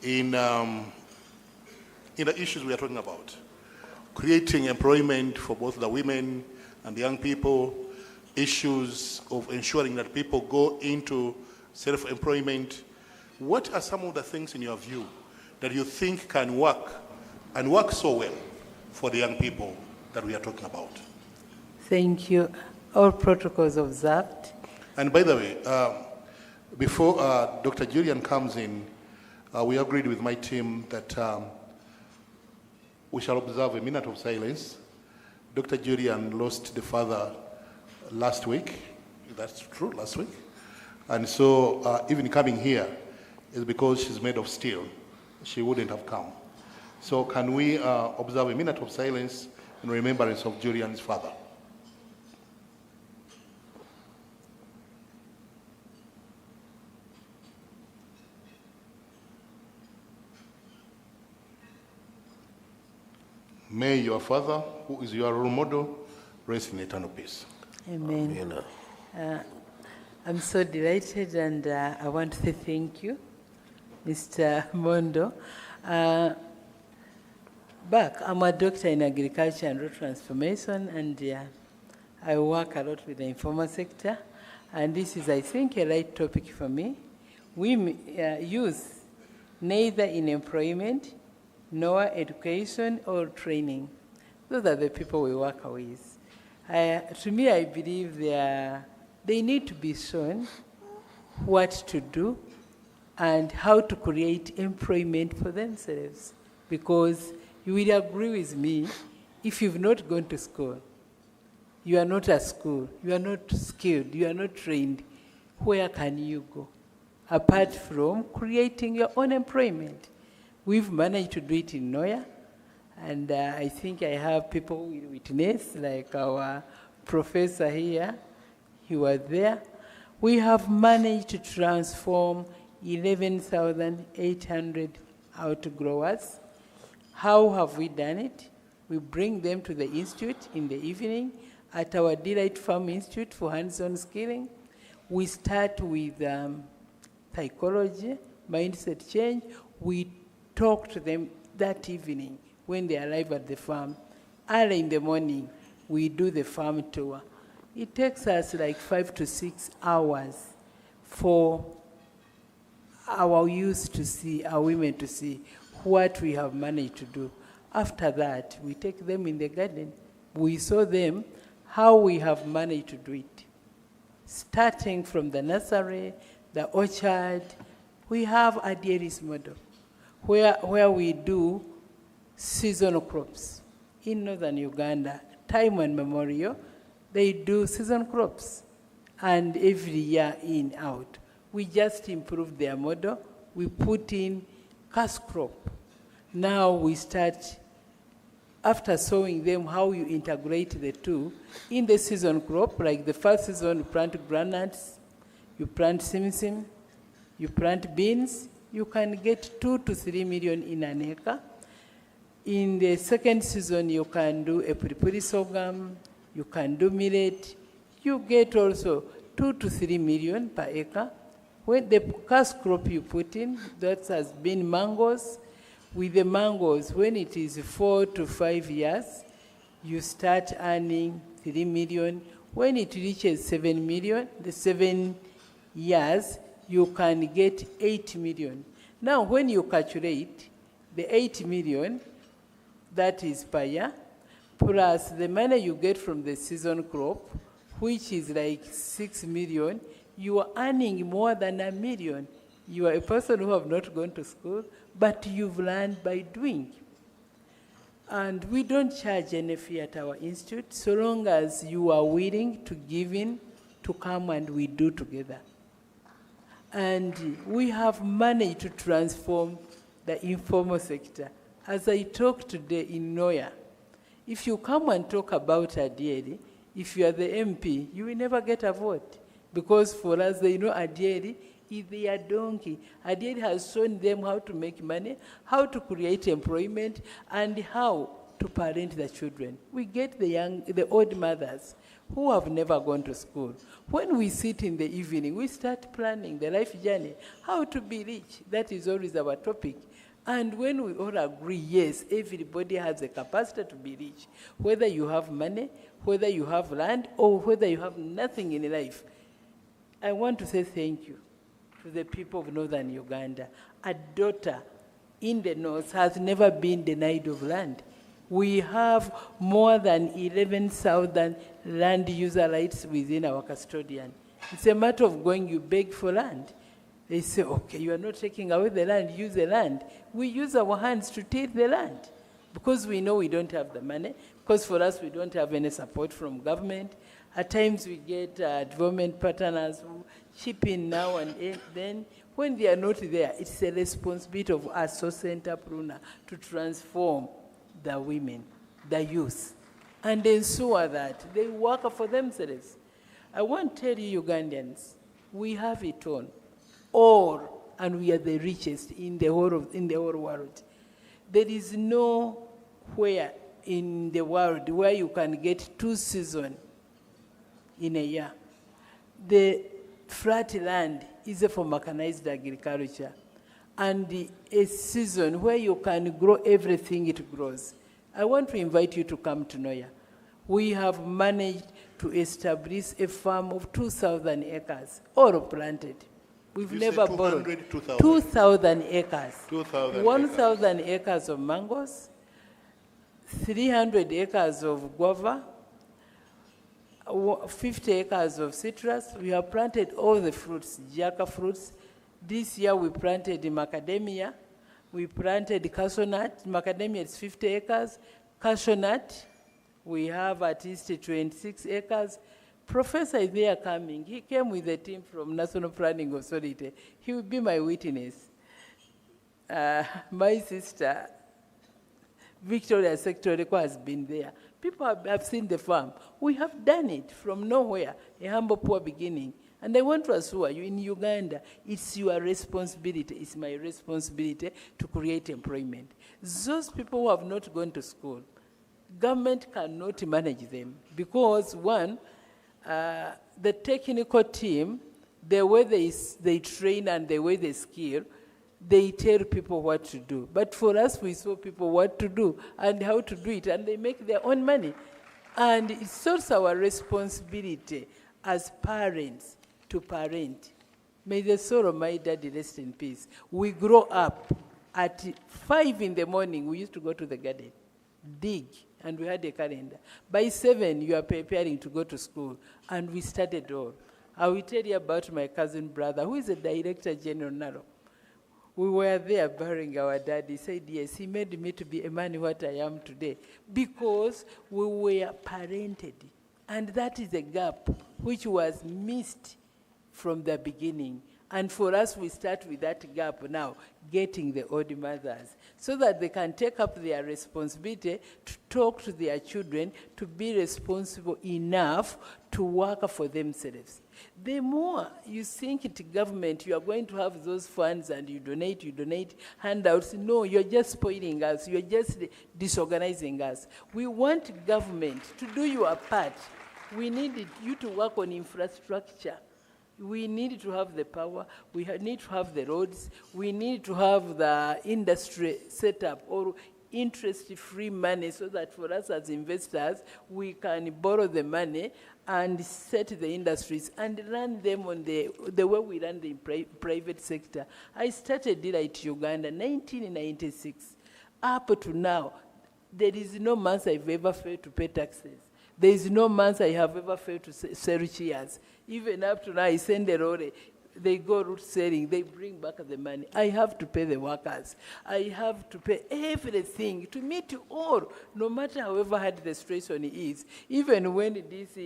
in the issues we are talking about, creating employment for both the women and the young people, issues of ensuring that people go into self-employment. What are some of the things in your view that you think can work and work so well for the young people that we are talking about? Thank you. All protocols observed. And by the way, before Dr. Julian comes in, we agreed with my team that we shall observe a minute of silence. Dr. Julian lost the father last week. That's true, last week. And so even coming here is because she's made of steel. She wouldn't have come. So can we observe a minute of silence in remembrance of Julian's father? May your father, who is your role model, rest in eternal peace. Amen. I'm so delighted, and I want to say thank you, Mr. Mondo. I'm a doctor in agriculture and rural transformation, and I work a lot with the informal sector. And this is, I think, a right topic for me. We youth, neither in employment, nor education or training. Those are the people we work with. To me, I believe they need to be shown what to do and how to create employment for themselves. Because you will agree with me, if you've not gone to school, you are not at school, you are not skilled, you are not trained, where can you go? Apart from creating your own employment. We've managed to do it in Noya, and I think I have people who will witness, like our professor here, he was there. We have managed to transform 11,800 outgrowers. How have we done it? We bring them to the institute in the evening at our Delight Farm Institute for hands-on skilling. We start with psychology, mindset change. We talk to them that evening when they arrive at the farm. Early in the morning, we do the farm tour. It takes us like 5 to 6 hours for our youth to see, our women to see what we have managed to do. After that, we take them in the garden. We show them how we have managed to do it. Starting from the nursery, the orchard, we have a dairies model where we do seasonal crops. In northern Uganda, time and memorial, they do season crops. And every year in, out. We just improved their model. We put in cash crop. Now we start, after showing them how you integrate the two, in the season crop, like the first season, you plant groundnuts, you plant simsim, you plant beans, you can get 2 to 3 million in an acre. In the second season, you can do a puripuri sorghum, you can do millet, you get also 2 to 3 million per acre. When the cash crop you put in, that has been mangoes. With the mangoes, when it is 4 to 5 years, you start earning 3 million. When it reaches 7 million, the 7 years, you can get 8 million. Now, when you calculate the 8 million, that is per year, plus the money you get from the season crop, which is like 6 million, you are earning more than $1 million. You are a person who have not gone to school, but you've learned by doing. And we don't charge any fee at our institute, so long as you are willing to give in, to come and we do together. And we have managed to transform the informal sector. As I talk today in Noya, if you come and talk about Adieri, if you are the MP, you will never get a vote. Because for us, they know Adieri is their donkey. Adieri has shown them how to make money, how to create employment, and how to parent the children. We get the old mothers who have never gone to school. When we sit in the evening, we start planning the life journey, how to be rich. That is always our topic. And when we all agree, yes, everybody has the capacity to be rich, whether you have money, whether you have land, or whether you have nothing in life. I want to say thank you to the people of northern Uganda. A daughter in the north has never been denied of land. We have more than 11,000 land user rights within our custodian. It's a matter of going, you beg for land. They say, okay, you are not taking away the land, use the land. We use our hands to take the land because we know we don't have the money, because for us we don't have any support from government. At times we get development partners who chip in now and then. When they are not there, it's a responsibility of us, social entrepreneur, to transform the women, the youth, and ensure that they work for themselves. I want to tell you Ugandans, we have it all, and we are the richest in the whole world. There is nowhere in the world where you can get 2 seasons in a year. The flat land is for mechanized agriculture, and a season where you can grow everything it grows. I want to invite you to come to Noya. We have managed to establish a farm of 2,000 acres, all planted. We've never borrowed. 2,000 acres. 1,000 acres of mangoes, 300 acres of guava, 50 acres of citrus. We have planted all the fruits, jaca fruits. This year we planted macadamia. We planted cashew nut. Macadamia is 50 acres. Cashew nut, we have at least 26 acres. Professor is there coming. He came with a team from National Planning Authority. He will be my witness. My sister, Victoria Sectorico, has been there. People have seen the farm. We have done it from nowhere, a humble, poor beginning. And I want to assure you, in Uganda, it's your responsibility, it's my responsibility to create employment. Those people who have not gone to school, government cannot manage them because, one, the technical team, the way they train and the way they skill, they tell people what to do. But for us, we show people what to do and how to do it, and they make their own money. And it's also our responsibility as parents to parent. May the soul of my daddy rest in peace. We grow up at 5 in the morning. We used to go to the garden, dig, and we had a calendar. By 7, you are preparing to go to school, and we started all. I will tell you about my cousin brother, who is a director general now. We were there burying our dad. He said, yes, he made me to be a man what I am today, because we were parented. And that is a gap which was missed from the beginning. And for us, we start with that gap now, getting the old mothers, so that they can take up their responsibility to talk to their children, to be responsible enough to work for themselves. The more you think it government, you are going to have those funds and you donate handouts. No, you're just spoiling us. You're just disorganizing us. We want government to do your part. We need you to work on infrastructure. We need to have the power. We need to have the roads. We need to have the industry set up or interest-free money so that for us as investors, we can borrow the money and set the industries and run them on the way we run the private sector. I started Delight Uganda in 1996. Up to now, there is no month I've ever failed to pay taxes. There is no month I have ever failed to sell shares. Even up to now, I send a lorry. They go route selling. They bring back the money. I have to pay the workers. I have to pay everything to meet all, no matter however hard the situation is. Even when these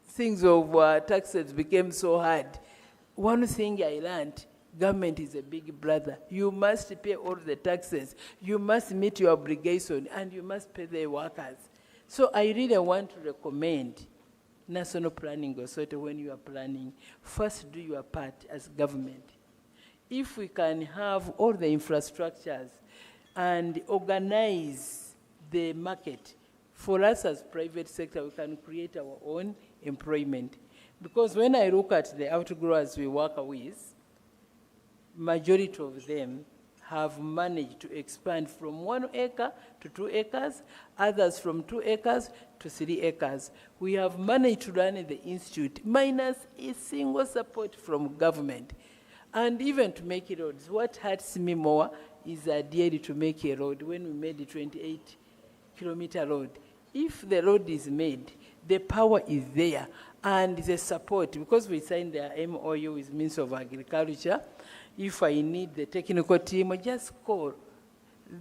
things of taxes became so hard, one thing I learned, government is a big brother. You must pay all the taxes. You must meet your obligation, and you must pay the workers. So I really want to recommend National Planning Authority, when you are planning, first do your part as government. If we can have all the infrastructures and organize the market, for us as private sector, we can create our own employment. Because when I look at the outgrowers we work with, majority of them have managed to expand from 1 acre to 2 acres, others from 2 acres to 3 acres. We have managed to run the institute minus a single support from government. And even to make roads, what hurts me more is the idea to make a road when we made the 28-kilometer road. If the road is made, the power is there and the support, because we signed the MOU with Ministry of Agriculture. If I need the technical team, I just call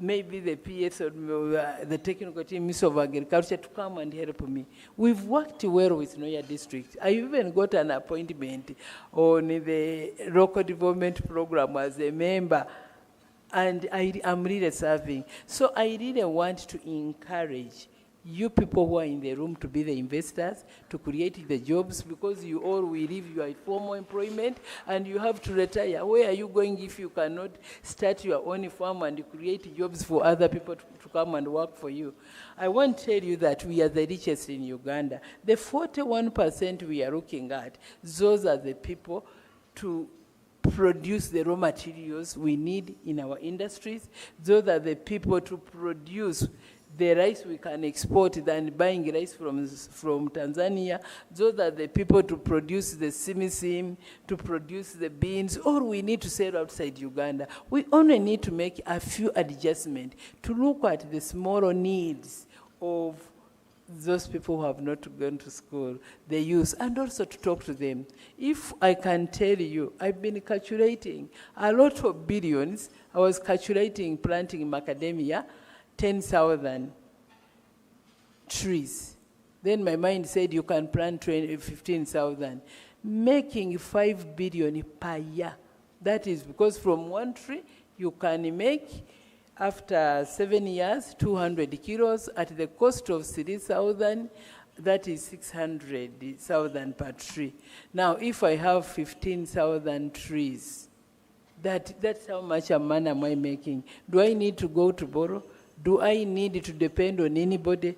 maybe the PS or the technical team, Ministry of Agriculture, to come and help me. We've worked well with Noya District. I even got an appointment on the local development program as a member, and I'm really serving. So I really want to encourage you people who are in the room to be the investors, to create the jobs, because you all will leave your formal employment and you have to retire. Where are you going if you cannot start your own farm and create jobs for other people to come and work for you? I won't tell you that we are the richest in Uganda. The 41% we are looking at, those are the people to produce the raw materials we need in our industries. Those are the people to produce the rice we can export than buying rice from Tanzania. Those are the people to produce the simisim, to produce the beans, or we need to sell outside Uganda. We only need to make a few adjustments to look at the smaller needs of those people who have not gone to school, the youth, and also to talk to them. If I can tell you, I've been calculating a lot of billions. I was calculating planting macadamia, 10,000 trees. Then my mind said you can plant 15,000, making 5 billion per year. That is because from one tree you can make, after 7 years, 200 kilos at the cost of 3,000. That is 600,000 per tree. Now, if I have 15,000 trees, that's how much money am I making? Do I need to go to borrow? Do I need to depend on anybody?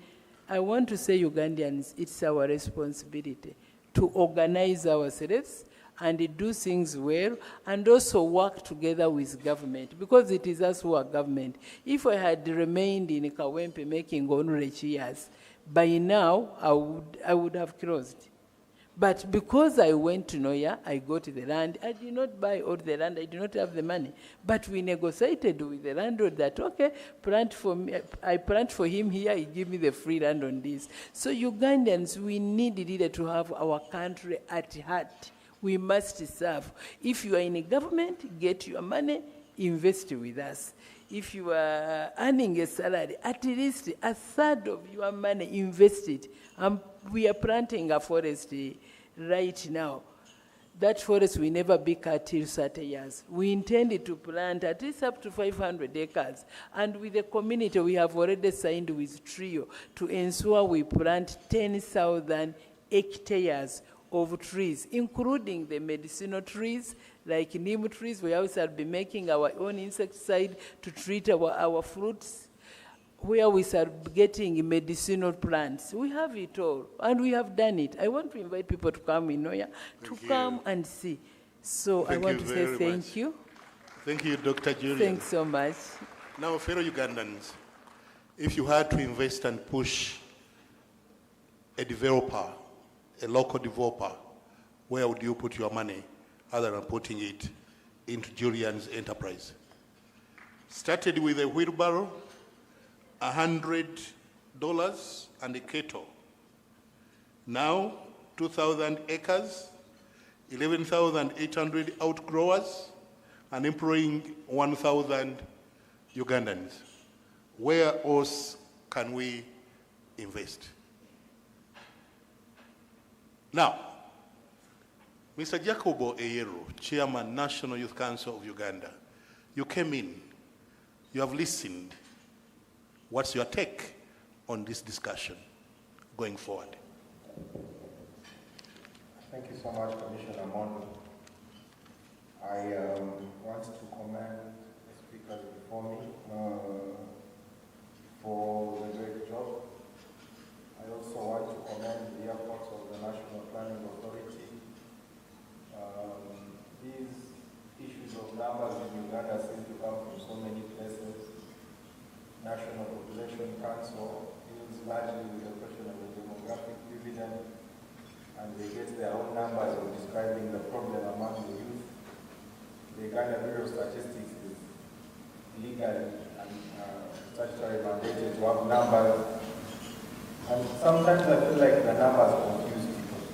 I want to say, Ugandans, it's our responsibility to organize ourselves and do things well, and also work together with government, because it is us who are government. If I had remained in Kawempe making only cheers, by now I would have closed. But because I went to Noya, I got the land. I did not buy all the land. I did not have the money. But we negotiated with the landlord that, okay, plant for me. I plant for him here. He give me the free land on this. So Ugandans, we need really to have our country at heart. We must serve. If you are in a government, get your money, invest with us. If you are earning a salary, at least a third of your money, invest it. We are planting a forest right now. That forest will never be cut till 30 years. We intended to plant at least up to 500 acres. And with the community, we have already signed with TRIO to ensure we plant 10,000 hectares of trees, including the medicinal trees, like neem trees. We also will be making our own insecticide to treat our fruits, where we start getting medicinal plants. We have it all, and we have done it. I want to invite people to come in Noya, to come and see. So I want to say thank you. Thank you, Dr. Julian. Thanks so much. Now, fellow Ugandans, if you had to invest and push a developer, a local developer, where would you put your money other than putting it into Julian's enterprise? Started with a wheelbarrow, $100 and a kettle. Now, 2,000 acres, 11,800 outgrowers, and employing 1,000 Ugandans. Where else can we invest? Now, Mr. Jacobo Eyero, Chairman, National Youth Council of Uganda, you came in, you have listened. What's your take on this discussion going forward? Thank you so much, Commissioner Mondo. I want to commend the speakers before me for the great job. I also want to commend the efforts of the National Planning Authority. These issues of numbers in Uganda seem to come from so many places. National Population Council deals largely with the question of the demographic dividend, and they get their own numbers of describing the problem among the youth. The Uganda Bureau of Statistics is legally and statutory mandated to have numbers. And sometimes I feel like the numbers confuse people.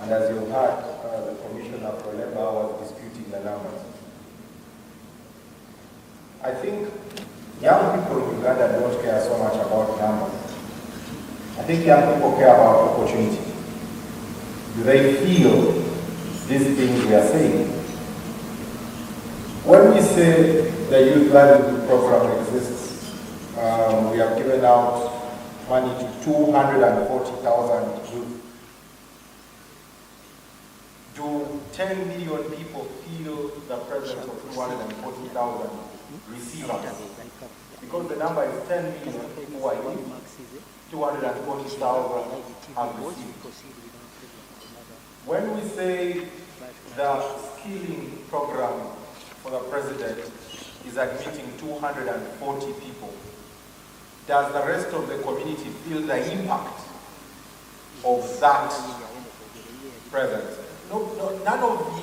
And as you heard, the Commissioner for Labor was disputing the numbers. I think young people in Uganda don't care so much about numbers. I think young people care about opportunity. Do they feel these things we are saying? When we say the Youth Livelihood Program exists, we have given out money to 240,000 youth. Do 10 million people feel the presence of 240,000 receivers? Because the number is 10 million who are youth, 240,000 have received. When we say the skilling program for the president is admitting 240 people, does the rest of the community feel the impact of that presence? No, none of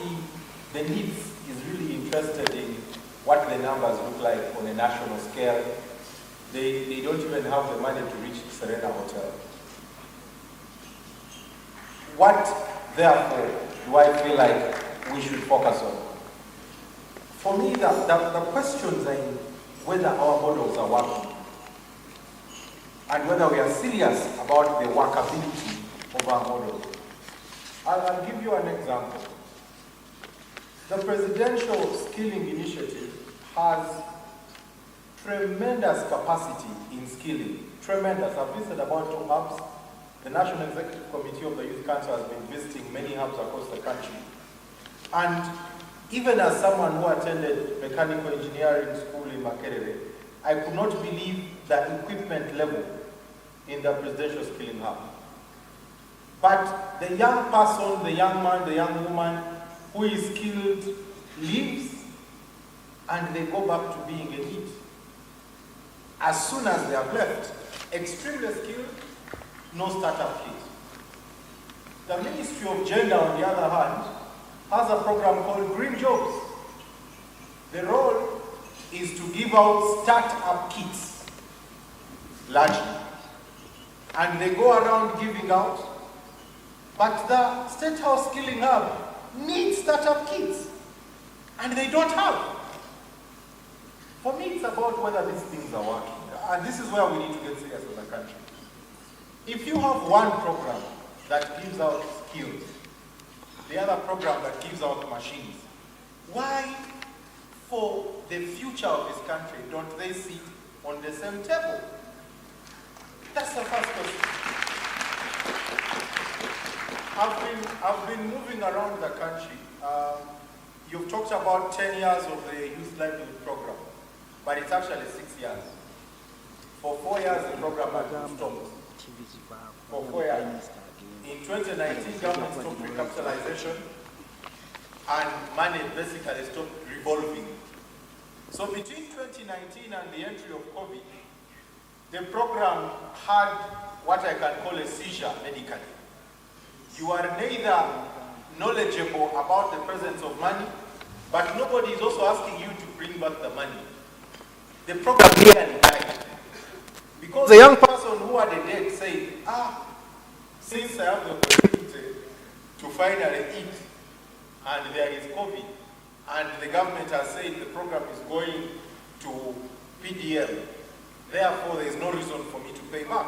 the NEETs is really interested in what the numbers look like on a national scale. They don't even have the money to reach Serena Hotel. What, therefore, do I feel like we should focus on? For me, the questions are in whether our models are working and whether we are serious about the workability of our models. I'll give you an example. The Presidential Skilling Initiative has tremendous capacity in skilling. Tremendous. I've visited about 2 hubs. The National Executive Committee of the Youth Council has been visiting many hubs across the country. And even as someone who attended mechanical engineering school in Makerere, I could not believe the equipment level in the Presidential Skilling Hub. But the young person, the young man, the young woman who is skilled leaves and they go back to being a NEET. As soon as they have left, extremely skilled, no startup kit. The Ministry of Gender, on the other hand, has a program called Green Jobs. The role is to give out startup kits, largely. And they go around giving out. But the State House Skilling Hub needs startup kits, and they don't have. For me, it's about whether these things are working. And this is where we need to get serious as a country. If you have one program that gives out skills, the other program that gives out machines, why, for the future of this country, don't they sit on the same table? That's the first question. I've been moving around the country. You've talked about 10 years of the Youth Livelihood Program, but it's actually 6 years. For 4 years, the program has been stopped. For 4 years. In 2019, government stopped recapitalization, and money basically stopped revolving. So between 2019 and the entry of COVID, the program had what I can call a seizure medically. You are neither knowledgeable about the presence of money, but nobody is also asking you to bring back the money. The program nearly died. Because the young person who had a debt said, since I have the opportunity to finally eat, and there is COVID, and the government has said the program is going to PDM, therefore there is no reason for me to pay back.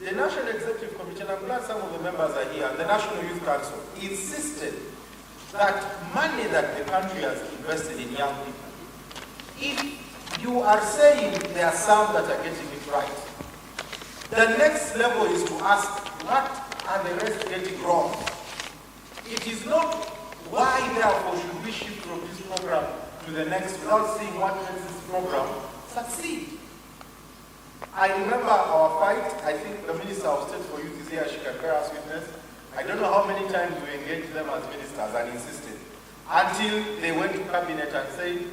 The National Executive Committee, and I'm glad some of the members are here, and the National Youth Council insisted that money that the country has invested in young people, if you are saying there are some that are getting it right, the next level is to ask, what are the rest getting wrong? It is not why, therefore, should we shift from this program to the next without seeing what makes this program succeed. I remember our fight. I think the Minister of State for Youth is here. She can bear us witness. I don't know how many times we engaged them as ministers and insisted, until they went to cabinet and said,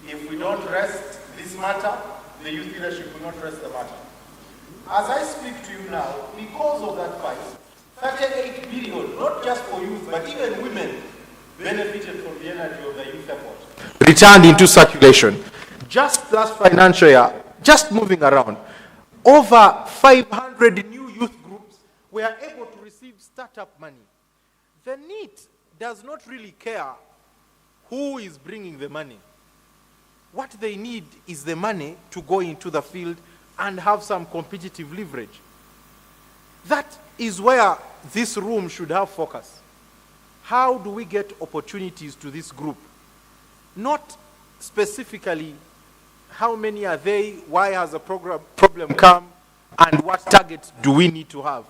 if we don't rest this matter, the youth leadership will not rest the matter. As I speak to you now, because of that fight, 38 billion, not just for youth, but even women, benefited from the energy of the youth effort. Returned into circulation. Just last financial year, just moving around, over 500 new youth groups were able to receive startup money. The NEET does not really care who is bringing the money. What they need is the money to go into the field and have some competitive leverage. That is where this room should have focus. How do we get opportunities to this group? Not specifically how many are they, why has a problem come, And what targets do we need to have?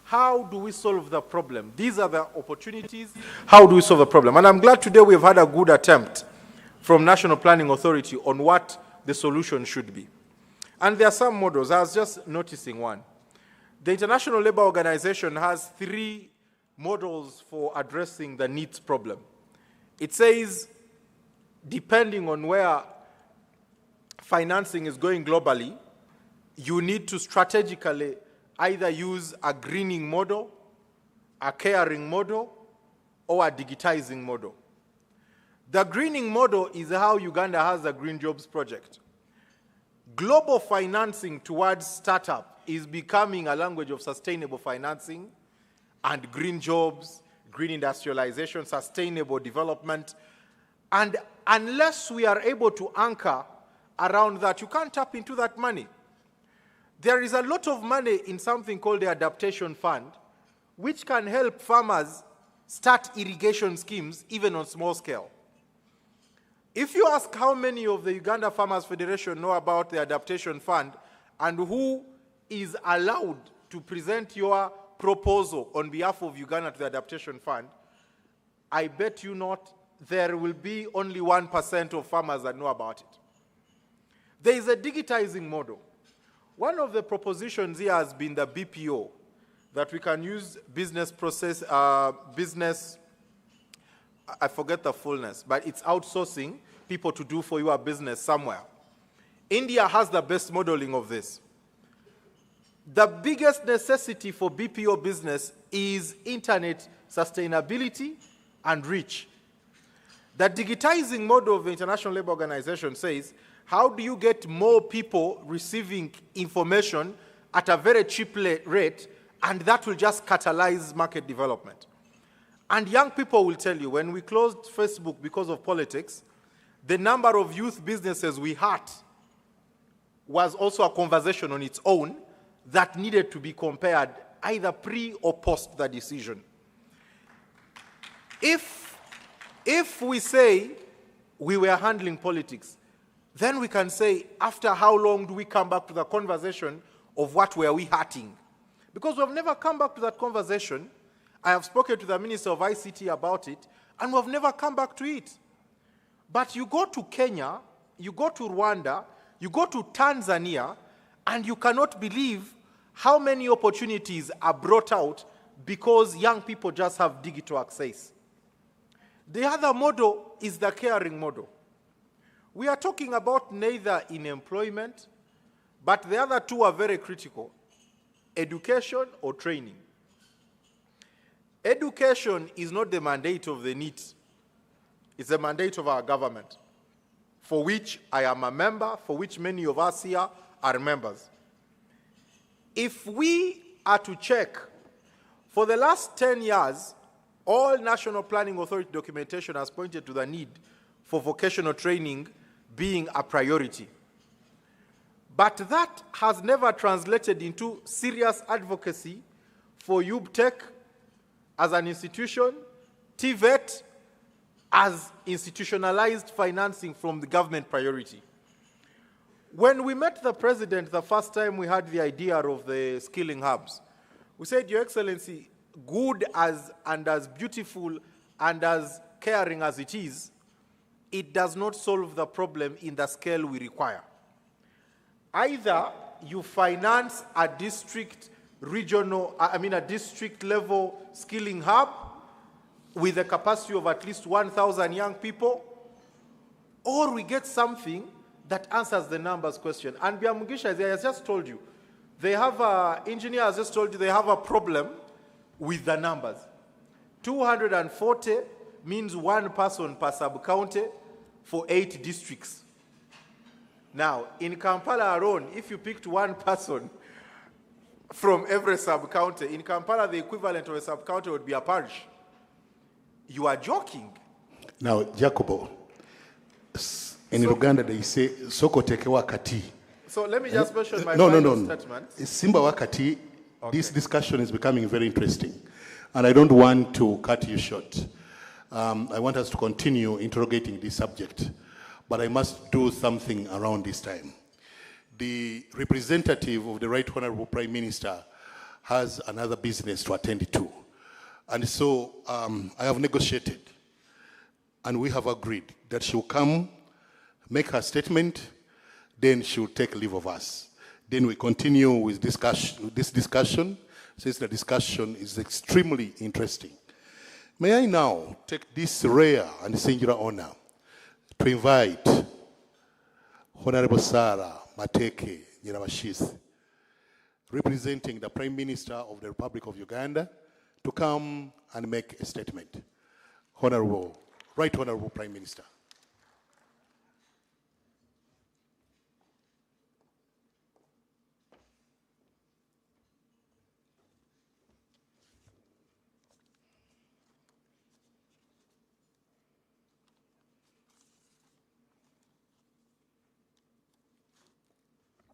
How do we solve the problem? These are the opportunities. How do we solve the problem? And I'm glad today we've had a good attempt from National Planning Authority on what the solution should be. And there are some models. I was just noticing one. The International Labour Organization has 3 models for addressing the NEETs problem. It says, depending on where financing is going globally, you need to strategically either use a greening model, a caring model, or a digitizing model. The greening model is how Uganda has a Green Jobs project. Global financing towards startup is becoming a language of sustainable financing and green jobs, green industrialization, sustainable development. And unless we are able to anchor around that, you can't tap into that money. There is a lot of money in something called the Adaptation Fund, which can help farmers start irrigation schemes even on small scale. If you ask how many of the Uganda Farmers Federation know about the Adaptation Fund and who is allowed to present your proposal on behalf of Uganda to the Adaptation Fund, I bet you not, there will be only 1% of farmers that know about it. There is a digitizing model. One of the propositions here has been the BPO, that we can use business process, I forget the fullness, but it's outsourcing people to do for your business somewhere. India has the best modeling of this. The biggest necessity for BPO business is internet sustainability and reach. The digitizing model of the International Labour Organization says, how do you get more people receiving information at a very cheap rate, and that will just catalyze market development? And young people will tell you, when we closed Facebook because of politics, the number of youth businesses we had was also a conversation on its own that needed to be compared either pre or post the decision. If we say we were handling politics, then we can say, after how long do we come back to the conversation of what were we hurting? Because we've never come back to that conversation. I have spoken to the Minister of ICT about it, and we've never come back to it. But you go to Kenya, you go to Rwanda, you go to Tanzania, and you cannot believe how many opportunities are brought out because young people just have digital access. The other model is the caring model. We are talking about neither in employment, but the other two are very critical: education or training. Education is not the mandate of the NEET. It's the mandate of our government, for which I am a member, for which many of us here are members. If we are to check, for the last 10 years, all National Planning Authority documentation has pointed to the need for vocational training being a priority. But that has never translated into serious advocacy for UBTEC as an institution, TVET as institutionalized financing from the government priority. When we met the president the first time we had the idea of the skilling hubs, we said, Your Excellency, good as and as beautiful and as caring as it is, it does not solve the problem in the scale we require. Either you finance a district level skilling hub with a capacity of at least 1,000 young people, or we get something that answers the numbers question. And Biamugisha has just told you, engineer has just told you they have a problem with the numbers. 240 means one person per sub-county for 8 districts. Now, in Kampala alone, if you picked one person from every sub-county, in Kampala the equivalent of a sub-county would be a parish. You are joking. Now, Jacobo, in Uganda they say, Soko teke wakati. So let me just mention my final statement. Simba wakati, okay. This discussion is becoming very interesting. And I don't want to cut you short. I want us to continue interrogating this subject. But I must do something around this time. the representative of the Right Honorable Prime Minister has another business to attend to. And so I have negotiated, and we have agreed that she'll come, make her statement, then she'll take leave of us. Then we continue with this discussion, since the discussion is extremely interesting. May I now take this rare and singular honor to invite Honorable Sarah Mateke Nyirabashisi, representing the Prime Minister of the Republic of Uganda, to come and make a statement. Right Honorable Prime Minister.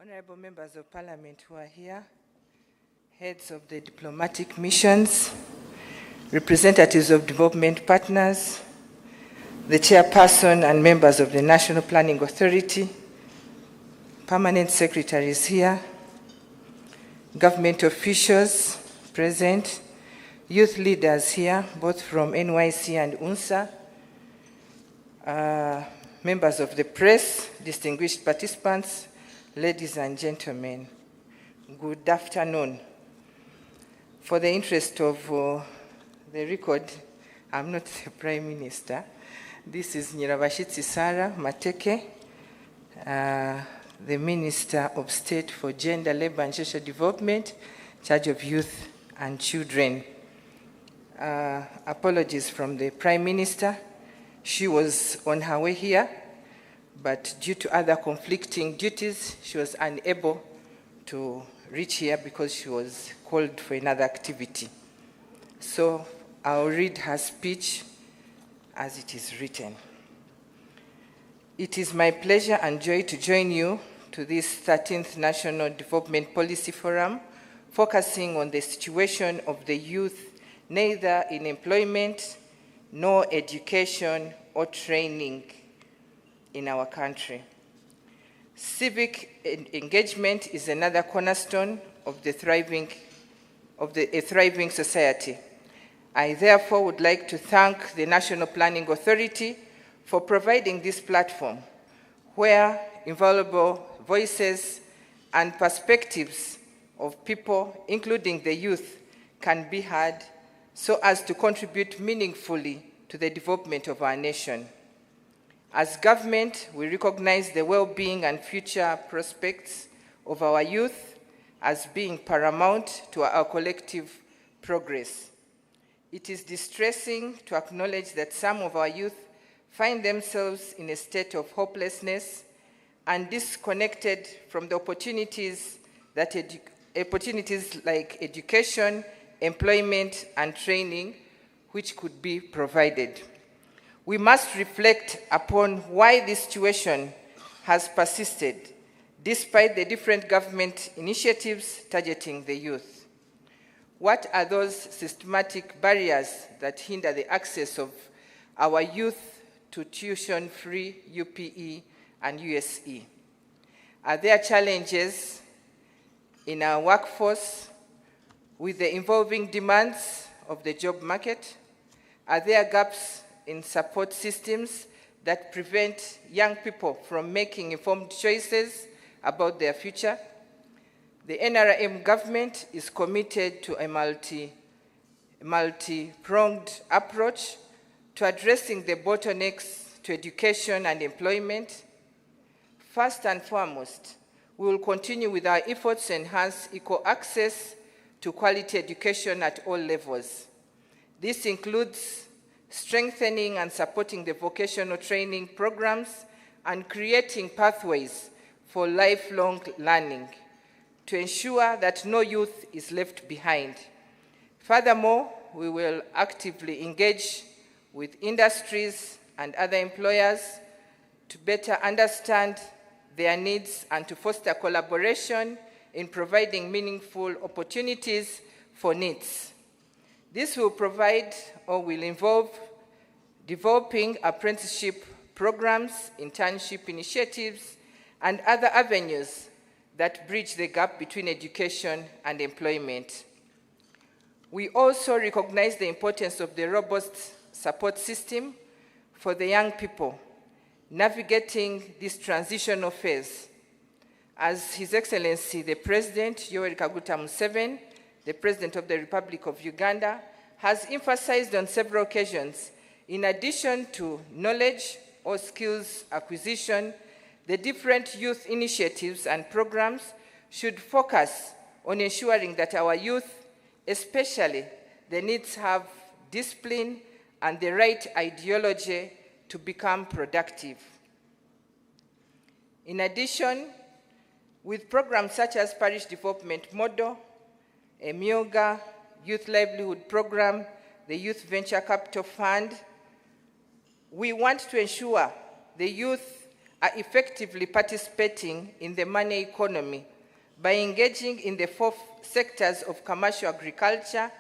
Honorable members of parliament who are here, heads of the diplomatic missions, representatives of development partners, the chairperson and members of the National Planning Authority, permanent secretaries here, government officials present, youth leaders here, both from NYC and UNSA, members of the press, distinguished participants, ladies and gentlemen, good afternoon. For the interest of the record, I'm not the Prime Minister. This is Nyirabashisi Sarah Mateke, the Minister of State for Gender, Labor and Social Development, Charge of Youth and Children. Apologies from the Prime Minister. She was on her way here, but due to other conflicting duties, she was unable to reach here because she was called for another activity. So I'll read her speech as it is written. It is my pleasure and joy to join you to this 13th National Development Policy Forum, focusing on the situation of the youth, neither in employment nor education or training in our country. Civic engagement is another cornerstone of a thriving society. I therefore would like to thank the National Planning Authority for providing this platform where invaluable voices and perspectives of people, including the youth, can be heard so as to contribute meaningfully to the development of our nation. As government, we recognize the well-being and future prospects of our youth as being paramount to our collective progress. It is distressing to acknowledge that some of our youth find themselves in a state of hopelessness and disconnected from the opportunities like education, employment, and training which could be provided. We must reflect upon why this situation has persisted, despite the different government initiatives targeting the youth. What are those systematic barriers that hinder the access of our youth to tuition-free UPE and USE? Are there challenges in our workforce with the evolving demands of the job market? Are there gaps in support systems that prevent young people from making informed choices about their future? The NRM government is committed to a multi-pronged approach to addressing the bottlenecks to education and employment. First and foremost, we will continue with our efforts to enhance equal access to quality education at all levels. This includes strengthening and supporting the vocational training programs and creating pathways for lifelong learning to ensure that no youth is left behind. Furthermore, we will actively engage with industries and other employers to better understand their needs and to foster collaboration in providing meaningful opportunities for NEETs. This will provide or will involve developing apprenticeship programs, internship initiatives, and other avenues that bridge the gap between education and employment. We also recognize the importance of the robust support system for the young people navigating this transitional phase. As His Excellency the President, Yoweri Kaguta Museveni, the President of the Republic of Uganda, has emphasized on several occasions, in addition to knowledge or skills acquisition, the different youth initiatives and programs should focus on ensuring that our youth, especially the NEETs, have discipline and the right ideology to become productive. In addition, with programs such as Parish Development Model, a Myoga Youth Livelihood Program, the Youth Venture Capital Fund, we want to ensure the youth are effectively participating in the money economy by engaging in the 4 sectors of commercial agriculture,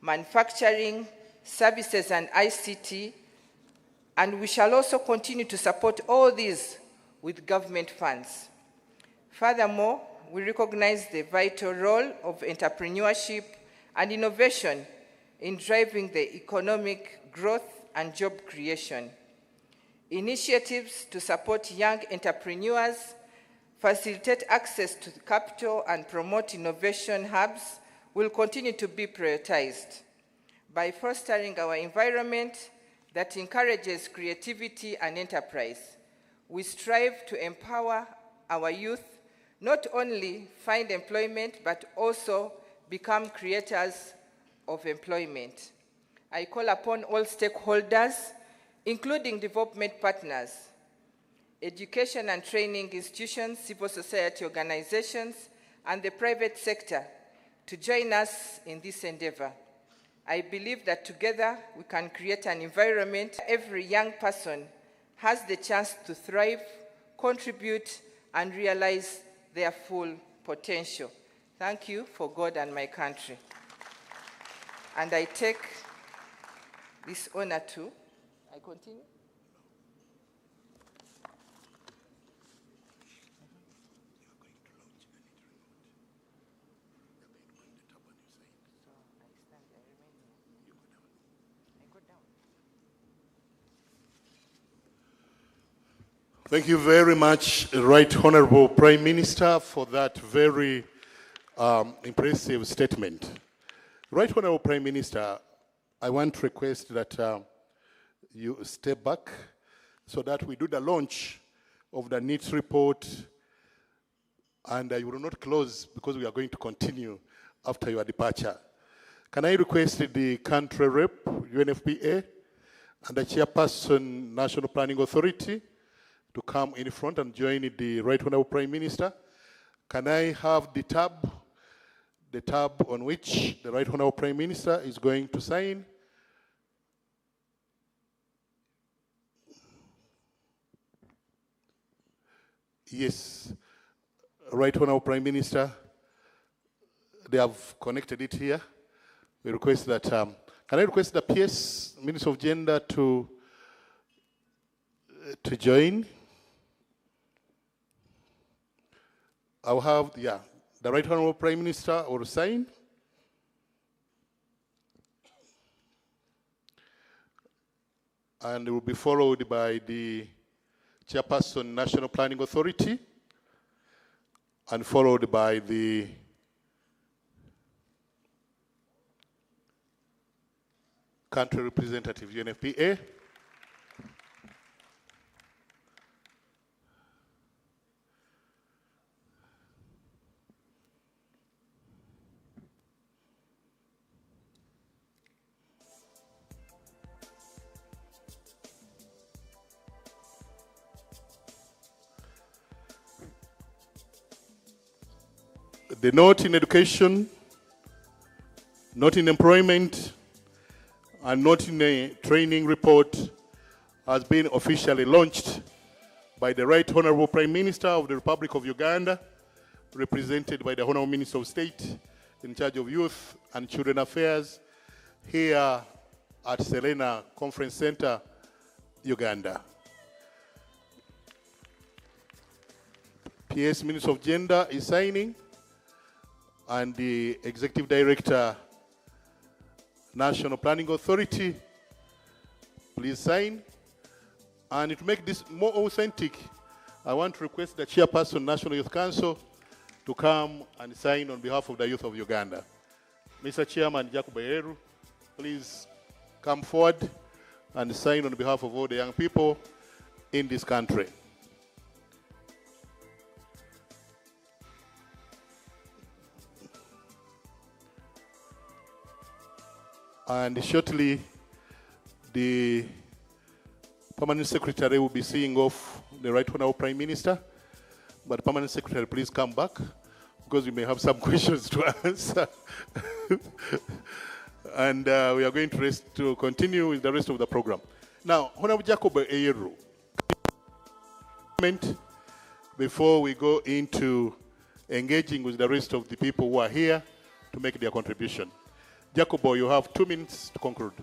manufacturing, services, and ICT, and we shall also continue to support all these with government funds. Furthermore, we recognize the vital role of entrepreneurship and innovation in driving the economic growth and job creation. Initiatives to support young entrepreneurs, facilitate access to capital, and promote innovation hubs will continue to be prioritized. By fostering our environment that encourages creativity and enterprise, we strive to empower our youth not only find employment, but also become creators of employment. I call upon all stakeholders, including development partners, education and training institutions, civil society organizations, and the private sector to join us in this endeavor. I believe that together we can create an environment where every young person has the chance to thrive, contribute, and realize their full potential. Thank you for God and my country. And I take this honor to, I continue? Thank you very much, Right Honorable Prime Minister, for that very impressive statement. Right Honorable Prime Minister, I want to request that you step back so that we do the launch of the NEETs report, and I will not close because we are going to continue after your departure. Can I request the country rep, UNFPA, and the chairperson, National Planning Authority, to come in front and join the Right Honorable Prime Minister? Can I have the tab on which the Right Honorable Prime Minister is going to sign? Yes, Right Honorable Prime Minister, they have connected it here. We request that, can I request the PS, Minister of Gender, to join? I'll have, the Right Honorable Prime Minister will sign. And it will be followed by the Chairperson, National Planning Authority, and followed by the country representative, UNFPA. The note in education, not in employment, and not in a training report has been officially launched by the Right Honorable Prime Minister of the Republic of Uganda, represented by the Honorable Minister of State in charge of Youth and Children Affairs, here at Serena Conference Center, Uganda. PS Minister of Gender is signing, and the Executive Director, National Planning Authority, please sign. And to make this more authentic, I want to request the Chairperson, National Youth Council, to come and sign on behalf of the youth of Uganda. Mr. Chairman Jacob Eyeru, please come forward and sign on behalf of all the young people in this country. And shortly, the Permanent Secretary will be seeing off the Right Honorable Prime Minister. But Permanent Secretary, please come back, because we may have some questions to answer. And we are going to continue with the rest of the program. Now, Honorable Jacob Eyeru, before we go into engaging with the rest of the people who are here to make their contribution. Jacobo, you have 2 minutes to conclude.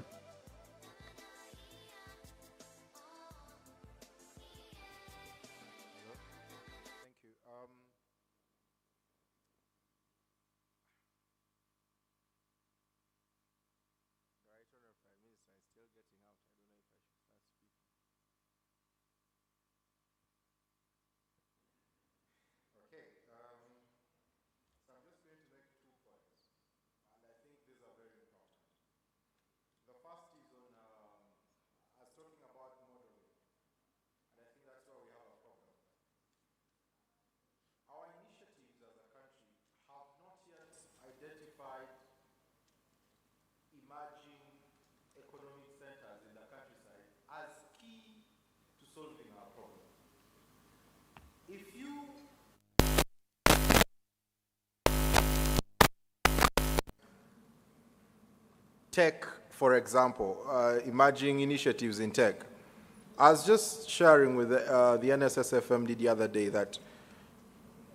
Identified emerging economic centers in the countryside as key to solving our problem. If you tech, for example, emerging initiatives in tech, I was just sharing with the NSSFMD the other day that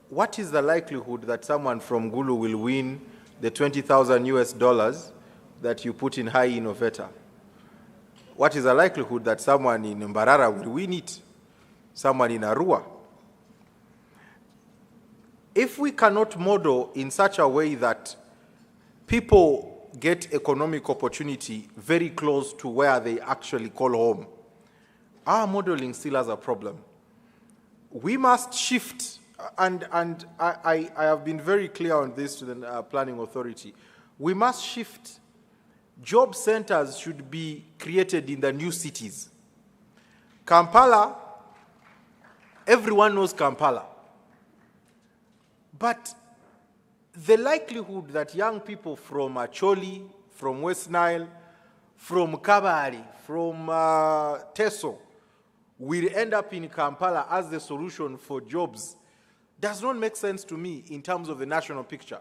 what is the likelihood that someone from Gulu will win the $20,000 that you put in High Innovator? What is the likelihood that someone in Mbarara will win it? Someone in Arua? If we cannot model in such a way that people get economic opportunity very close to where they actually call home, our modeling still has a problem. We must shift. And I have been very clear on this to the Planning Authority. We must shift. Job centers should be created in the new cities. Kampala, everyone knows Kampala. But the likelihood that young people from Acholi, from West Nile, from Kabari, from Teso will end up in Kampala as the solution for jobs does not make sense to me in terms of the national picture.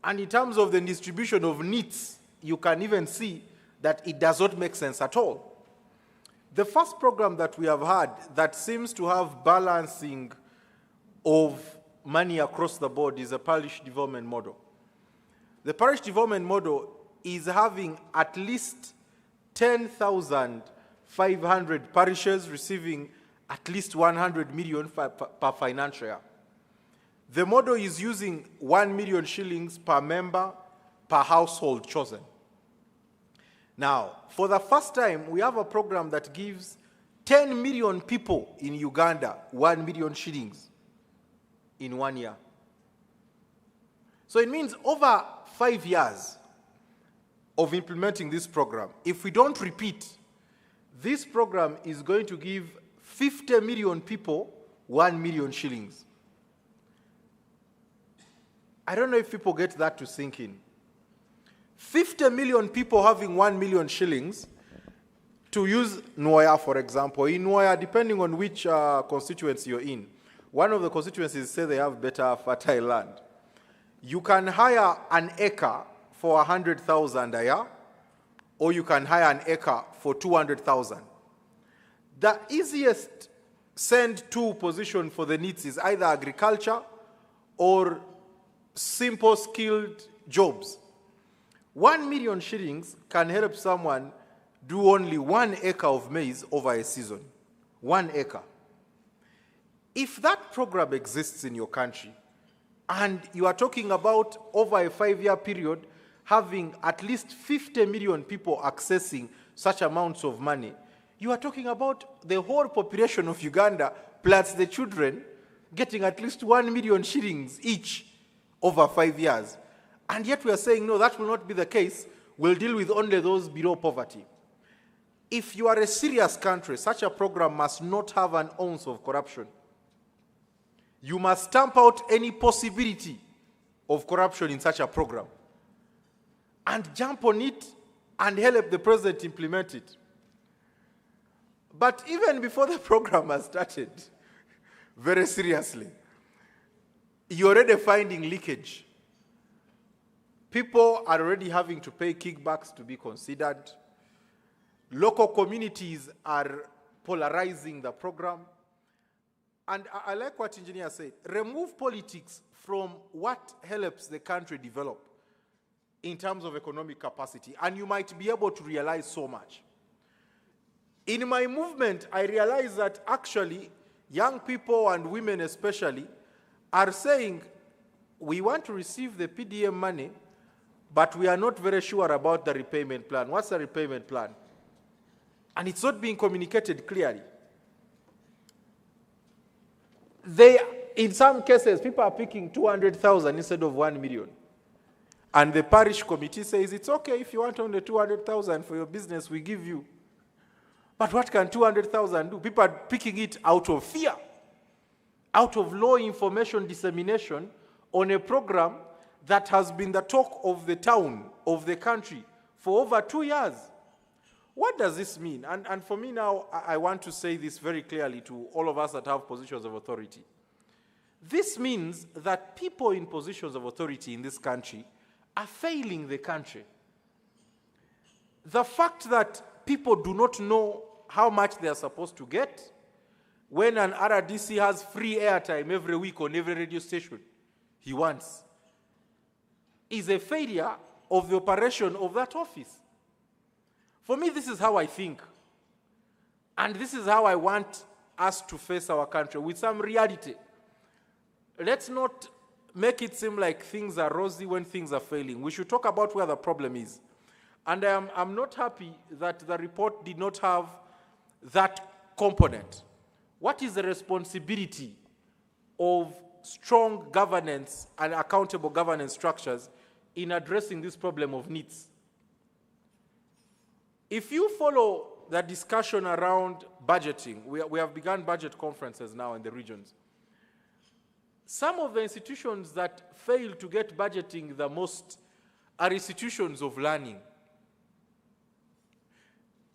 And in terms of the distribution of NEETs, you can even see that it does not make sense at all. The first program that we have had that seems to have balancing of money across the board is a parish development model. The parish development model is having at least 10,500 parishes receiving at least 100 million per financial year. The model is using 1 million shillings per member per household chosen. Now, for the first time, we have a program that gives 10 million people in Uganda 1 million shillings in 1 year. So it means over 5 years of implementing this program, if we don't repeat, this program is going to give 50 million people 1 million shillings. I don't know if people get that to sink in. 50 million people having 1 million shillings, to use Nwoya, for example. In Nwoya, depending on which constituency you're in, one of the constituencies say they have better fertile land. You can hire an acre for 100,000 a year, or you can hire an acre for 200,000. The easiest send-to position for the NEETs is either agriculture or simple skilled jobs. 1 million shillings can help someone do only 1 acre of maize over a season. 1 acre. If that program exists in your country, and you are talking about over a 5-year period having at least 50 million people accessing such amounts of money, you are talking about the whole population of Uganda plus the children getting at least 1 million shillings each over 5 years. And yet we are saying, no, that will not be the case. We'll deal with only those below poverty. If you are a serious country, such a program must not have an ounce of corruption. You must stamp out any possibility of corruption in such a program and jump on it and help the president implement it. But even before the program has started, very seriously, you're already finding leakage. People are already having to pay kickbacks to be considered. Local communities are polarizing the program. And I like what engineer said. Remove politics from what helps the country develop in terms of economic capacity, and you might be able to realize so much. In my movement, I realized that actually young people and women especially are saying, we want to receive the PDM money, but we are not very sure about the repayment plan. What's the repayment plan? And it's not being communicated clearly. In some cases, people are picking 200,000 instead of 1 million. And the parish committee says, it's okay if you want only 200,000 for your business, we give you. But what can 200,000 do? People are picking it out of fear, out of low information dissemination on a program that has been the talk of the town, of the country, for over 2 years. What does this mean? And for me now, I want to say this very clearly to all of us that have positions of authority. This means that people in positions of authority in this country are failing the country. The fact that people do not know how much they are supposed to get when an RDC has free airtime every week on every radio station he wants is a failure of the operation of that office. For me, this is how I think. And this is how I want us to face our country, with some reality. Let's not make it seem like things are rosy when things are failing. We should talk about where the problem is. And I'm not happy that the report did not have that component. What is the responsibility of strong governance and accountable governance structures in addressing this problem of NEETs? If you follow the discussion around budgeting, we have begun budget conferences now in the regions. Some of the institutions that fail to get budgeting the most are institutions of learning.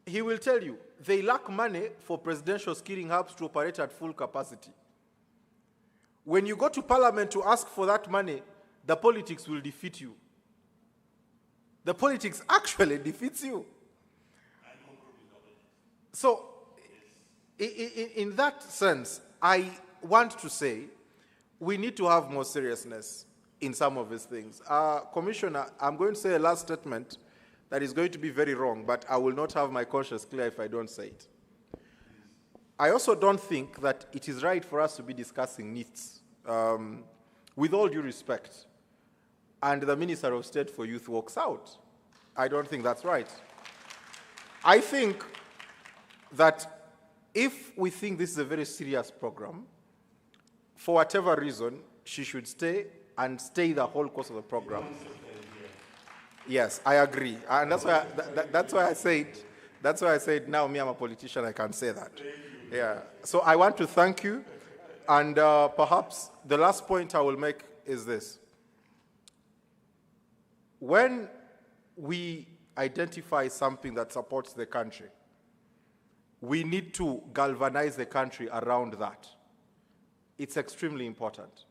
He will tell you, they lack money for presidential skilling hubs to operate at full capacity. When you go to parliament to ask for that money, the politics will defeat you. The politics actually defeats you. So, in that sense, I want to say we need to have more seriousness in some of these things. Commissioner, I'm going to say a last statement that is going to be very wrong, but I will not have my conscience clear if I don't say it. I also don't think that it is right for us to be discussing NEETs, with all due respect, and the Minister of State for Youth walks out. I don't think that's right. I think that if we think this is a very serious program, for whatever reason, she should stay and stay the whole course of the program. Yes, I agree. And that's why I said, now me, I'm a politician, I can say that. Yeah. So I want to thank you. And perhaps the last point I will make is this. When we identify something that supports the country, we need to galvanize the country around that. It's extremely important.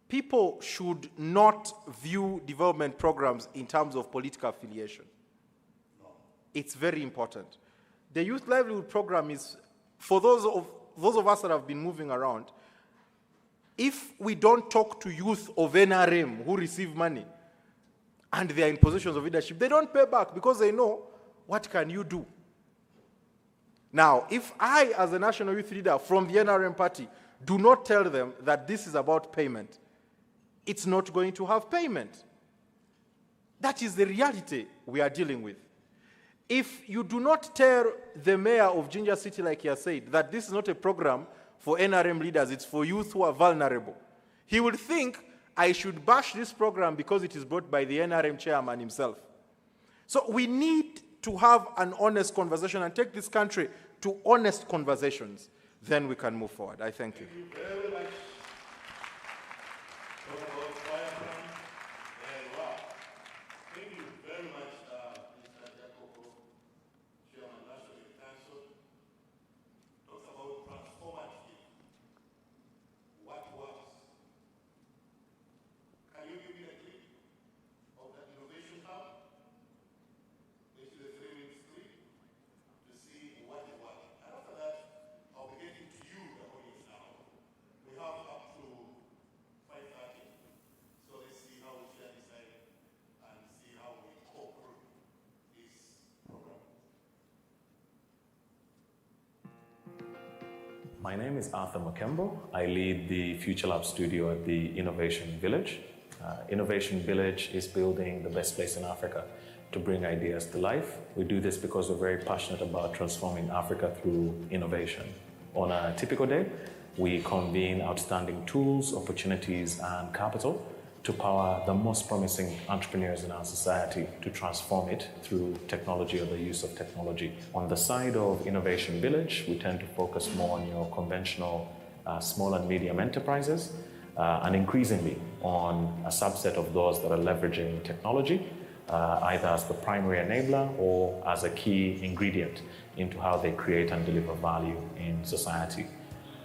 People should not view development programs in terms of political affiliation. No. It's very important. The Youth Livelihood Program is, for those of us that have been moving around, if we don't talk to youth of NRM who receive money and they are in positions of leadership, they don't pay back because they know, what can you do? Now, if I, as a national youth leader from the NRM party, do not tell them that this is about payment, it's not going to have payment. That is the reality we are dealing with. If you do not tell the mayor of Ginger City, like he has said, that this is not a program for NRM leaders, it's for youth who are vulnerable, he would think I should bash this program because it is brought by the NRM chairman himself. So we need to have an honest conversation and take this country to honest conversations. Then we can move forward. I thank you. Thank you very much. Thank you very much, Mr. Jacopo, Chairman of the National Youth Council. Talks about transformative. What works? Can you give me a clip of that innovation hub? This is a 3-minute clip to see what is working. And after that, I'll be getting to you, the audience now. We have up to 5:30. So let's see how we share this side and see how we co-approve this program. My name is Arthur Mokembo. I lead the Future Lab studio at the Innovation Village. Innovation Village is building the best place in Africa to bring ideas to life. We do this because we're very passionate about transforming Africa through innovation. On a typical day, we convene outstanding tools, opportunities, and capital to power the most promising entrepreneurs in our society to transform it through technology or the use of technology. On the side of Innovation Village, we tend to focus more on your conventional small and medium enterprises and increasingly on a subset of those that are leveraging technology either as the primary enabler or as a key ingredient into how they create and deliver value in society.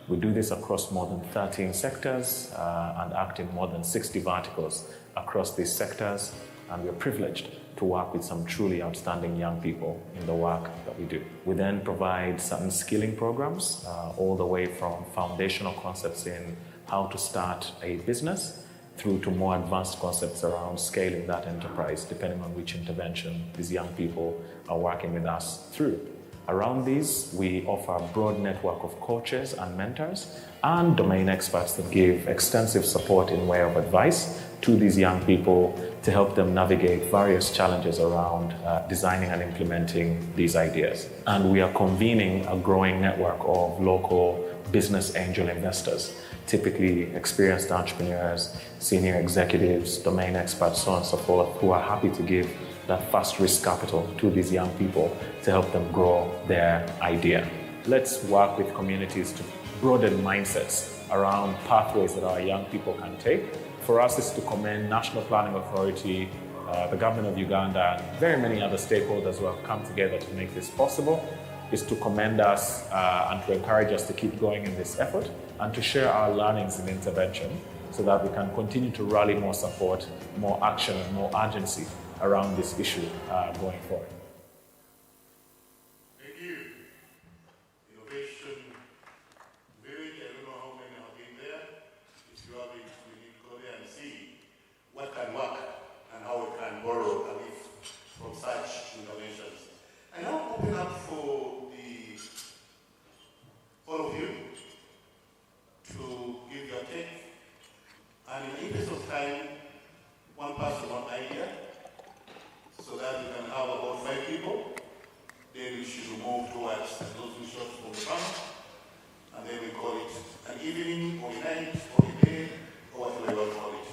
We do this across more than 13 sectors and act in more than 60 verticals across these sectors, and we're privileged to work with some truly outstanding young people in the work that we do. We then provide certain skilling programs all the way from foundational concepts in how to start a business through to more advanced concepts around scaling that enterprise, depending on which intervention these young people are working with us through. Around these, we offer a broad network of coaches and mentors and domain experts that give extensive support in way of advice to these young people to help them navigate various challenges around designing and implementing these ideas. And we are convening a growing network of local business angel investors, typically experienced entrepreneurs, senior executives, domain experts, so on and so forth, who are happy to give that fast risk capital to these young people to help them grow their idea. Let's work with communities to broaden mindsets around pathways that our young people can take. For us, is to commend National Planning Authority, the government of Uganda, and very many other stakeholders who have come together to make this possible, is to commend us and to encourage us to keep going in this effort and to share our learnings in intervention so that we can continue to rally more support, more action, and more urgency around this issue going forward. Thank you. Innovation Village, I don't know how many have been there. If you have it, we need to go there and see what can work and how we can borrow a bit from such interventions. I now open up for all of you to give your take. And in the interest of time, one person, one idea, so that we can have about 5 people. Then we should move towards those who shot from the front, and then we call it an evening, or a night, or a day, or whatever you want to call it.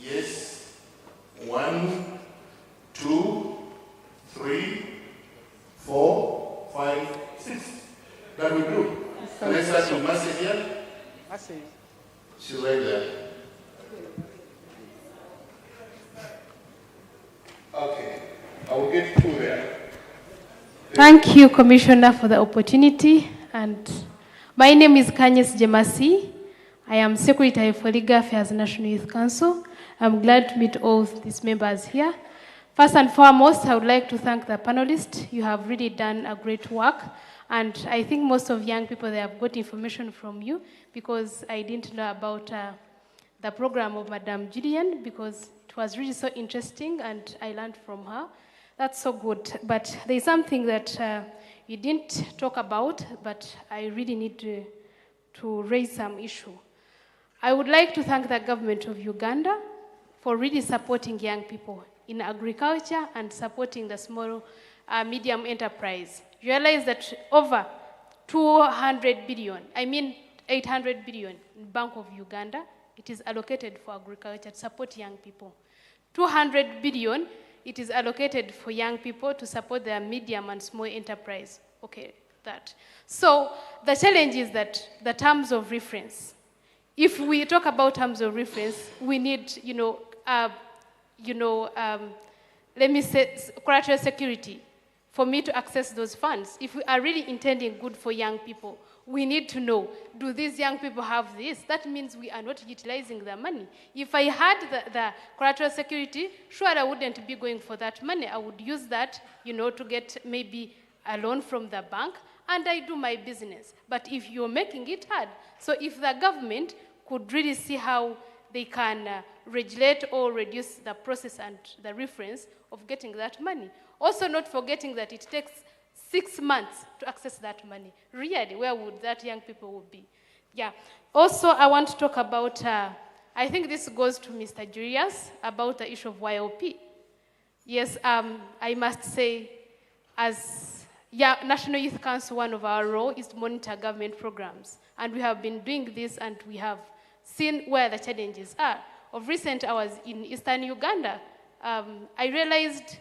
Yes. 1, 2, 3, 4, 5, 6. That will do. Can I start with Mercy here? Mercy. She's right there. Okay, I will get through there. Thank you, Commissioner, for the opportunity. And my name is Kanyes Jemasi. I am Secretary for Legal Affairs National Youth Council. I'm glad to meet all these members here. First and foremost, I would like to thank the panelists. You have really done a great work. And I think most of young people, they have got information from you because I didn't know about the program of Madame Gillian because it was really so interesting and I learned from her. That's so good. But there's something that you didn't talk about, but I really need to raise some issue. I would like to thank the government of Uganda for really supporting young people in agriculture and supporting the small, medium enterprise. You realize that over 200 billion, 800 billion in Bank of Uganda, it is allocated for agriculture to support young people. 200 billion, it is allocated for young people to support their medium and small enterprise. Okay, that. So the challenge is that the terms of reference. If we talk about terms of reference, we need, let me say, collateral security for me to access those funds. If we are really intending good for young people, we need to know, do these young people have this? That means we are not utilizing the money. If I had the collateral security, sure, I wouldn't be going for that money. I would use that, to get maybe a loan from the bank, and I do my business. But if you're making it hard, so if the government could really see how they can regulate or reduce the process and the reference of getting that money. Also not forgetting that it takes 6 months to access that money. Really, where would that young people would be? Yeah. Also, I want to talk about, I think this goes to Mr. Julius, about the issue of YOP. Yes, I must say, as National Youth Council, one of our roles is to monitor government programs. And we have been doing this, and we have seen where the challenges are. Of recent, I was in Eastern Uganda. I realized,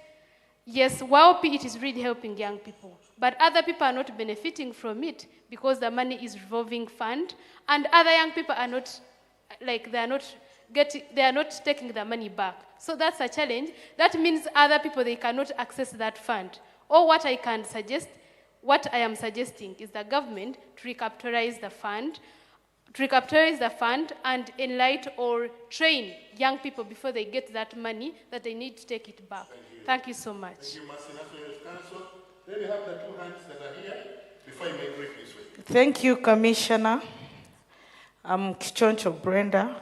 yes, YOP, it is really helping young people. But other people are not benefiting from it because the money is revolving fund, and other young people are not, they are not taking the money back. So that's a challenge. That means other people, they cannot access that fund. Or what I am suggesting is the government to recapitalize the fund, and enlighten or train young people before they get that money that they need to take it back. Thank you so much. Thank you, Mercy National Youth Council. Then you have the 2 hands that are here. Before you may brief this way. Thank you, Commissioner. I'm Kichoncho Brenda,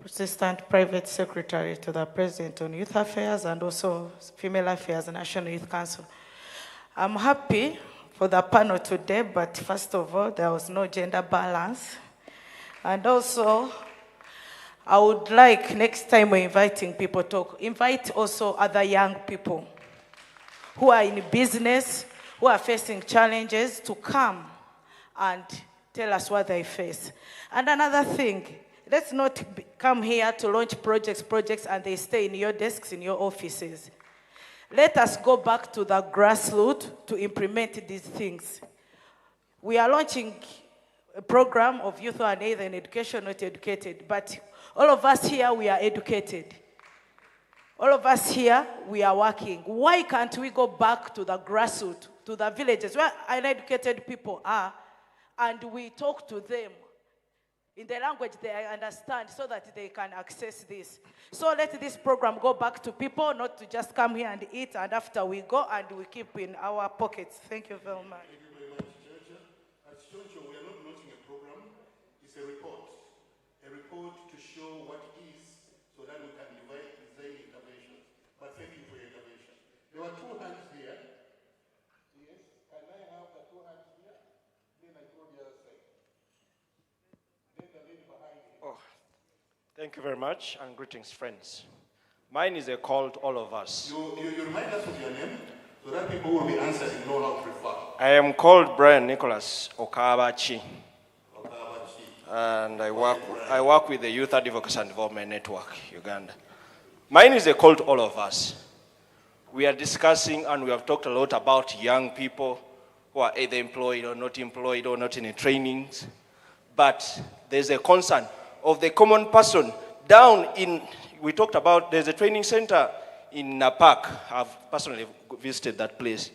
Assistant Private Secretary to the President on Youth Affairs and also Female Affairs National Youth Council. I'm happy for the panel today, but first of all, there was no gender balance. And also, I would like next time we're inviting people to invite also other young people who are in business, who are facing challenges, to come and tell us what they face. And another thing, let's not come here to launch projects, and they stay in your desks, in your offices. Let us go back to the grassroots to implement these things. We are launching a program of youth who are neither in education, not educated, but all of us here, we are educated. All of us here, we are working. Why can't we go back to the grassroots, to the villages where uneducated people are, and we talk to them in the language they understand so that they can access this? So let this program go back to people, not to just come here and eat, and after we go and we keep in our pockets. Thank you very much. Thank you very much, Georgia. At Choncho, we are not launching a program. It's a report to show what is, so that we can design interventions. But thank you for your intervention. There were 2 hands here. Yes, can I have the 2 hands here? Then I go the other side. Then the lady behind you. Oh, thank you very much, and greetings, friends. Mine is a call to all of us. You remind us of your name, so that people will be answering know how to refer. I am called Brian Nicholas Okabachi. And I work with the Youth Advocacy and Development Network, Uganda. Mine is a call to all of us. We are discussing, and we have talked a lot about young people who are either employed or not in the trainings. But there's a concern of the common person down in, we talked about, there's a training center in Napak. I've personally visited that place.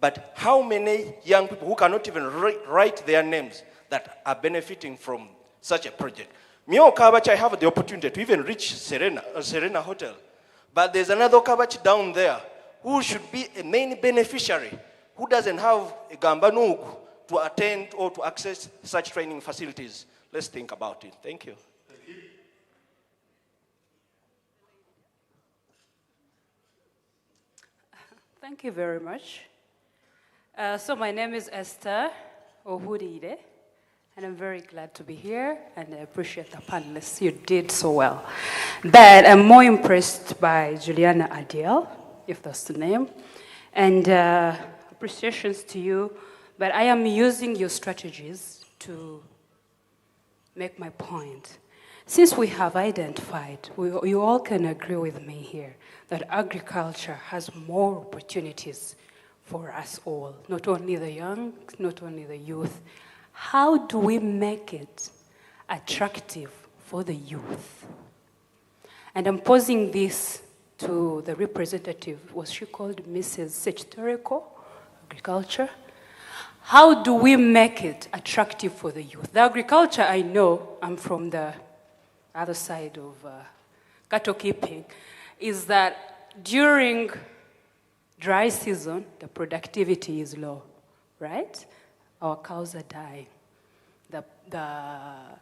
But how many young people who cannot even write their names that are benefiting from such a project? Me, Okabachi, I have the opportunity to even reach Serena Hotel. But there's another Okabachi down there who should be a main beneficiary, who doesn't have a Gambanugu to attend or to access such training facilities. Let's think about it. Thank you. Thank you. Thank you very much. So my name is Esther Ohurire, and I'm very glad to be here, and I appreciate the panelists. You did so well. But I'm more impressed by Juliana Adiel, if that's the name, and appreciations to you, but I am using your strategies to make my point. Since we have identified, you all can agree with me here, that agriculture has more opportunities for us all, not only the young, not only the youth. How do we make it attractive for the youth? And I'm posing this to the representative, was she called Mrs. Sechitoreko, Agriculture? How do we make it attractive for the youth? The agriculture, I know, I'm from the other side of cattle keeping, is that during dry season, the productivity is low, right? Our cows are dying. The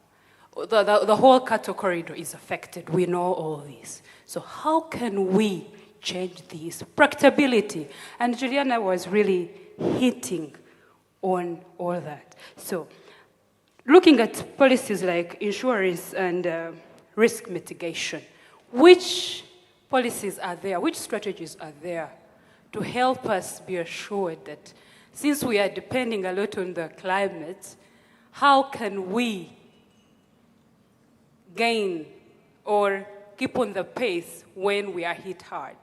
whole cattle corridor is affected. We know all this. So how can we change this? Practicability. And Juliana was really hitting on all that. So looking at policies like insurance and risk mitigation, which policies are there, which strategies are there to help us be assured that since we are depending a lot on the climate, how can we gain or keep on the pace when we are hit hard?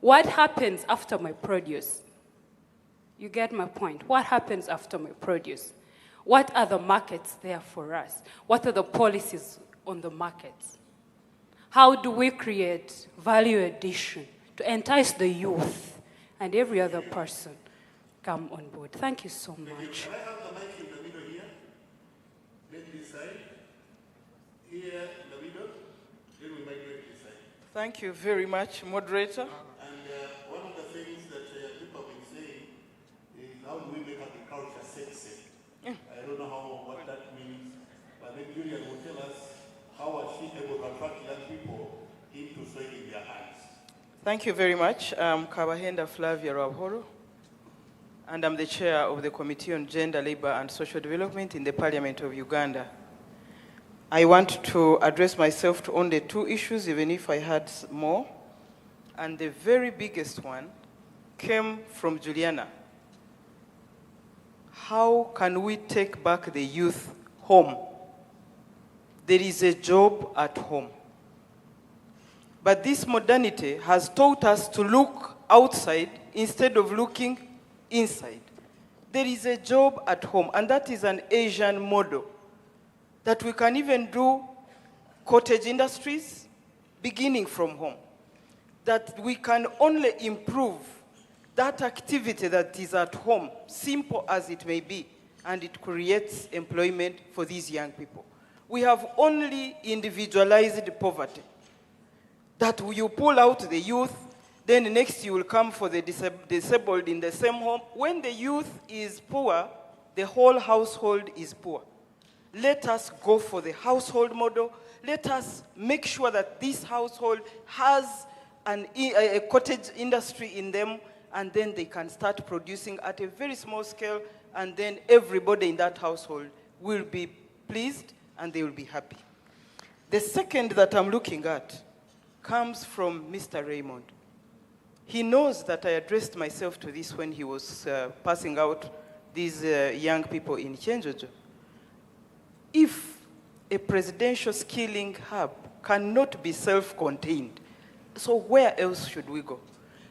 What happens after my produce? You get my point. What happens after my produce? What are the markets there for us? What are the policies on the markets? How do we create value addition to entice the youth and every other person come on board? Thank you so much. Can I have the mic in the middle here? Maybe this side. Here in the middle. Then we migrate this side. Thank you very much, moderator. And one of the things that people have been saying is how do we make agriculture sexy? I don't know what that means, but then Julian will tell us how was she able to attract young people into soil in their hands. Thank you very much. I'm Kabahenda Flavia Rabhoro, and I'm the chair of the Committee on Gender, Labor and Social Development in the Parliament of Uganda. I want to address myself to only 2 issues, even if I had more. And the very biggest one came from Juliana. How can we take back the youth home? There is a job at home. But this modernity has taught us to look outside instead of looking inside. There is a job at home, and that is an Asian model, that we can even do cottage industries beginning from home, that we can only improve that activity that is at home, simple as it may be, and it creates employment for these young people. We have only individualized poverty, that you pull out the youth, then next you will come for the disabled in the same home. When the youth is poor, the whole household is poor. Let us go for the household model. Let us make sure that this household has a cottage industry in them, and then they can start producing at a very small scale, and then everybody in that household will be pleased and they will be happy. The second that I'm looking at comes from Mr. Raymond. He knows that I addressed myself to this when he was passing out these young people in Chenjojo. If a presidential skilling hub cannot be self-contained, so where else should we go?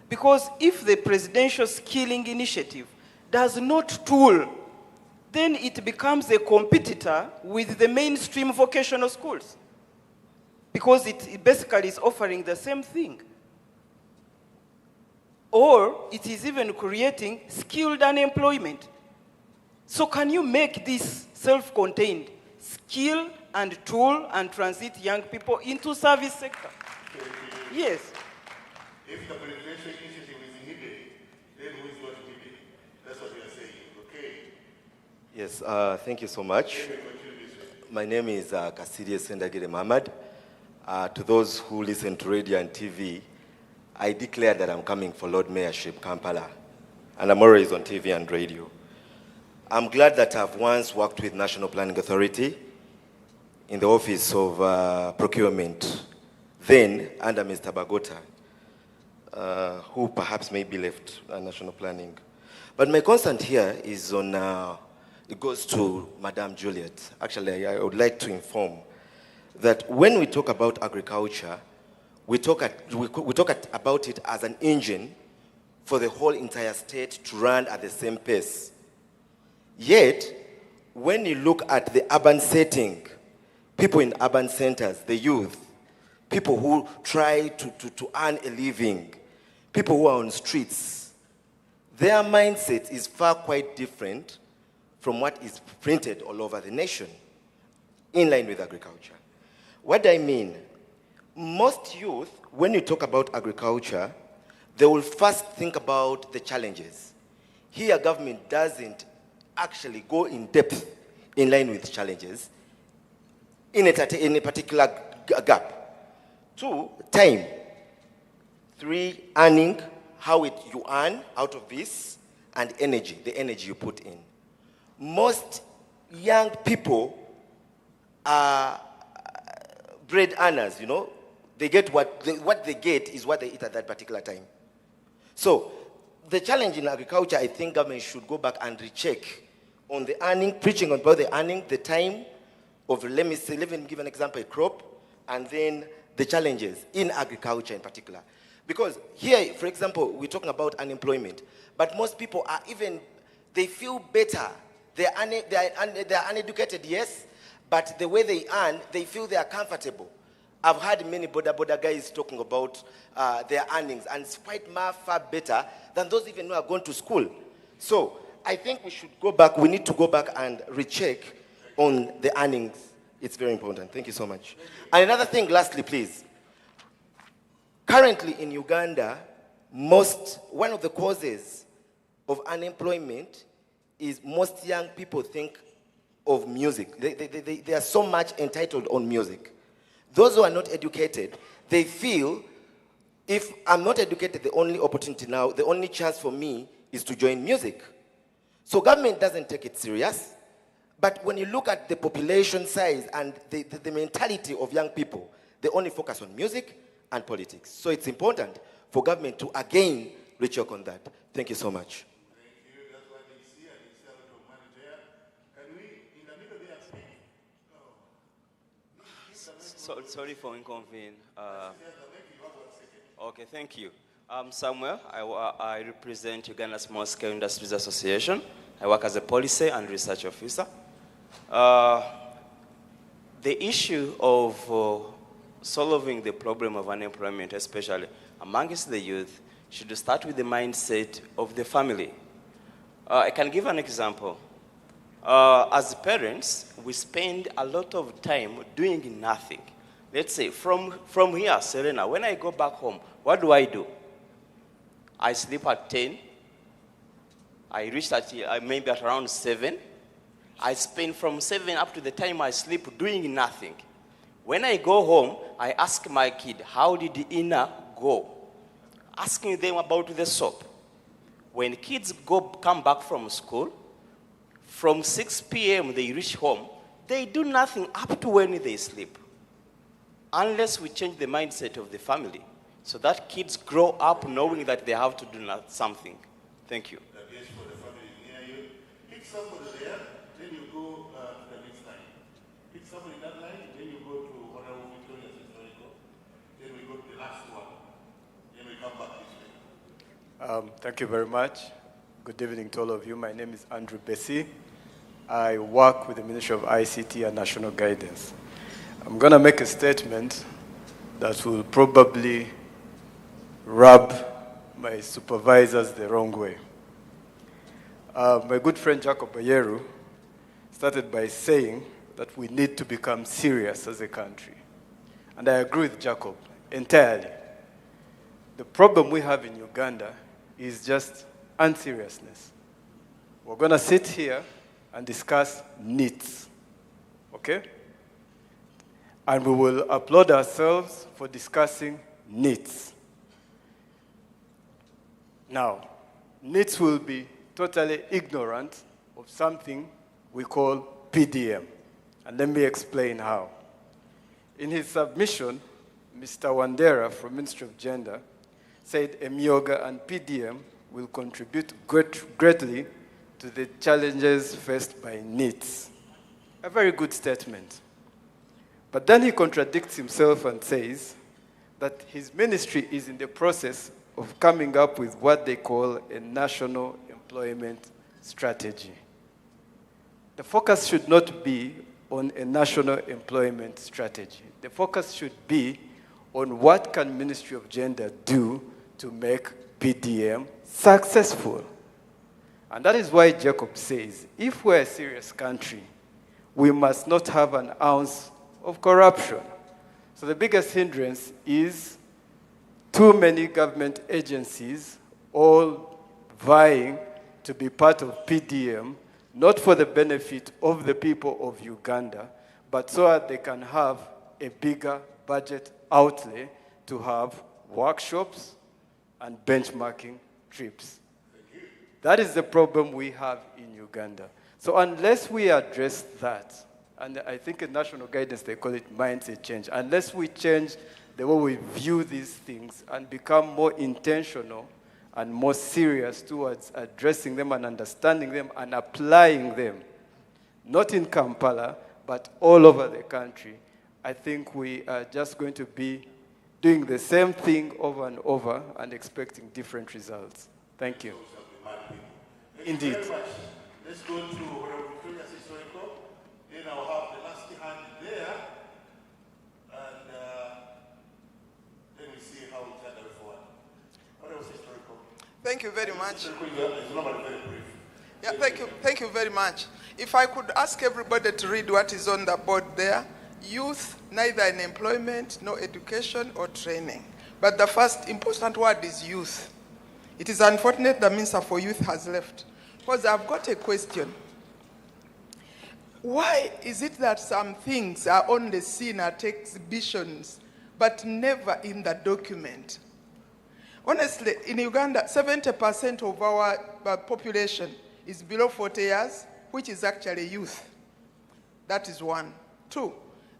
Because if the presidential skilling initiative does not tool, then it becomes a competitor with the mainstream vocational schools, because it basically is offering the same thing. Or it is even creating skilled unemployment. So can you make this self-contained, skill and tool and transit young people into service sector? Yes. If the presidential initiative is needed, then who is going to need it? That's what we are saying, okay? Yes, thank you so much. My name is Kasiri Sendagire Mohammed. To those who listen to radio and TV, I declared that I'm coming for Lord Mayorship, Kampala. And I'm always on TV and radio. I'm glad that I've once worked with National Planning Authority in the Office of Procurement, then under Mr. Bagota, who perhaps may be left National Planning. But my concern here is on, it goes to Madame Juliet. Actually, I would like to inform that when we talk about agriculture, we talk about it as an engine for the whole entire state to run at the same pace. Yet, when you look at the urban setting, people in urban centers, the youth, people who try to earn a living, people who are on streets, their mindset is far quite different from what is printed all over the nation, in line with agriculture. What do I mean? Most youth, when you talk about agriculture, they will first think about the challenges. Here, government doesn't actually go in depth in line with challenges in a particular gap. 2, time. 3, earning, how you earn out of this, and energy, the energy you put in. Most young people are bread earners, you know. They get what they get is what they eat at that particular time. So the challenge in agriculture, I think government should go back and recheck on the earning, preaching about the earning, the time of, let me give an example, a crop, and then the challenges in agriculture in particular. Because here, for example, we're talking about unemployment, but most people are they feel better. They're uneducated, yes, but the way they earn, they feel they are comfortable. I've heard many border guys talking about their earnings, and it's quite far better than those even who are going to school. So I think we should go back, we need to go back and recheck on the earnings. It's very important. Thank you so much. And another thing, lastly, please. Currently in Uganda, one of the causes of unemployment is most young people think of music. They are so much entitled on music. Those who are not educated, they feel, if I'm not educated, the only opportunity now, the only chance for me is to join music. So government doesn't take it serious. But when you look at the population size and the mentality of young people, they only focus on music and politics. So it's important for government to again recheck on that. Thank you so much. Sorry for inconvenience. Okay, thank you. I'm Samuel. I represent Uganda Small Scale Industries Association. I work as a policy and research officer. The issue of solving the problem of unemployment, especially amongst the youth, should start with the mindset of the family. I can give an example. As parents, we spend a lot of time doing nothing. Let's say from here, Serena, when I go back home, what do? I sleep at 10. I reach maybe at around 7. I spend from 7 up to the time I sleep doing nothing. When I go home, I ask my kid, how did the dinner go? Asking them about the soap. When kids come back from school, from 6 p.m. they reach home, they do nothing up to when they sleep. Unless we change the mindset of the family, so that kids grow up knowing that they have to do something. Thank you. Pick somebody there, then you go to the next line. Pick somebody in that line, then you go to Honorable Victoria's Historical, then we go to the last one, then we come back this way. Thank you very much. Good evening to all of you. My name is Andrew Bessie. I work with the Ministry of ICT and National Guidance. I'm going to make a statement that will probably rub my supervisors the wrong way. My good friend Jacob Bayeru started by saying that we need to become serious as a country. And I agree with Jacob entirely. The problem we have in Uganda is just unseriousness. We're going to sit here and discuss NEETs, okay? And we will applaud ourselves for discussing NEETs. Now, NEETs will be totally ignorant of something we call PDM. And let me explain how. In his submission, Mr. Wandera from Ministry of Gender said Emyoga and PDM will contribute greatly to the challenges faced by NEETs. A very good statement. But then he contradicts himself and says that his ministry is in the process of coming up with what they call a national employment strategy. The focus should not be on a national employment strategy. The focus should be on what can Ministry of Gender do to make PDM successful. And that is why Jacob says, if we're a serious country, we must not have an ounce of corruption. So the biggest hindrance is too many government agencies all vying to be part of PDM, not for the benefit of the people of Uganda, but so that they can have a bigger budget outlay to have workshops and benchmarking trips. That is the problem we have in Uganda. So unless we address that, and I think in national guidance they call it mindset change, unless we change the way we view these things and become more intentional and more serious towards addressing them and understanding them and applying them, not in Kampala, but all over the country, I think we are just going to be doing the same thing over and over and expecting different results. Thank you. Indeed. Let's go to Victoria Historical. Then I'll have the last hand there. And then we see how we can go forward. What else historical? Thank you very much. It's normally very brief. Yeah, thank you very much. If I could ask everybody to read what is on the board there. Youth, neither in employment, nor education or training. But the first important word is youth. It is unfortunate the Minister for Youth has left. Because I've got a question. Why is it that some things are only seen at exhibitions, but never in the document? Honestly, in Uganda, 70% of our population is below 40 years, which is actually youth. That is one. Two,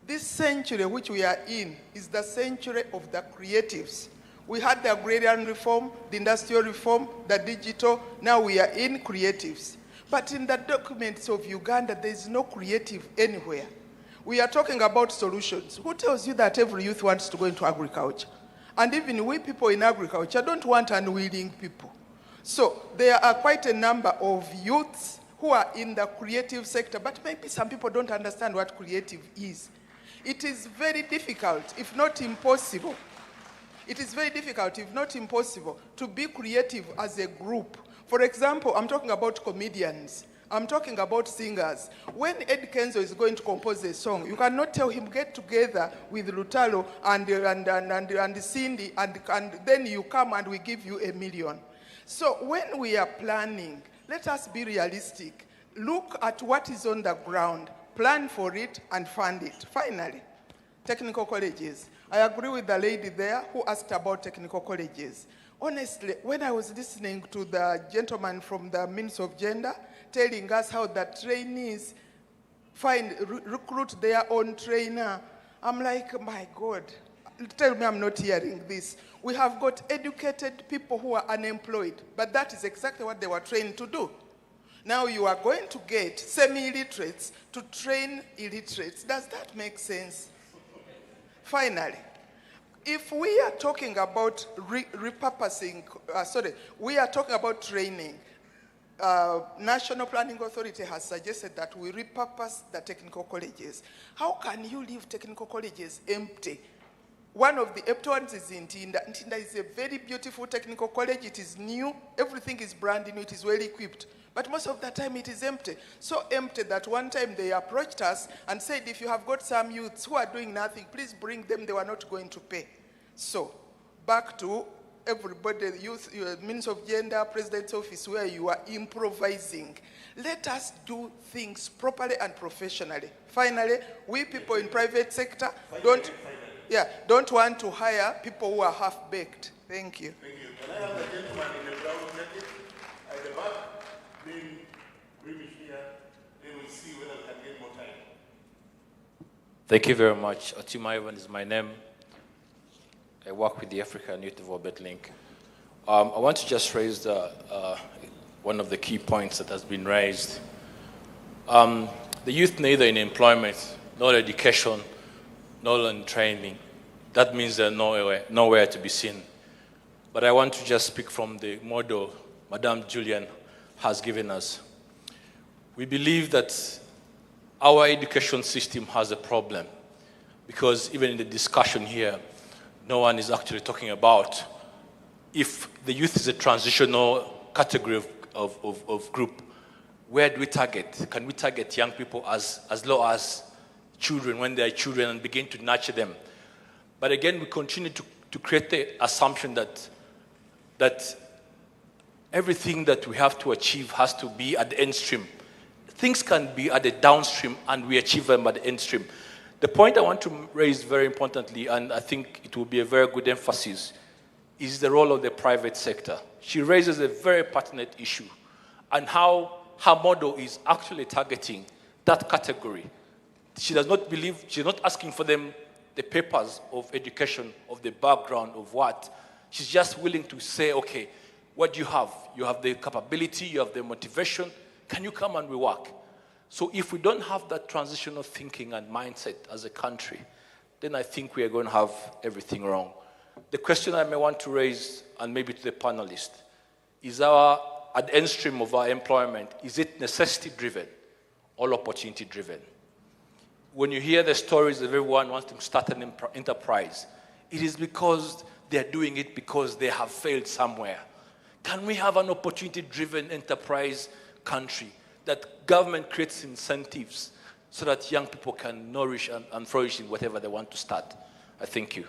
this century which we are in is the century of the creatives. We had the agrarian reform, the industrial reform, the digital, now we are in creatives. But in the documents of Uganda, there is no creative anywhere. We are talking about solutions. Who tells you that every youth wants to go into agriculture? And even we people in agriculture don't want unwilling people. So there are quite a number of youths who are in the creative sector, but maybe some people don't understand what creative is. It is very difficult, if not impossible. It is very difficult, if not impossible, to be creative as a group. For example, I'm talking about comedians. I'm talking about singers. When Ed Kenzo is going to compose a song, you cannot tell him, get together with Lutalo and Cindy, and then you come and we give you $1 million. So when we are planning, let us be realistic. Look at what is on the ground, plan for it, and fund it. Finally, technical colleges. I agree with the lady there who asked about technical colleges. Honestly, when I was listening to the gentleman from the Ministry of Gender telling us how the trainees recruit their own trainer, I'm like, my God, tell me I'm not hearing this. We have got educated people who are unemployed, but that is exactly what they were trained to do. Now you are going to get semi-illiterates to train illiterates. Does that make sense? Finally, if we are talking about repurposing, we are talking about training. National Planning Authority has suggested that we repurpose the technical colleges. How can you leave technical colleges empty? One of the empty ones is in Ntinda. Ntinda is a very beautiful technical college. It is new. Everything is brand new. It is well equipped. But most of the time it is empty. So empty that one time they approached us and said, if you have got some youths who are doing nothing, please bring them. They were not going to pay. So back to everybody, youth, Minister of Gender, President's office, where you are improvising. Let us do things properly and professionally. Finally, we people in private sector don't... don't want to hire people who are half-baked. Thank you. Thank you. Can I have the gentleman in the brown jacket at the back? Then bring it here. Then we'll see whether we can get more time. Thank you very much. Otima Ivan is my name. I work with the African Youth Development Link. I want to just raise one of the key points that has been raised. The youth neither in employment, nor education, nor in training. That means they're nowhere to be seen. But I want to just speak from the model Madame Julian has given us. We believe that our education system has a problem because even in the discussion here, no one is actually talking about if the youth is a transitional category of group, where do we target? Can we target young people as low as children when they are children and begin to nurture them? But again, we continue to create the assumption that everything that we have to achieve has to be at the end stream. Things can be at the downstream and we achieve them at the end stream. The point I want to raise very importantly, and I think it will be a very good emphasis, is the role of the private sector. She raises a very pertinent issue and how her model is actually targeting that category. She does not believe, she's not asking for them the papers of education, of the background, of what. She's just willing to say, okay, what do you have? You have the capability, you have the motivation. Can you come and we work? So if we don't have that transitional thinking and mindset as a country, then I think we are going to have everything wrong. The question I may want to raise, and maybe to the panelists, is at the end stream of our employment, is it necessity-driven or opportunity-driven? When you hear the stories of everyone wants to start an enterprise, it is because they're doing it because they have failed somewhere. Can we have an opportunity-driven enterprise country that government creates incentives so that young people can nourish and flourish in whatever they want to start? I thank you.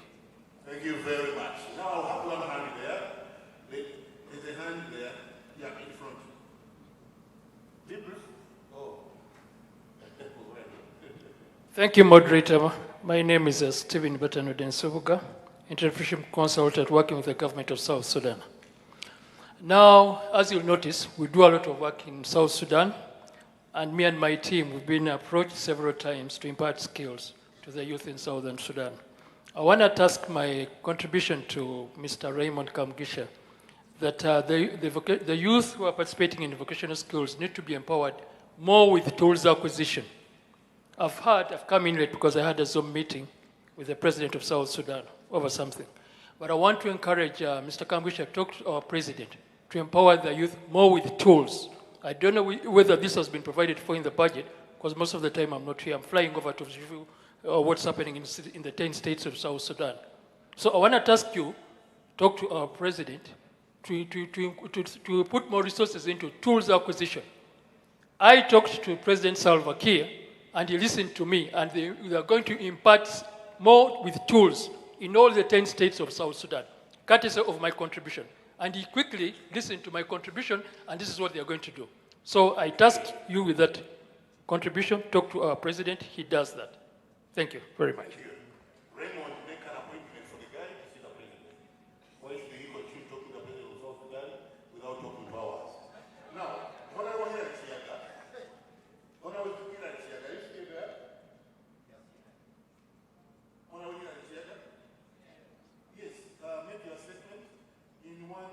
Thank you very much. Now I'll have one hand there. There's a hand there. Yeah, in front. Oh. Thank you, moderator. My name is Stephen Batanuden Sobuga, interpretation consultant working with the government of South Sudan. Now, as you'll notice, we do a lot of work in South Sudan, and me and my team, we've been approached several times to impart skills to the youth in Southern Sudan. I want to task my contribution to Mr. Raymond Kamgisha that the youth who are participating in vocational skills need to be empowered more with tools acquisition. I've come in late because I had a Zoom meeting with the president of South Sudan over something. But I want to encourage Mr. Kamgisha to talk to our president to empower the youth more with tools. I don't know whether this has been provided for in the budget, because most of the time I'm not here. I'm flying over to review what's happening in the 10 states of South Sudan. So I want to task you, talk to our president to put more resources into tools acquisition. I talked to President Salva Kiir, and he listened to me, and they are going to impart more with tools in all the 10 states of South Sudan, courtesy of my contribution. And he quickly listened to my contribution, and this is what they are going to do. So I task you with that contribution, talk to our president, he does that. Thank you very much. Thank you. Raymond, make an appointment for the guy to see the president. Why should he continue talking to the president of South Sudan without talking to ours? Now, what I want to hear is here. What I was looking at here, are you still there? What I was looking at here? Yes, make your statement in one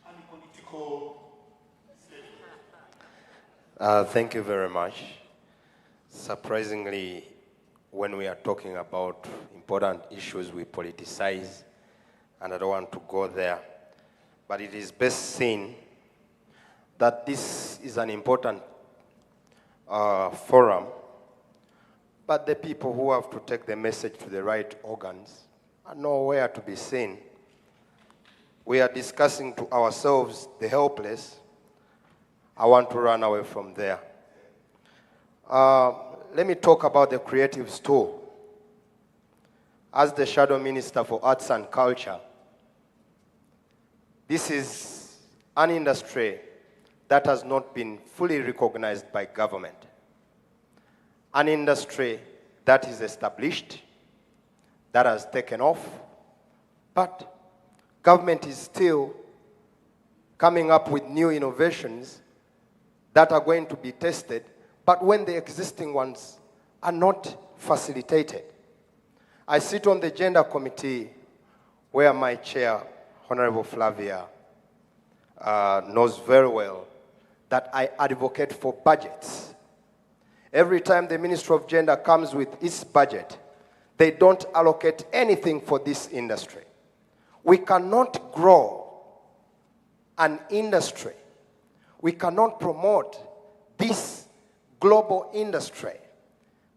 unpolitical statement. Thank you very much. Surprisingly, when we are talking about important issues, we politicize, and I don't want to go there. But it is best seen that this is an important forum, but the people who have to take the message to the right organs are nowhere to be seen. We are discussing to ourselves the helpless. I want to run away from there. Let me talk about the creative store. As the Shadow Minister for Arts and Culture, this is an industry that has not been fully recognized by government. An industry that is established, that has taken off, but government is still coming up with new innovations that are going to be tested, but when the existing ones are not facilitated. I sit on the Gender Committee where my chair, Honorable Flavia, knows very well that I advocate for budgets. Every time the Ministry of Gender comes with its budget, they don't allocate anything for this industry. We cannot grow an industry. We cannot promote this global industry,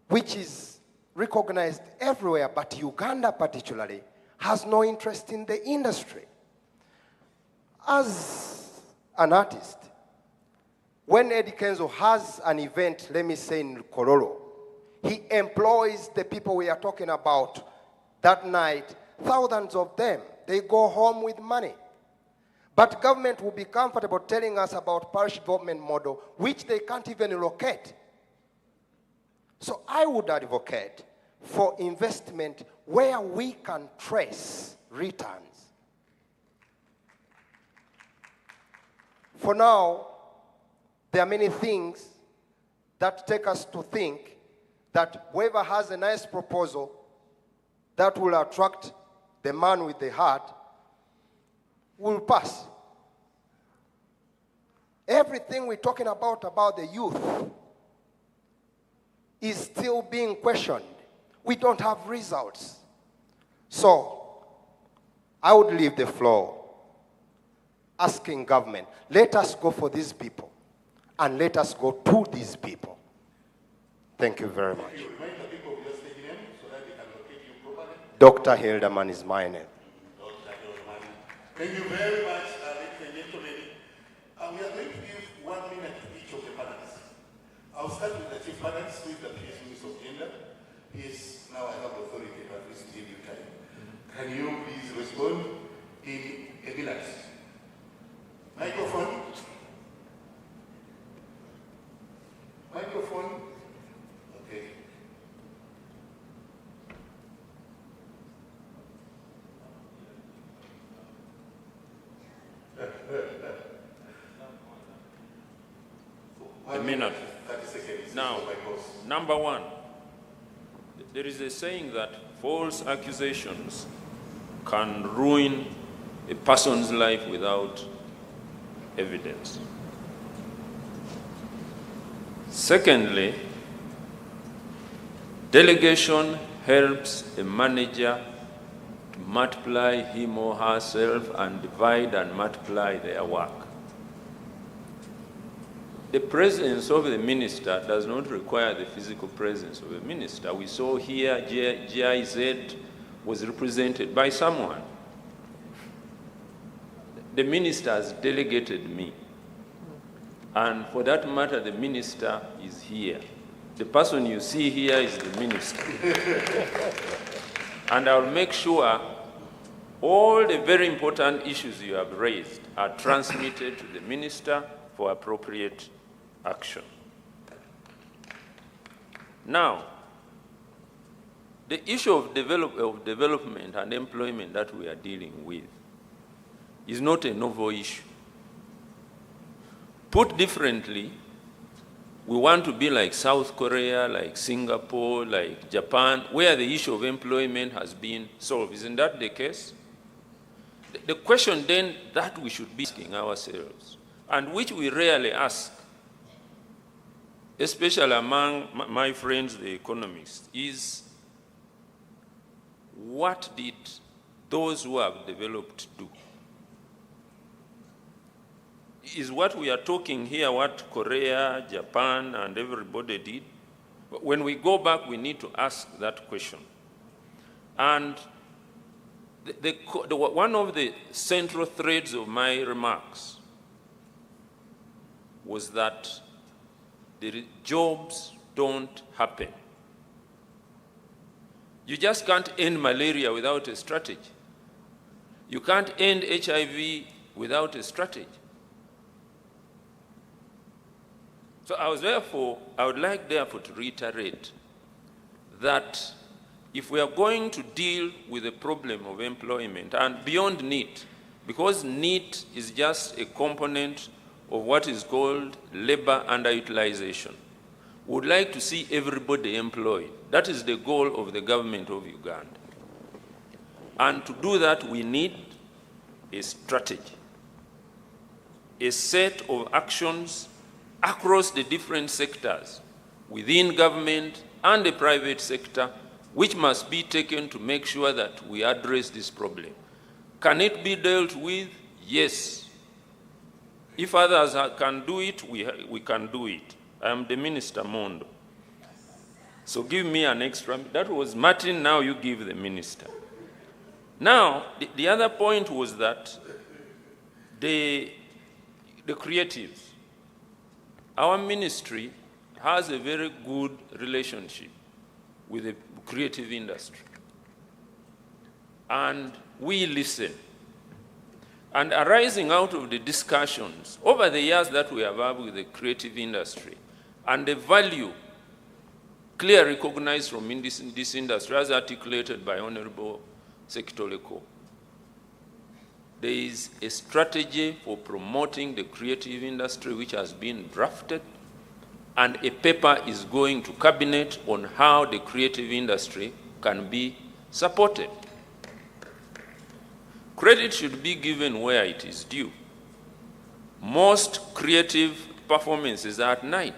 which is recognized everywhere, but Uganda particularly has no interest in the industry. As an artist, when Eddie Kenzo has an event, let me say in Kololo, he employs the people we are talking about that night, thousands of them. They go home with money. But government will be comfortable telling us about parish development model, which they can't even locate. So I would advocate for investment where we can trace returns. For now, there are many things that take us to think that whoever has a nice proposal that will attract the man with the heart will pass. Everything we're talking about the youth is still being questioned. We don't have results. So I would leave the floor asking government, let us go for these people and let us go to these people. Thank you very much. Dr. Hilderman is my name. Thank you very much, ladies and gentlemen. We are going to give 1 minute to each of the panelists. I'll start with the chief panelist, who is the PhD Minister of Gender. Now I have authority to at least give you time. Can you please respond in a minute? Microphone. Microphone. Okay. A minute. Now, number one, there is a saying that false accusations can ruin a person's life without evidence. Secondly, delegation helps a manager to multiply him or herself and divide and multiply their work. The presence of the minister does not require the physical presence of a minister. We saw here GIZ was represented by someone. The minister has delegated me. And for that matter, the minister is here. The person you see here is the minister. And I'll make sure all the very important issues you have raised are transmitted to the minister for appropriate action. Now, the issue of development and employment that we are dealing with is not a novel issue. Put differently, we want to be like South Korea, like Singapore, like Japan, where the issue of employment has been solved. Isn't that the case? The question then that we should be asking ourselves, and which we rarely ask, especially among my friends, the economists, is what did those who have developed do? Is what we are talking here what Korea, Japan, and everybody did? But when we go back, we need to ask that question. And one of the central threads of my remarks was that the jobs don't happen. You just can't end malaria without a strategy. You can't end HIV without a strategy. So I would like therefore to reiterate that if we are going to deal with the problem of employment and beyond NEET, because NEET is just a component of what is called labor underutilization, we would like to see everybody employed. That is the goal of the government of Uganda. And to do that, we need a strategy, a set of actions across the different sectors within government and the private sector, which must be taken to make sure that we address this problem. Can it be dealt with? Yes. If others can do it, we can do it. I am the Minister Mondo. So give me an extra. That was Martin, now you give the minister. Now, the other point was that the creatives, our ministry has a very good relationship with the creative industry. And we listen. And arising out of the discussions over the years that we have had with the creative industry and the value clearly recognized from this industry as articulated by Honorable Secretary Leko, there is a strategy for promoting the creative industry which has been drafted, and a paper is going to cabinet on how the creative industry can be supported. Credit should be given where it is due. Most creative performances are at night.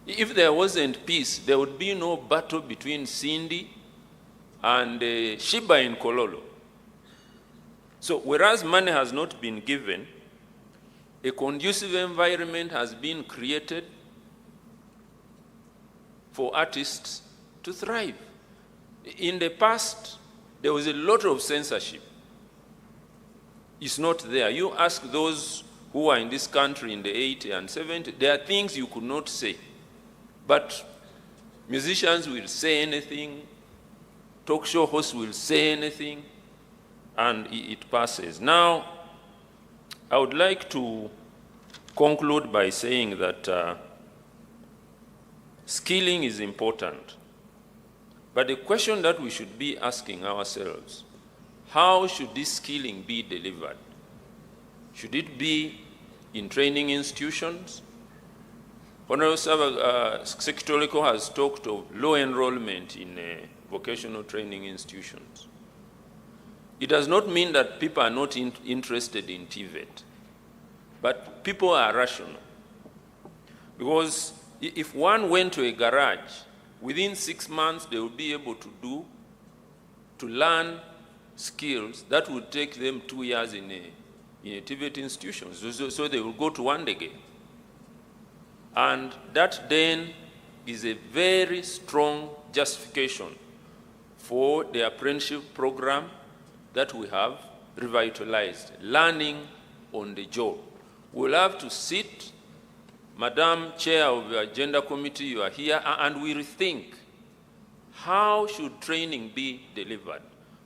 If there wasn't peace, there would be no battle between Cindy and Shiba in Kololo. So whereas money has not been given, a conducive environment has been created for artists to thrive. In the past, there was a lot of censorship. It's not there. You ask those who are in this country in the 80s and 70s, there are things you could not say. But musicians will say anything, talk show hosts will say anything, and it passes. Now, I would like to conclude by saying that skilling is important. But the question that we should be asking ourselves, how should this skilling be delivered? Should it be in training institutions? Honorable Secretary Leko has talked of low enrollment in vocational training institutions. It does not mean that people are not interested in TVET, but people are rational. Because if one went to a garage, within 6 months they would be able to learn skills that would take them 2 years in a TVET institution. So they will go to one again. And that then is a very strong justification for the apprenticeship program that we have revitalized, learning on the job. We'll have to sit, Madam Chair of the Agenda Committee, you are here, and we rethink how should training be delivered.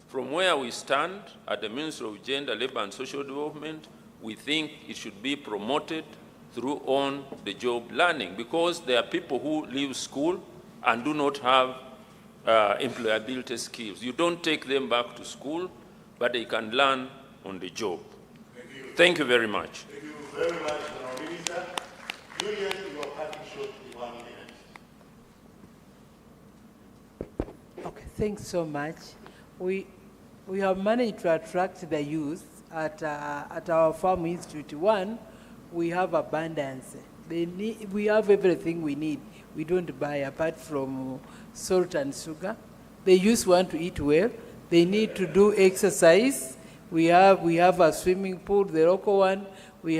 From where we stand at the Ministry of Gender, Labor and Social Development, we think it should be promoted through on-the-job learning, because there are people who leave school and do not have employability skills. You don't take them back to school, but they can learn on the job. Thank you very much. Thank you very much, Honourable Minister. Julian, you are cutting short in 1 minute. Okay, thanks so much. We have managed to attract the youth at our Farm Institute. One, we have abundance. We have everything we need. We don't buy apart from salt and sugar. The youth want to eat well. They need to do exercise. We have a swimming pool, the local one. We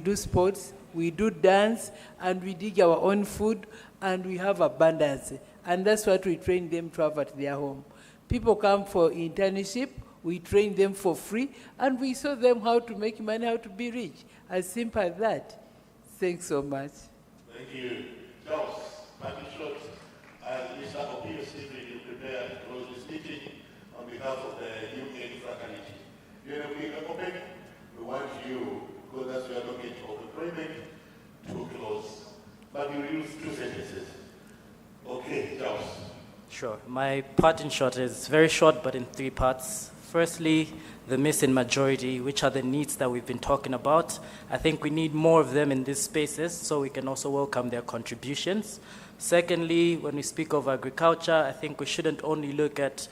do sports, we do dance, and we dig our own food, and we have abundance. And that's what we train them to have at their home. People come for internship, we train them for free, and we show them how to make money, how to be rich. As simple as that. Thanks so much. Thank you. Charles, cutting short, and Mr. Opio Stephen, you prepare to close this meeting on behalf of the UN fraternity. We want you, because as we are looking for employment, to close. But you use 2 sentences. Okay, Charles. Sure. Sure. My part in short is very short, but in 3 parts. Firstly, the missing majority, which are the needs that we've been talking about. I think we need more of them in these spaces so we can also welcome their contributions. Secondly, when we speak of agriculture, I think we shouldn't only look at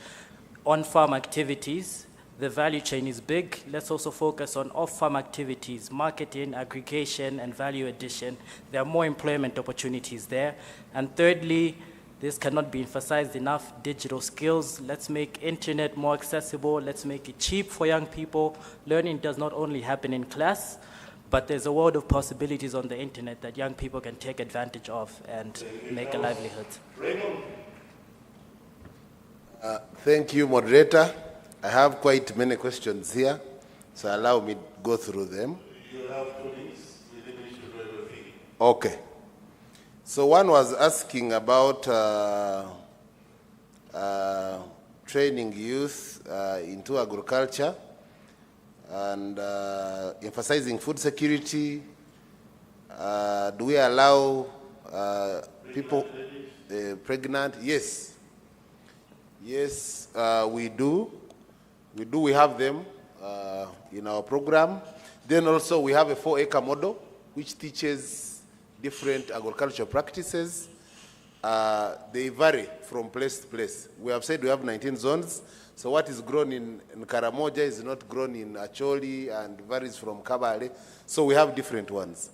on-farm activities. The value chain is big. Let's also focus on off-farm activities, marketing, aggregation, and value addition. There are more employment opportunities there. And thirdly, this cannot be emphasized enough, digital skills. Let's make internet more accessible. Let's make it cheap for young people. Learning does not only happen in class, but there's a world of possibilities on the internet that young people can take advantage of and make a livelihood. Thank you, moderator. I have quite many questions here, so allow me to go through them. You have colleagues, we should do everything. Okay. So one was asking about training youth into agriculture and emphasizing food security. Do we allow people pregnant? Yes. Yes, we do. We have them in our program. Then also we have a 4-acre model which teaches different agricultural practices. They vary from place to place. We have said we have 19 zones. So what is grown in Karamoja is not grown in Acholi and varies from Kabale. So we have different ones.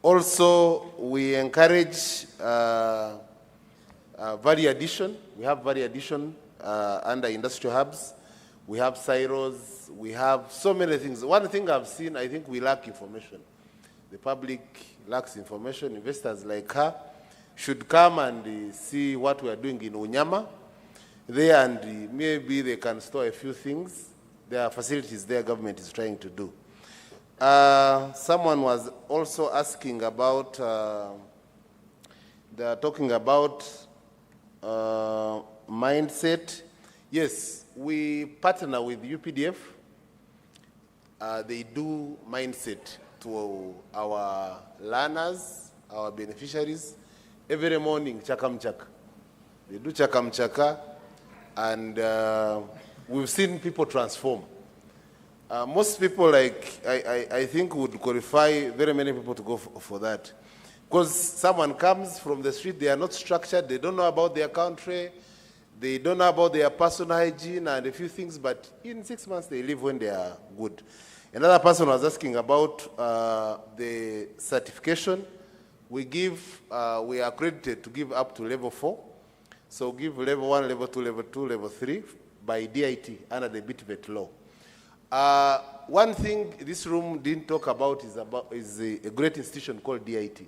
Also, we encourage value addition. We have value addition under industrial hubs. We have silos. We have so many things. One thing I've seen, I think we lack information. The public lacks information. Investors like her should come and see what we are doing in Unyama there, and maybe they can store a few things. There are facilities there government is trying to do. Someone was also asking about, they are talking about mindset. Yes, we partner with UPDF. They do mindset to our learners, our beneficiaries. Every morning, chaka-mchaka. They do chaka-mchaka, and we've seen people transform. Most people, like, I think would qualify very many people to go for that. Because someone comes from the street, they are not structured, they don't know about their country, they don't know about their personal hygiene and a few things, but in 6 months they leave when they are good. Another person was asking about the certification. We are accredited to give up to level 4. So give level 1, level 2, level 2, level 3 by DIT under the BITVET law. One thing this room didn't talk about is a great institution called DIT.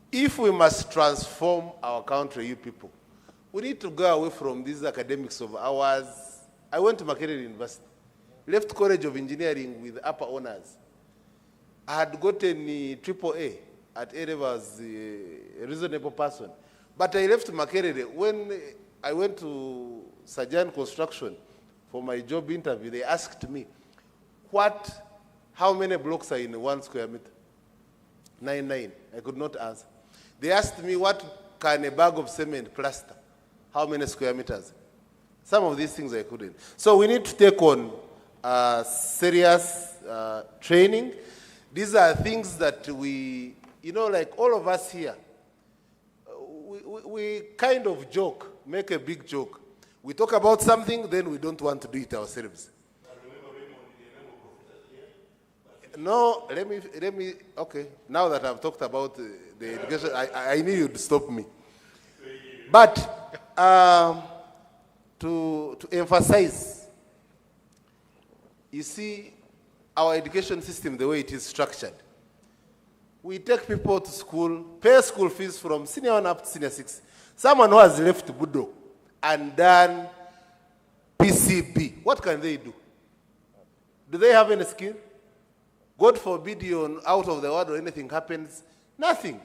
If we must transform our country, you people, we need to go away from these academics of ours. I went to Makerere University, left College of Engineering with upper honors. I had gotten AAA at A-level as a reasonable person. But I left Makerere. When I went to Sajan Construction for my job interview, they asked me, how many blocks are in 1 square meter? 9. I could not answer. They asked me, what can a bag of cement plaster? How many square meters? Some of these things I couldn't. So we need to take on serious training. These are things that we, like all of us here, we kind of joke, make a big joke. We talk about something, then we don't want to do it ourselves. No, let me, okay. Now that I've talked about the education, I knew you'd stop me. But to emphasize, you see, our education system, the way it is structured, we take people to school, pay school fees from senior 1 up to senior 6. Someone who has left Budo and done PCB, what can they do? Do they have any skill? God forbid you're out of the world or anything happens, nothing.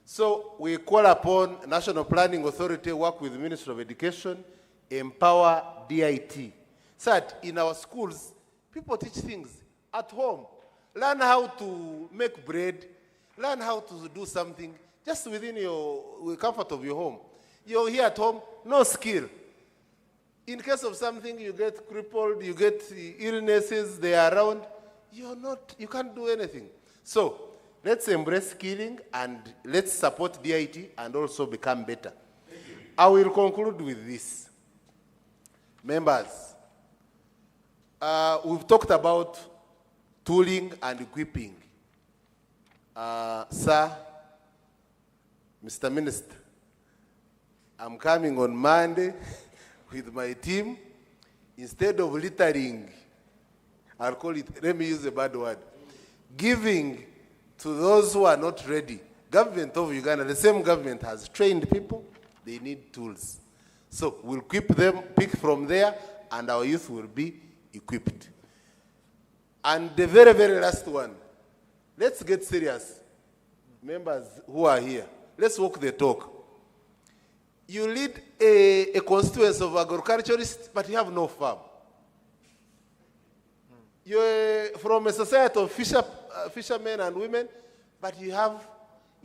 So we call upon National Planning Authority, work with the Ministry of Education, empower DIT. So that in our schools, people teach things at home. Learn how to make bread, learn how to do something just within your comfort of your home. You're here at home, no skill. In case of something, you get crippled, you get illnesses, they are around, you can't do anything. So let's embrace skilling and let's support DIT and also become better. I will conclude with this. Members, we've talked about tooling and equipping. Sir, Mr. Minister, I'm coming on Monday with my team. Instead of littering, I'll call it, let me use a bad word, giving to those who are not ready. Government of Uganda, the same government has trained people, they need tools. So we'll equip them, pick from there, and our youth will be equipped. And the very, very last one, let's get serious. Members who are here, let's walk the talk. You lead a constituency of agriculturists, but you have no farm. You're from a society of fishermen and women, but you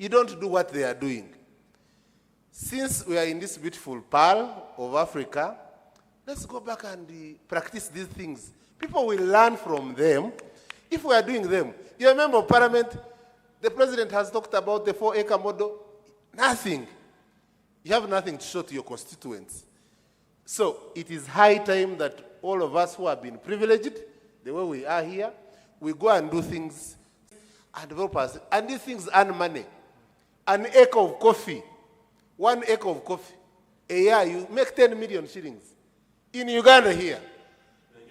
don't do what they are doing. Since we are in this beautiful pearl of Africa, let's go back and practice these things. People will learn from them if we are doing them. You're a member of parliament, the president has talked about the 4-acre model, nothing. You have nothing to show to your constituents. So it is high time that all of us who have been privileged, the way we are here, we go and do things and develop us. And these things earn money. An acre of coffee, 1 acre of coffee, a year you make 10 million shillings. In Uganda here.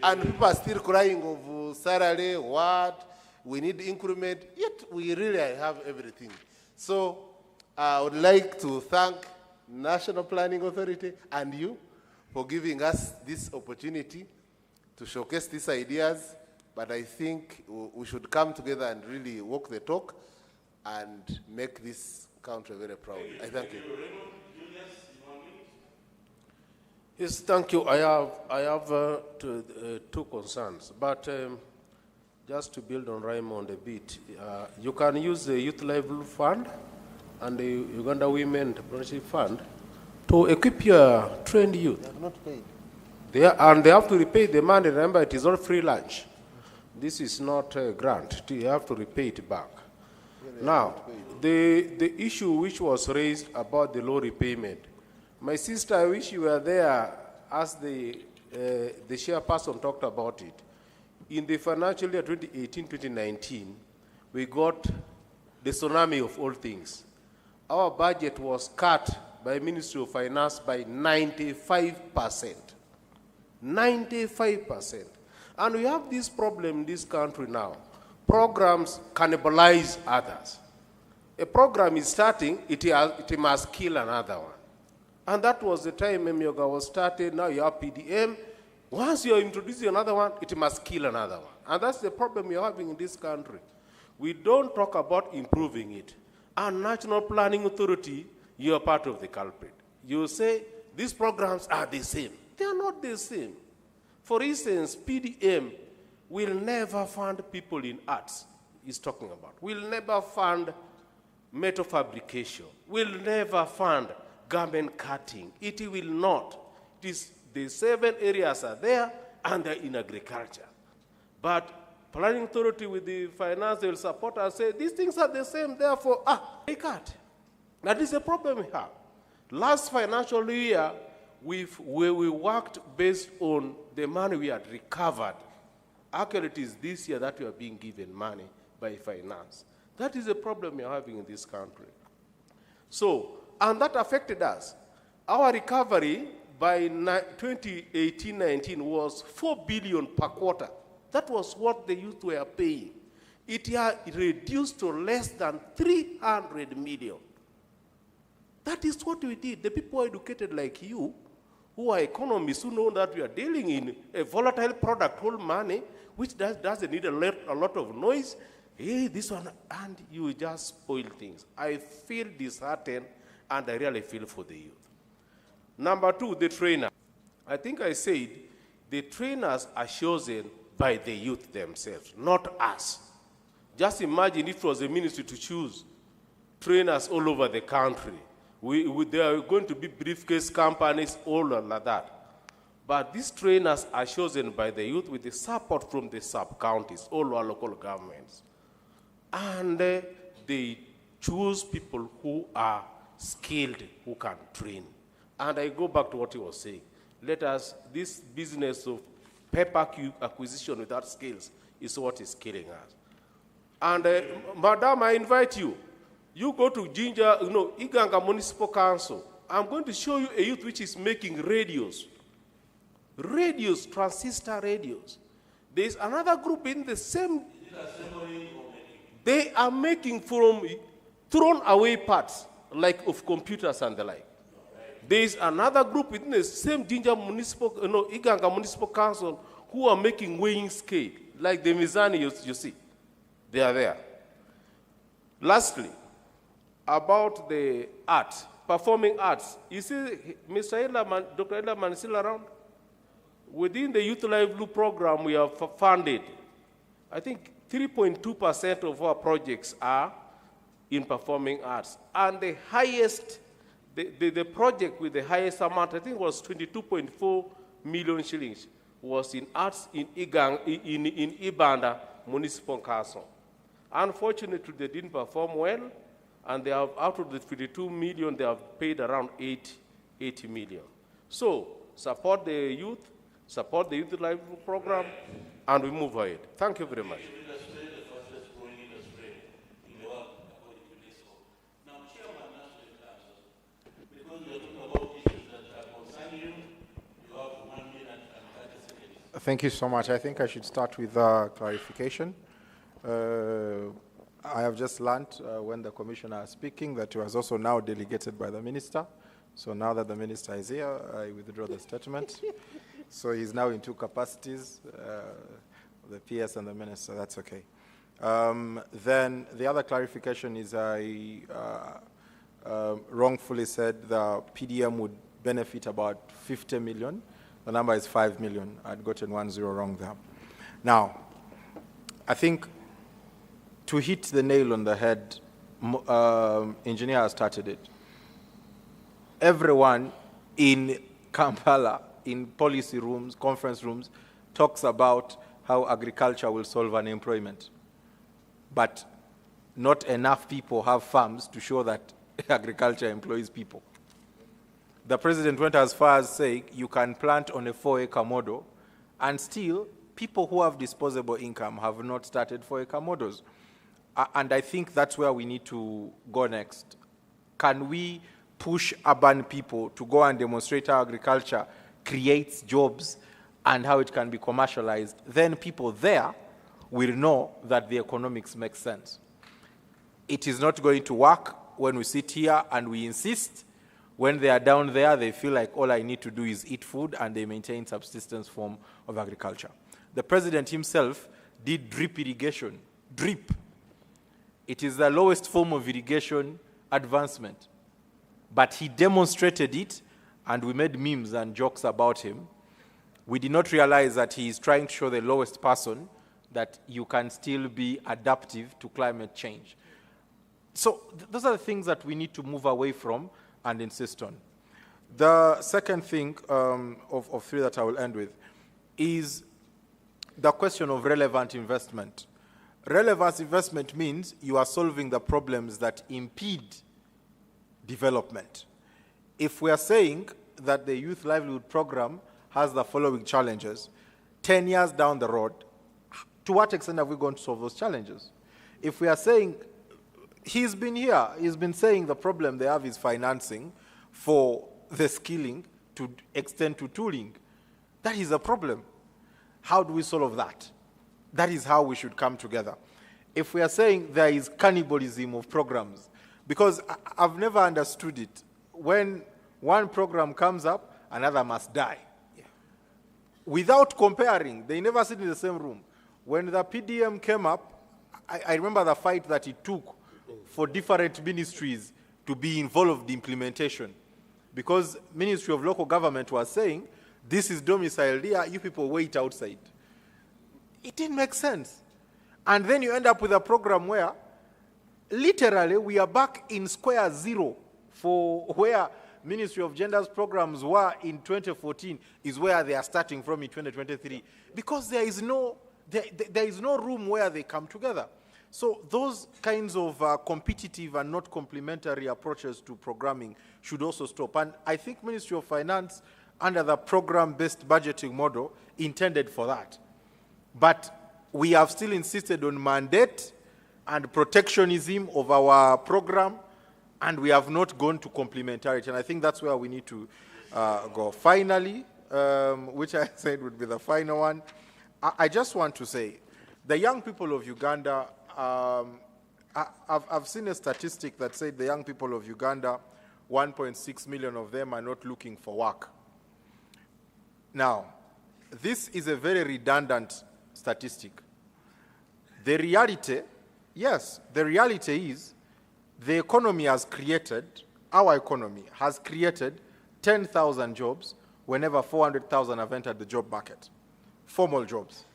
And people are still crying of salary, what, we need increment, yet we really have everything. So I would like to thank National Planning Authority and you for giving us this opportunity to showcase these ideas, but I think we should come together and really walk the talk and make this country very proud. I thank you. Yes, thank you. I have two concerns, but just to build on Raymond a bit, you can use the Youth Livelihood Fund and the Uganda Women Entrepreneurship Fund to equip your trained youth. They are not paid. And they have to repay the money. Remember, it is not free lunch. This is not a grant. You have to repay it back. Now, the issue which was raised about the low repayment, my sister, I wish you were there as the chairperson talked about it. In the financial year 2018-2019, we got the tsunami of all things. Our budget was cut by Ministry of Finance by 95%. 95%. And we have this problem in this country now. Programs cannibalize others. A program is starting, it must kill another one. And that was the time Yoga was started. Now you have PDM. Once you're introducing another one, it must kill another one. And that's the problem you're having in this country. We don't talk about improving it. And National Planning Authority, you're part of the culprit. You say, these programs are the same. They are not the same. For instance, PDM will never fund people in arts, he's talking about. Will never fund metal fabrication. Will never fund garment cutting. It will not. It is, the 7 areas are there and they're in agriculture. But Planning Authority with the finance, they will support us, say, these things are the same, therefore, they cut. That is a problem we have. Last financial year, we worked based on the money we had recovered. Actually, it is this year that we are being given money by finance. That is a problem we are having in this country. So, and that affected us. Our recovery by 2018-19 was 4 billion per quarter. That was what the youth were paying. It reduced to less than 300 million. That is what we did. The people educated like you, who are economists, who know that we are dealing in a volatile product, whole money, which doesn't need a lot of noise. Hey, this one, and you just spoil things. I feel disheartened, and I really feel for the youth. Number 2, the trainer. I think I said the trainers are chosen by the youth themselves, not us. Just imagine if it was a ministry to choose trainers all over the country. There are going to be briefcase companies, all like that. But these trainers are chosen by the youth with the support from the sub-counties, all our local governments. And they choose people who are skilled, who can train. And I go back to what he was saying. This business of paper acquisition without skills is what is killing us. And Madam, I invite you. You go to Iganga Municipal Council. I'm going to show you a youth which is making radios. Radios, transistor radios. There's another group in the same. They are making from thrown away parts, like of computers and the like. There is another group within the same Iganga Municipal Council who are making weighing scale, like the Mizani you see. They are there. Lastly, about the art, performing arts. You see, Dr. Edelman is still around? Within the Youth Livelihood program, we have funded, I think 3.2% of our projects are in performing arts. And the highest, the project with the highest amount, I think was 22.4 million shillings, was in arts in Ibanda Municipal Council. Unfortunately, they didn't perform well, and they have, out of the 52 million, they have paid around 80 million. So, support the youth livelihood program, and we move ahead. Thank you very much. Thank you so much. I think I should start with clarification. I have just learned when the commissioner is speaking that he was also now delegated by the minister. So now that the minister is here, I withdraw the statement. So he's now in two capacities, the PS and the minister. That's okay. Then the other clarification is I wrongfully said the PDM would benefit about 50 million. The number is 5 million. I'd gotten 1 0 wrong there. Now, I think to hit the nail on the head, engineer has started it. Everyone in Kampala, in policy rooms, conference rooms, talks about how agriculture will solve unemployment. But not enough people have farms to show that agriculture employs people. The president went as far as saying you can plant on a 4-acre model, and still people who have disposable income have not started 4-acre models. And I think that's where we need to go next. Can we push urban people to go and demonstrate how agriculture creates jobs and how it can be commercialized? Then people there will know that the economics make sense. It is not going to work when we sit here and we insist. When they are down there, they feel like all I need to do is eat food, and they maintain subsistence form of agriculture. The president himself did drip irrigation. Drip. It is the lowest form of irrigation advancement. But he demonstrated it, and we made memes and jokes about him. We did not realize that he is trying to show the lowest person that you can still be adaptive to climate change. So those are the things that we need to move away from and insist on. The second thing of three that I will end with is the question of relevant investment. Relevant investment means you are solving the problems that impede development. If we are saying that the Youth Livelihood Program has the following challenges, 10 years down the road, to what extent are we going to solve those challenges? If we are saying, he's been here, he's been saying the problem they have is financing for the skilling to extend to tooling. That is a problem. How do we solve that? That is how we should come together. If we are saying there is cannibalism of programs, because I've never understood it. When one program comes up, another must die. Yeah. Without comparing, they never sit in the same room. When the PDM came up, I remember the fight that it took for different ministries to be involved in the implementation. Because Ministry of Local Government was saying, this is domiciled here, you people wait outside. It didn't make sense. And then you end up with a program where literally we are back in square zero for where Ministry of Gender's programs were in 2014 is where they are starting from in 2023, because there is no room where they come together. So those kinds of competitive and not complementary approaches to programming should also stop. And I think Ministry of Finance, under the program-based budgeting model, intended for that. But we have still insisted on mandate and protectionism of our program, and we have not gone to complementarity. And I think that's where we need to go. Finally, which I said would be the final one, I just want to say, the young people of Uganda, I've seen a statistic that said the young people of Uganda, 1.6 million of them are not looking for work. Now, this is a very redundant statistic. The reality, yes, the reality is the economy has created, our economy has created 10,000 jobs whenever 400,000 have entered the job market, formal jobs.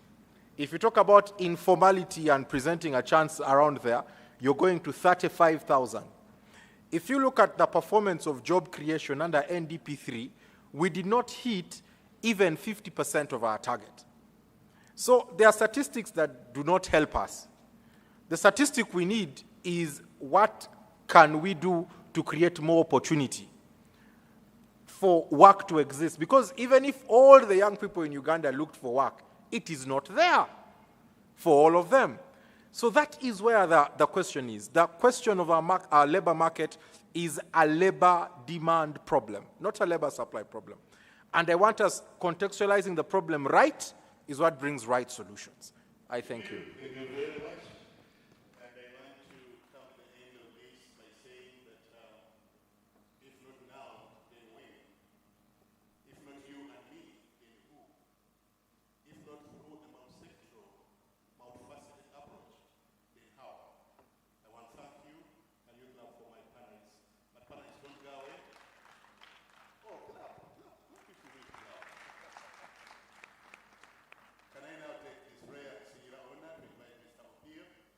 If you talk about informality and presenting a chance around there, you're going to 35,000. If you look at the performance of job creation under NDP3, we did not hit even 50% of our target. So there are statistics that do not help us. The statistic we need is what can we do to create more opportunity for work to exist. Because even if all the young people in Uganda looked for work, it is not there for all of them. So that is where the question is. The question of our labor market is a labor demand problem, not a labor supply problem. And I want us contextualizing the problem right is what brings right solutions. I thank you. Thank you very much. And I want to come to the end of this by saying that if not now, then when? If not you and me, then who? If not through a multi-sectoral, multifaceted approach, then how? I want to thank you and you clap for my panelists. But panelists, don't go away. Oh, clap. Look if you need clap. Can I now take this rare and singular honor to invite Mr. Opio to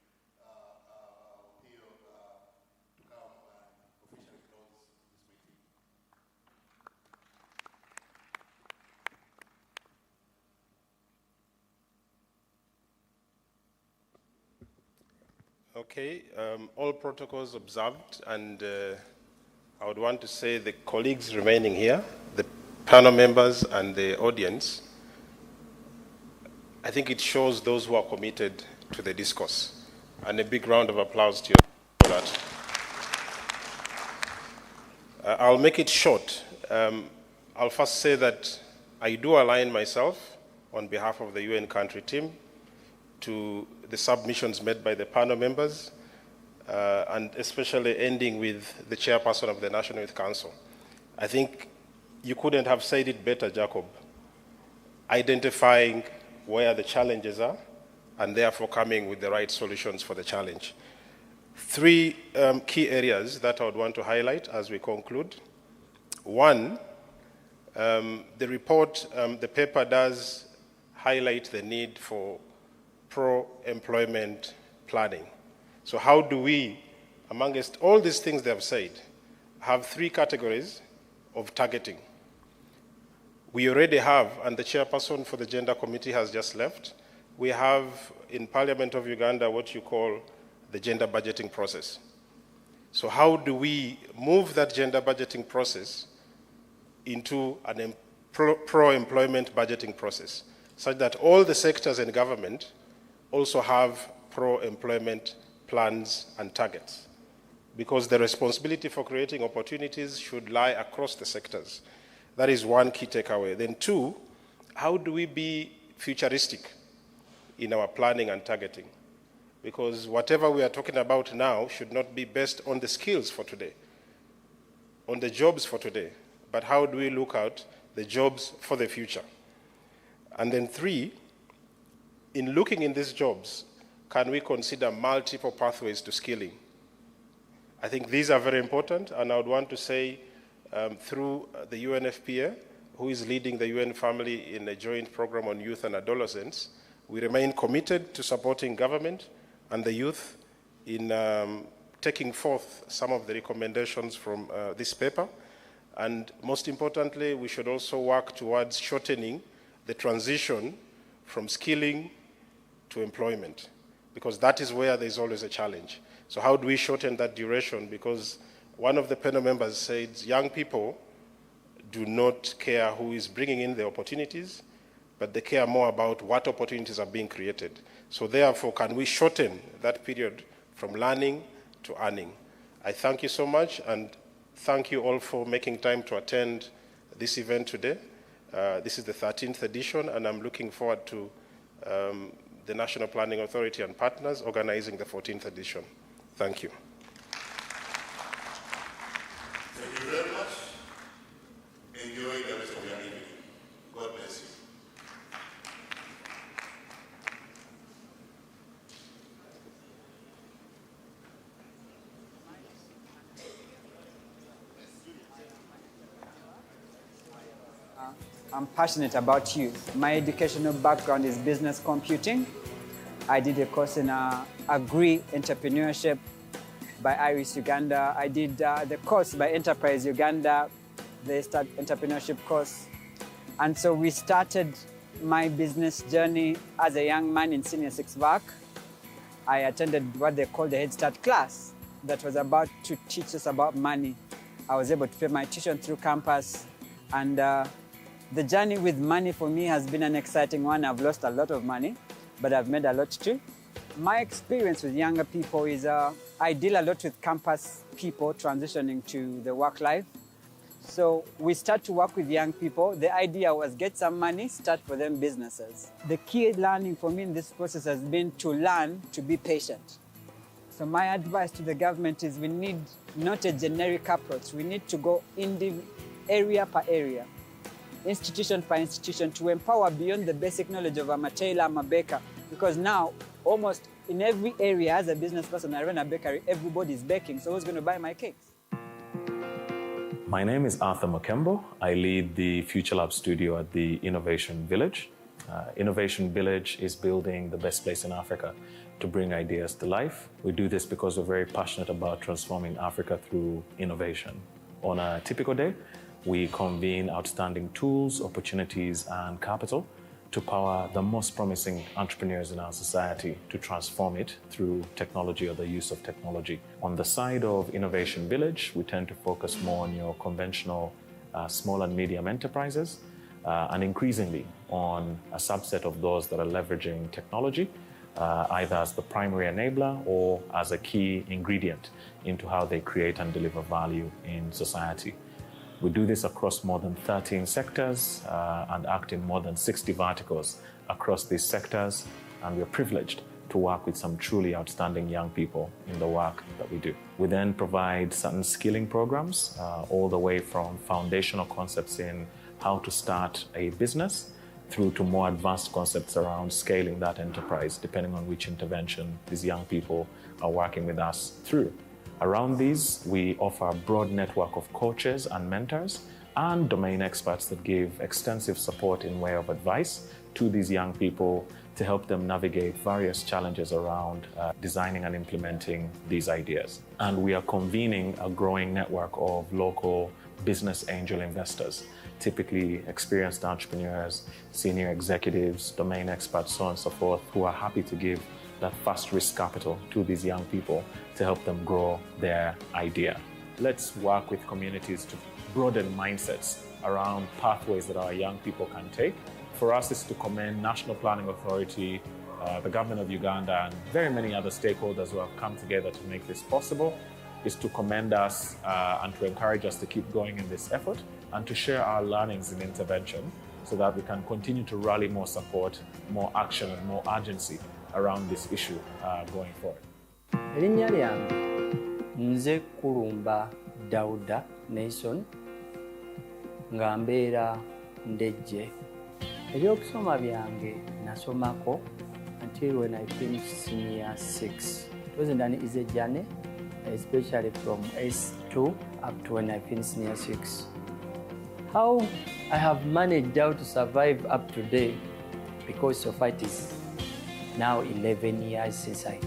come and officially close this meeting? Okay, all protocols observed, and I would want to say the colleagues remaining here, the panel members and the audience, I think it shows those who are committed to the discourse. And a big round of applause to you for that. I'll make it short. I'll first say that I do align myself on behalf of the UN country team to the submissions made by the panel members, and especially ending with the chairperson of the National Youth Council. I think you couldn't have said it better, Jacob. Identifying where the challenges are, and therefore coming with the right solutions for the challenge. Three key areas that I would want to highlight as we conclude. One, the report, the paper does highlight the need for pro-employment planning. So how do we, amongst all these things they have said, have three categories of targeting? We already have, and the chairperson for the Gender Committee has just left, we have in Parliament of Uganda what you call the gender budgeting process. So how do we move that gender budgeting process into a pro-employment budgeting process, such that all the sectors in government also have pro-employment plans and targets? Because the responsibility for creating opportunities should lie across the sectors. That is one key takeaway. Then two, how do we be futuristic in our planning and targeting? Because whatever we are talking about now should not be based on the skills for today, on the jobs for today, but how do we look at the jobs for the future? And then three, in looking in these jobs, can we consider multiple pathways to skilling? I think these are very important, and I would want to say through the UNFPA, who is leading the UN family in a joint program on youth and adolescents, we remain committed to supporting government and the youth in taking forth some of the recommendations from this paper. And most importantly, we should also work towards shortening the transition from skilling to employment, because that is where there's always a challenge. So how do we shorten that duration? Because one of the panel members said young people do not care who is bringing in the opportunities, but they care more about what opportunities are being created. So therefore, can we shorten that period from learning to earning? I thank you so much, and thank you all for making time to attend this event today. This is the 13th edition, and I'm looking forward to the National Planning Authority and partners organizing the 14th edition. Thank you. Thank you very much. Enjoy the rest of your evening. God bless you. I'm passionate about youth. My educational background is business computing. I did a course in agri-entrepreneurship by Iris Uganda. I did the course by Enterprise Uganda, the entrepreneurship course. And so we started my business journey as a young man in Senior 6 VAC. I attended what they call the Head Start class that was about to teach us about money. I was able to pay my tuition through campus, and the journey with money for me has been an exciting one. I've lost a lot of money, but I've made a lot too. My experience with younger people is I deal a lot with campus people transitioning to the work life. So we start to work with young people. The idea was get some money, start for them businesses. The key learning for me in this process has been to learn to be patient. So my advice to the government is we need not a generic approach. We need to go area per area, institution per institution, to empower beyond the basic knowledge of I'm a tailor, I'm a baker. Because now, almost in every area, as a business person, I run a bakery, everybody's baking, so who's going to buy my cakes? My name is Arthur Mokembo. I lead the Future Lab studio at the Innovation Village. Innovation Village is building the best place in Africa to bring ideas to life. We do this because we're very passionate about transforming Africa through innovation. On a typical day, we convene outstanding tools, opportunities, and capital to power the most promising entrepreneurs in our society to transform it through technology or the use of technology. On the side of Innovation Village, we tend to focus more on your conventional small and medium enterprises, and increasingly on a subset of those that are leveraging technology, either as the primary enabler or as a key ingredient into how they create and deliver value in society. We do this across more than 13 sectors and act in more than 60 verticals across these sectors, and we're privileged to work with some truly outstanding young people in the work that we do. We then provide certain skilling programs, all the way from foundational concepts in how to start a business through to more advanced concepts around scaling that enterprise, depending on which intervention these young people are working with us through. Around these, we offer a broad network of coaches and mentors and domain experts that give extensive support in way of advice to these young people to help them navigate various challenges around designing and implementing these ideas. And we are convening a growing network of local business angel investors, typically experienced entrepreneurs, senior executives, domain experts, so on and so forth, who are happy to give that fast risk capital to these young people to help them grow their idea. Let's work with communities to broaden mindsets around pathways that our young people can take. For us, is to commend National Planning Authority, the government of Uganda, and very many other stakeholders who have come together to make this possible, is to commend us and to encourage us to keep going in this effort and to share our learnings in intervention so that we can continue to rally more support, more action, and more urgency around this issue going forward. Erinnya lyange nze Kulumba Dauda Nason nga mbeera Ndejje. Ebyokusoma byange nasomako until when I finished senior 6. It wasn't an easy journey, especially from S2 up to when I finished senior 6. How I have managed how to survive up to today, because of it is now 11 years since I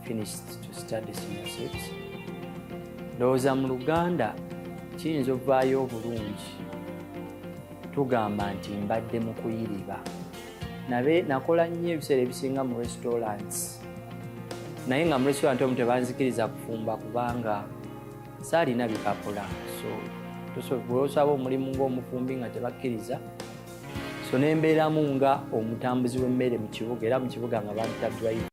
finished to study senior 6. ndowooza mu Luganda kiyinza okuvaayo obulungi tugamba nti mbadde mu kuyiriba. Nakola nnyo ebiseera ebisinga mu restaurants, naye nga mu restaurant omu tebanzikiriza kufumba kubanga saalina bipapula. So bw'osaba omulimu ng'omufumbi nga tebakkiriza, so nembeeramu nga omutambuzi w'emmere mu kibuga, era mu kibuga nga bamita driver.